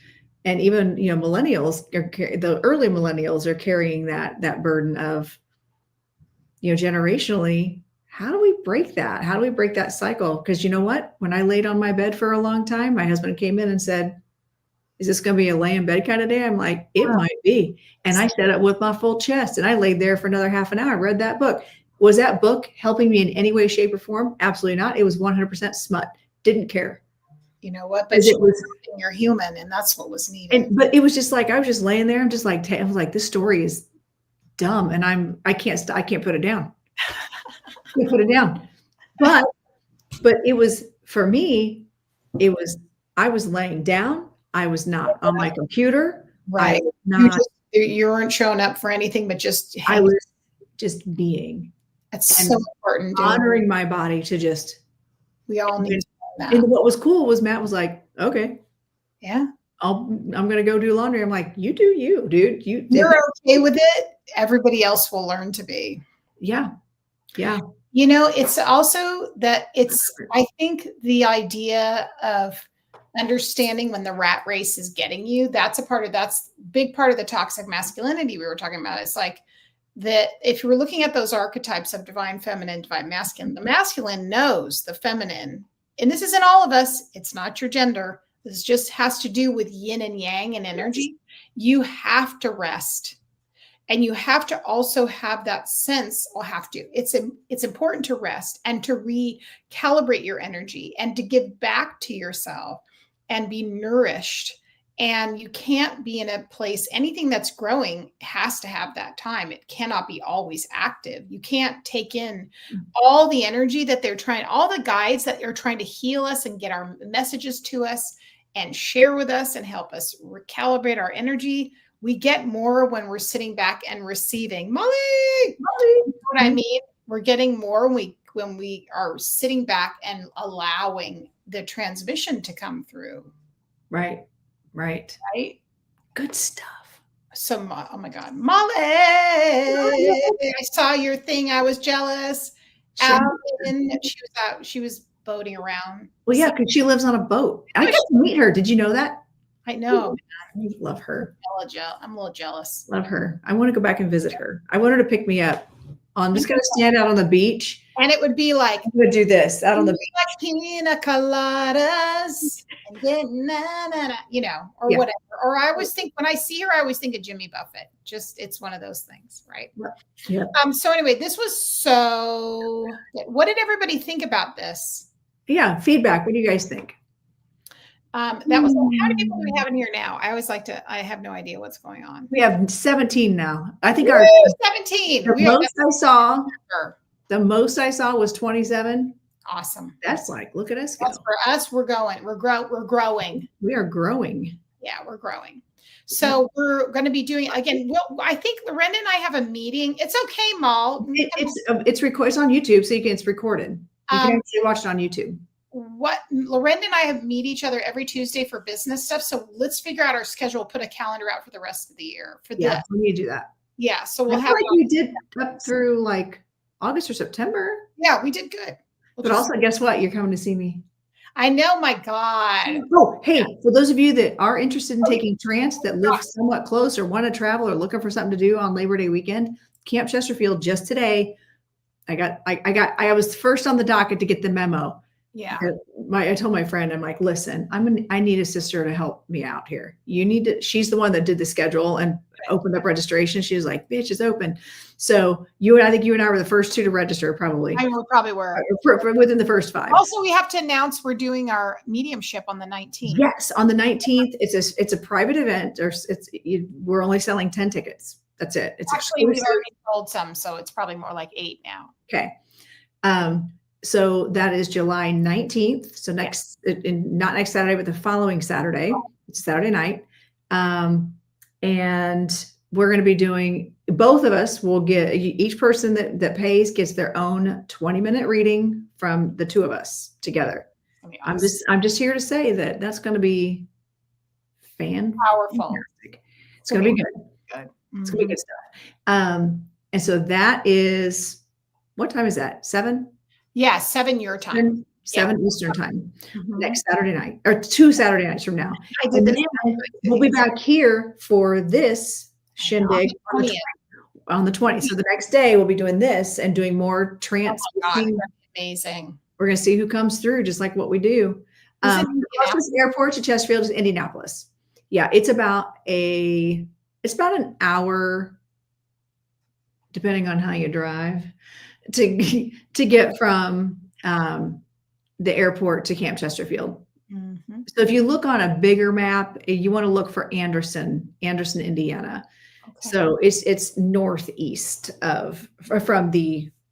even, millennials, the early millennials are carrying that burden of, generationally, how do we break that? How do we break that cycle? Because you know what? When I laid on my bed for a long time, my husband came in and said, is this going to be a lay in bed kind of day? I'm like, it might be. And I sat up with my full chest and I laid there for another half an hour, read that book. Was that book helping me in any way, shape, or form? Absolutely not. It was 100% smut. Didn't care. You know what? But you're human, and that's what was needed. But it was just like, I was just laying there. I'm just like, I was like, this story is dumb, and I can't put it down. I can't put it down. But it was, for me, I was laying down. I was not on my computer. Right. You weren't showing up for anything, but I was just being. That's so important. Honoring my body to just. We all need to know that. And what was cool was Matt was like, okay. Yeah. I'm going to go do laundry. I'm like, you do you, dude. You're okay with it. Everybody else will learn to be. Yeah. Yeah. It's also that I think the idea of understanding when the rat race is getting you, that's big part of the toxic masculinity we were talking about. It's like that if you were looking at those archetypes of divine feminine, divine masculine, the masculine knows the feminine, and this isn't all of us. It's not your gender. This just has to do with yin and yang and energy. You have to rest. And you have to also have that sense, it's important to rest and to recalibrate your energy and to give back to yourself and be nourished. And you can't be in a place, anything that's growing has to have that time. It cannot be always active. You can't take in all the energy that all the guides that are trying to heal us and get our messages to us and share with us and help us recalibrate our energy we get more when we're sitting back and receiving. Molly, you know what I mean? We're getting more when we are sitting back and allowing the transmission to come through. Right. Good stuff. So, oh my God, Molly, I saw your thing. I was jealous. She was boating around. Well, yeah, because she lives on a boat. I got to meet her. Did you know that? I know. I love her. I'm a little jealous. Love her. I want to go back and visit her. I want her to pick me up. I'm just going to stand out on the beach. And it would be like, I'm going to do this out on the beach. Like pina coladas and then or whatever. Or I always think, when I see her, I always think of Jimmy Buffett. Just, it's one of those things, right? Yeah. So anyway, this was so good. What did everybody think about this? Yeah, feedback. What do you guys think? That was, how many people do we have in here now? I always like to, I have no idea what's going on. We have 17 now. I think 17. The most I saw was 27. Awesome. That's like, look at us go. That's for us. We're growing. We're growing. We are growing. Yeah, we're growing. So we're going to be doing, again, I think Lorenda and I have a meeting. It's okay, Mal. It's on YouTube, so it's recorded. You can actually watch it on YouTube. Lorenda and I meet each other every Tuesday for business stuff. So let's figure out our schedule, put a calendar out for the rest of the year. We need to do that. Yeah. So we'll have like we did up through like August or September. Yeah, we did good. But also, guess what? You're coming to see me. I know, my God. Oh, hey, for those of you that are interested in taking trance, that live somewhat close or want to travel or looking for something to do on Labor Day weekend, Camp Chesterfield just today. I was first on the docket to get the memo. Yeah. I told my friend, I'm like, listen, I need a sister to help me out here. She's the one that did the schedule and opened up registration. She was like, bitch, it's open. So I think you and I were the first two to register, probably. I probably were. Within the first 5. Also, we have to announce we're doing our mediumship on the 19th. Yes, on the 19th. It's a private event, we're only selling 10 tickets. That's it. It's actually, we've already sold some, so it's probably more like 8 now. Okay. So that is July 19th. So not next Saturday, but the following Saturday. It's Saturday night. And we're going to be doing, both of us will get, each person that pays gets their own 20-minute reading from the two of us together. Awesome. I'm just here to say that's going to be powerful. It's going to be good. It's going to be good stuff. And so that is, what time is that? 7? Yeah, 7 your time. 7 Eastern time. Next Saturday night, or 2 Saturday nights from now. We'll be back here for this shindig on the 20th. So the next day we'll be doing this and doing more trance. Oh God, amazing. We're going to see who comes through, just like what we do. Closest airport to Chesterfield is Indianapolis. Yeah, it's about an hour, depending on how you drive, to get from the airport to Camp Chesterfield. So if you look on a bigger map, you want to look for Anderson, Indiana. Okay. So it's northeast from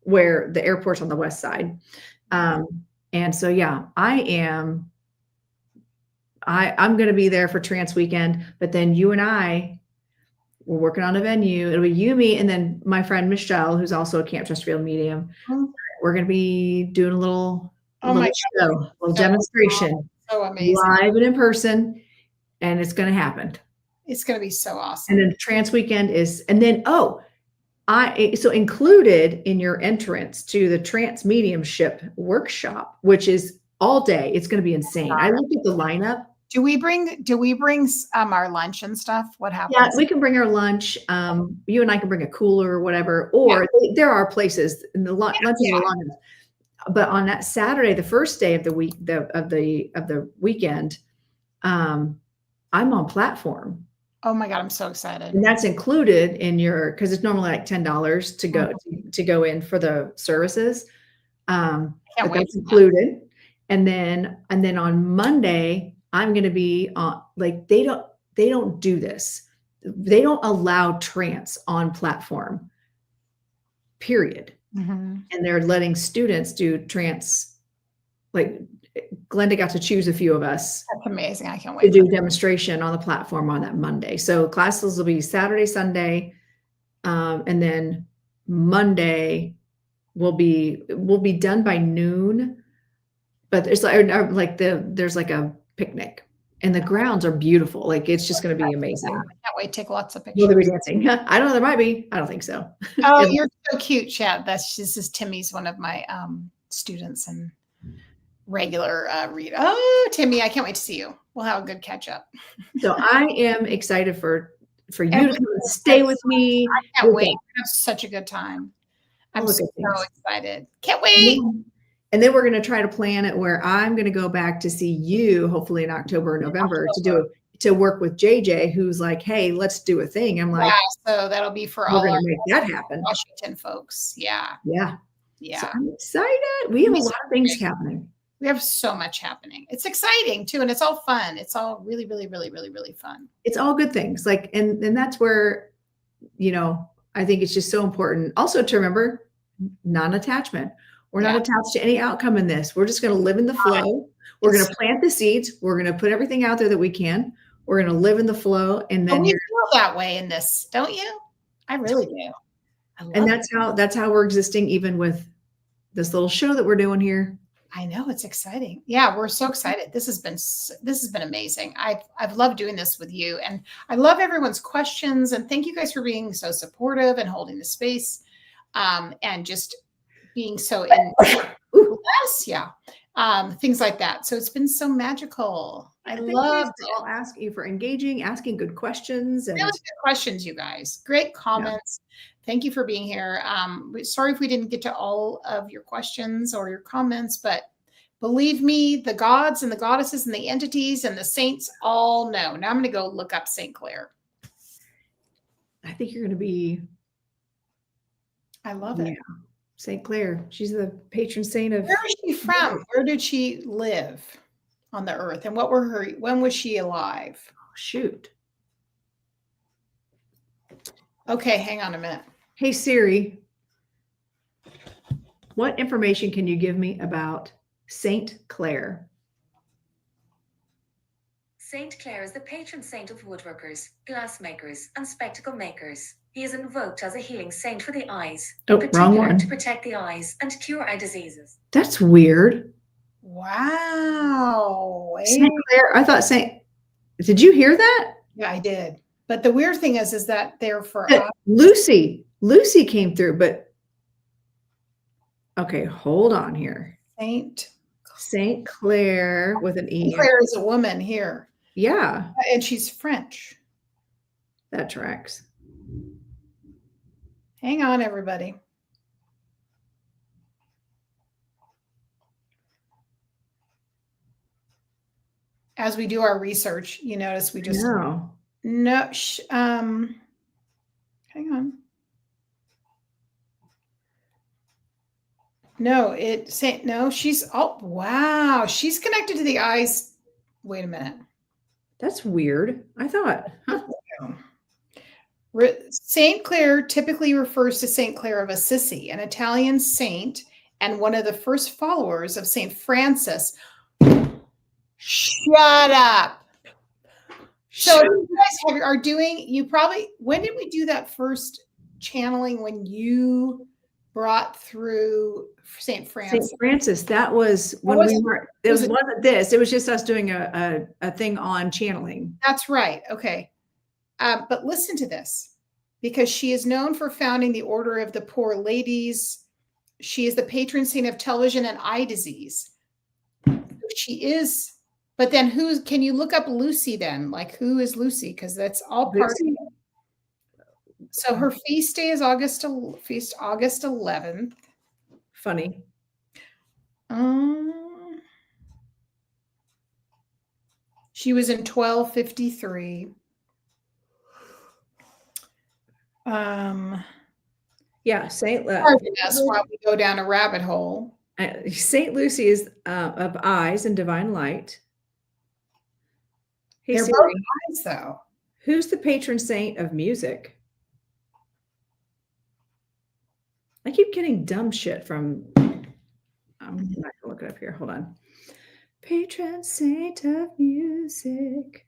where the airport's on the west side. And so, yeah, I'm going to be there for Trance Weekend, but then you and we're working on a venue. It'll be you, me, and then my friend Michelle, who's also a Camp Chesterfield medium. We're going to be doing a little demonstration. So amazing. Live and in person, and it's going to happen. It's going to be so awesome. And then Trance Weekend so included in your entrance to the Trance Mediumship workshop, which is all day. It's going to be insane. I looked at the lineup. Do we bring our lunch and stuff? What happens? Yeah, we can bring our lunch. You and I can bring a cooler or whatever, or there are places in the lunch is a lot. But on that Saturday, the first day of the week, of the weekend, I'm on platform. Oh my God, I'm so excited! And that's included in because it's normally like $10 to go in for the services. But that's included. And then on Monday, I'm going to be on, like, they don't do this. They don't allow trance on platform, period. And they're letting students do trance, like Glenda got to choose a few of us. That's amazing. I can't To wait. do a demonstration on the platform on that Monday. So classes will be Saturday, Sunday, and then Monday will be done by noon. But there's there's like a picnic, and the grounds are beautiful. Like it's just going to be amazing. I can't wait to take lots of Will pictures. they be dancing? I don't know. There might be. I don't think so. Oh, you're so cute, Chad. This is Timmy's one of my students and regular read. Oh, Timmy, I can't wait to see you. We'll have a good catch up. So I am excited for you to come and stay with me. I can't wait. We have such a good time. I'm so excited. Can't wait. And then we're going to try to plan it where I'm going to go back to see you, hopefully in October or November, to work with JJ, who's like, hey, let's do a thing. I'm like, so that'll be for we're all going our to make that happen. Washington folks. Yeah. So I'm excited. We have a lot of things happening. We have so much happening. It's exciting too, and it's all fun. It's all really, really, really, really, really fun. It's all good things. Like, and that's where, I think it's just so important also to remember non-attachment. We're not attached to any outcome in this. We're just going to live in the flow. We're going to plant the seeds. We're going to put everything out there that we can. We're going to live in the flow. And then you feel that way in this, don't you? I really do. And that's how we're existing, even with this little show that we're doing here. I know, it's exciting. Yeah, we're so excited. This has been amazing. I've loved doing this with you, and I love everyone's questions. And thank you guys for being so supportive and holding the space, and just being so in things like that. So it's been so magical. I love it. I'll ask you for engaging, asking good questions. And really good questions, you guys. Great comments. Thank you for being here. Sorry if we didn't get to all of your questions or your comments, but believe me, the gods and the goddesses and the entities and the saints all know. Now I'm going to go look up St. Clair. I think you're going to be. I love it. Yeah. St. Clair. She's the patron saint of. Where is she from? Where did she live on the earth? And when was she alive? Oh, shoot. Okay, hang on a minute. Hey, Siri, what information can you give me about St. Clair? St. Clair is the patron saint of woodworkers, glassmakers, and spectacle makers. He is invoked as a healing saint for the eyes, in particular to protect the eyes and cure eye diseases. That's weird. Wow. St. Clair, I thought did you hear that? Yeah, I did. But the weird thing is that they're for Lucy came through, but okay, hold on here. St. Clair with an E. Claire is a woman here. Yeah. And she's French. That tracks. Hang on, everybody. As we do our research, you notice we just hang on. Wow, she's connected to the eyes. Wait a minute. That's weird. I thought. St. Clair typically refers to St. Clair of Assisi, an Italian saint and one of the first followers of St. Francis. Shut up. So you guys are doing, when did we do that first channeling when you brought through St. Francis? St. Francis, that was when it wasn't this. It was just us doing a thing on channeling. That's right. Okay. But listen to this, because she is known for founding the Order of the Poor Ladies. She is the patron saint of television and eye disease. She is, but then can you look up Lucy then? Like, who is Lucy? Because that's all part of it. So her feast day is August 11th. Funny. She was in 1253. Yeah, Saint. That's why we go down a rabbit hole. Saint Lucy is of eyes and divine light. Hey, They're both eyes, though. Who's the patron saint of music? I keep getting dumb shit from. I'm not gonna look it up here. Hold on. Patron saint of music.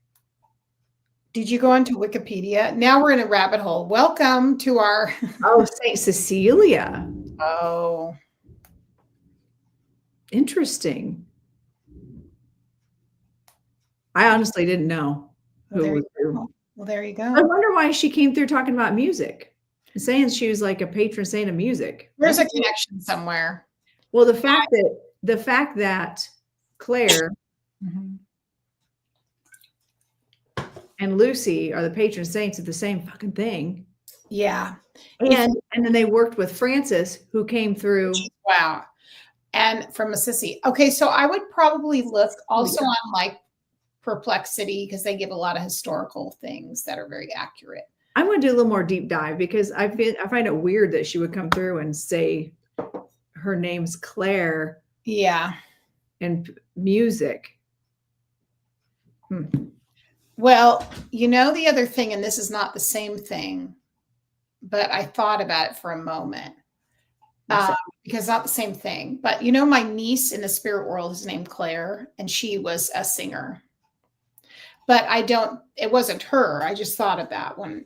Did you go onto Wikipedia? Now we're in a rabbit hole. Welcome to our Oh, Saint Cecilia. Oh. Interesting. I honestly didn't know who was who. Well, there you I go. wonder why she came through talking about music, saying she was like a patron saint of music. There's a connection somewhere. Well, the fact that Claire and Lucy are the patron saints of the same fucking thing. Yeah. And then they worked with Francis, who came through. Wow. And from Assisi. Okay, so I would probably look also on like Perplexity, because they give a lot of historical things that are very accurate. I'm going to do a little more deep dive, because I find it weird that she would come through and say her name's Claire. Yeah. And music. Well, you know, the other thing, and this is not the same thing, but I thought about it for a moment. Because it's not the same thing. But you know, my niece in the spirit world is named Claire, and she was a singer. But it wasn't her. I just thought of that when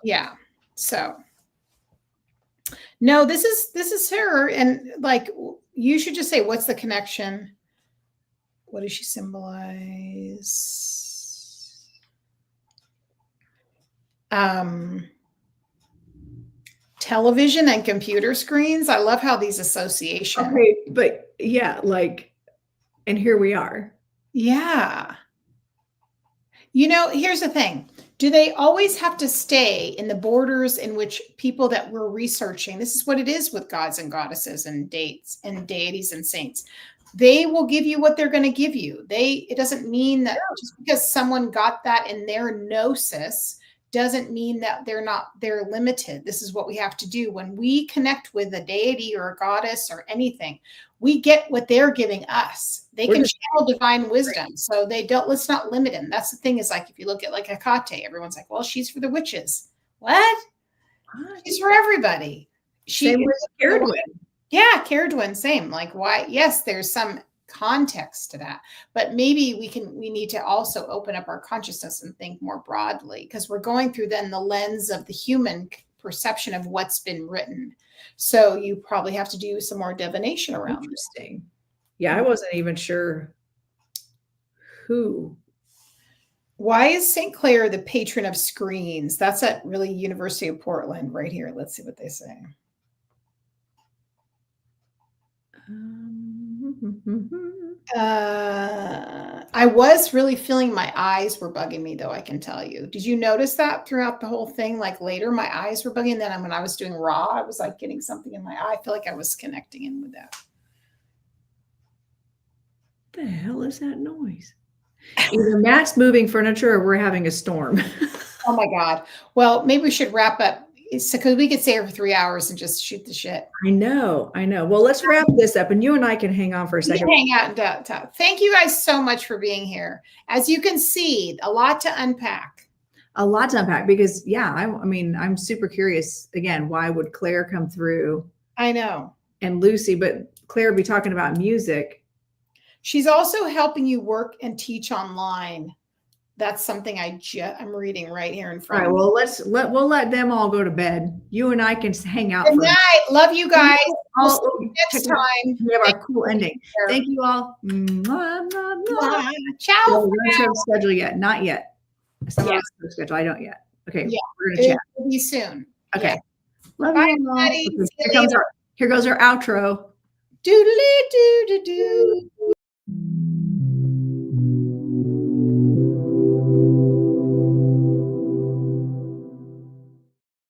yeah. So no, this is her. And like, you should just say, what's the connection? What does she symbolize? Television and computer screens. I love how these associations. Okay, but yeah, like, and here we are. Yeah. You know, here's the thing. Do they always have to stay in the borders in which people that we're researching? This is what it is with gods and goddesses and deities and saints. They will give you what they're going to give you. It doesn't mean that just because someone got that in their gnosis doesn't mean that they're limited. This is what we have to do. When we connect with a deity or a goddess or anything, we get what they're giving us. They can channel divine wisdom. So let's not limit them. That's the thing, is like, if you look at like Hecate, everyone's like, well, she's for the witches. What? She's for everybody. Same with Caradwin. Yeah, Caradwin, same. Like, why? Yes, there's some context to that, but maybe we need to also open up our consciousness and think more broadly, because we're going through then the lens of the human perception of what's been written. So you probably have to do some more divination around. Interesting. Yeah, I wasn't even sure who. Why is St. Clair the patron of screens? That's at really University of Portland right here. Let's see what they say. I was really feeling my eyes were bugging me, though, I can tell you. Did you notice that throughout the whole thing? Like later, my eyes were bugging. Then when I was doing raw, I was like getting something in my eye. I feel like I was connecting in with that. What the hell is that noise? Either Matt's moving furniture or we're having a storm. Oh my God. Well, maybe we should wrap up, because we could stay here for 3 hours and just shoot the shit. I know. Well, let's wrap this up, and you and I can hang on for a second. Hang out and talk. Thank you guys so much for being here. As you can see, a lot to unpack. Because I'm super curious again. Why would Claire come through? I know. And Lucy, but Claire would be talking about music. She's also helping you work and teach online. That's something I'm reading right here in front. All right. Well, we'll let them all go to bed. You and I can hang out. Good night. Love you guys. We'll see you next time. We have our cool ending. Thank you all. Ciao. So we're going to have a schedule yet? Not yet. Someone else has a schedule. I don't yet. Okay. Yeah. We're going to chat. It'll be soon. Okay. Yeah. Love Bye, you all. everybody. Here goes our outro. Doodly doo doo doo.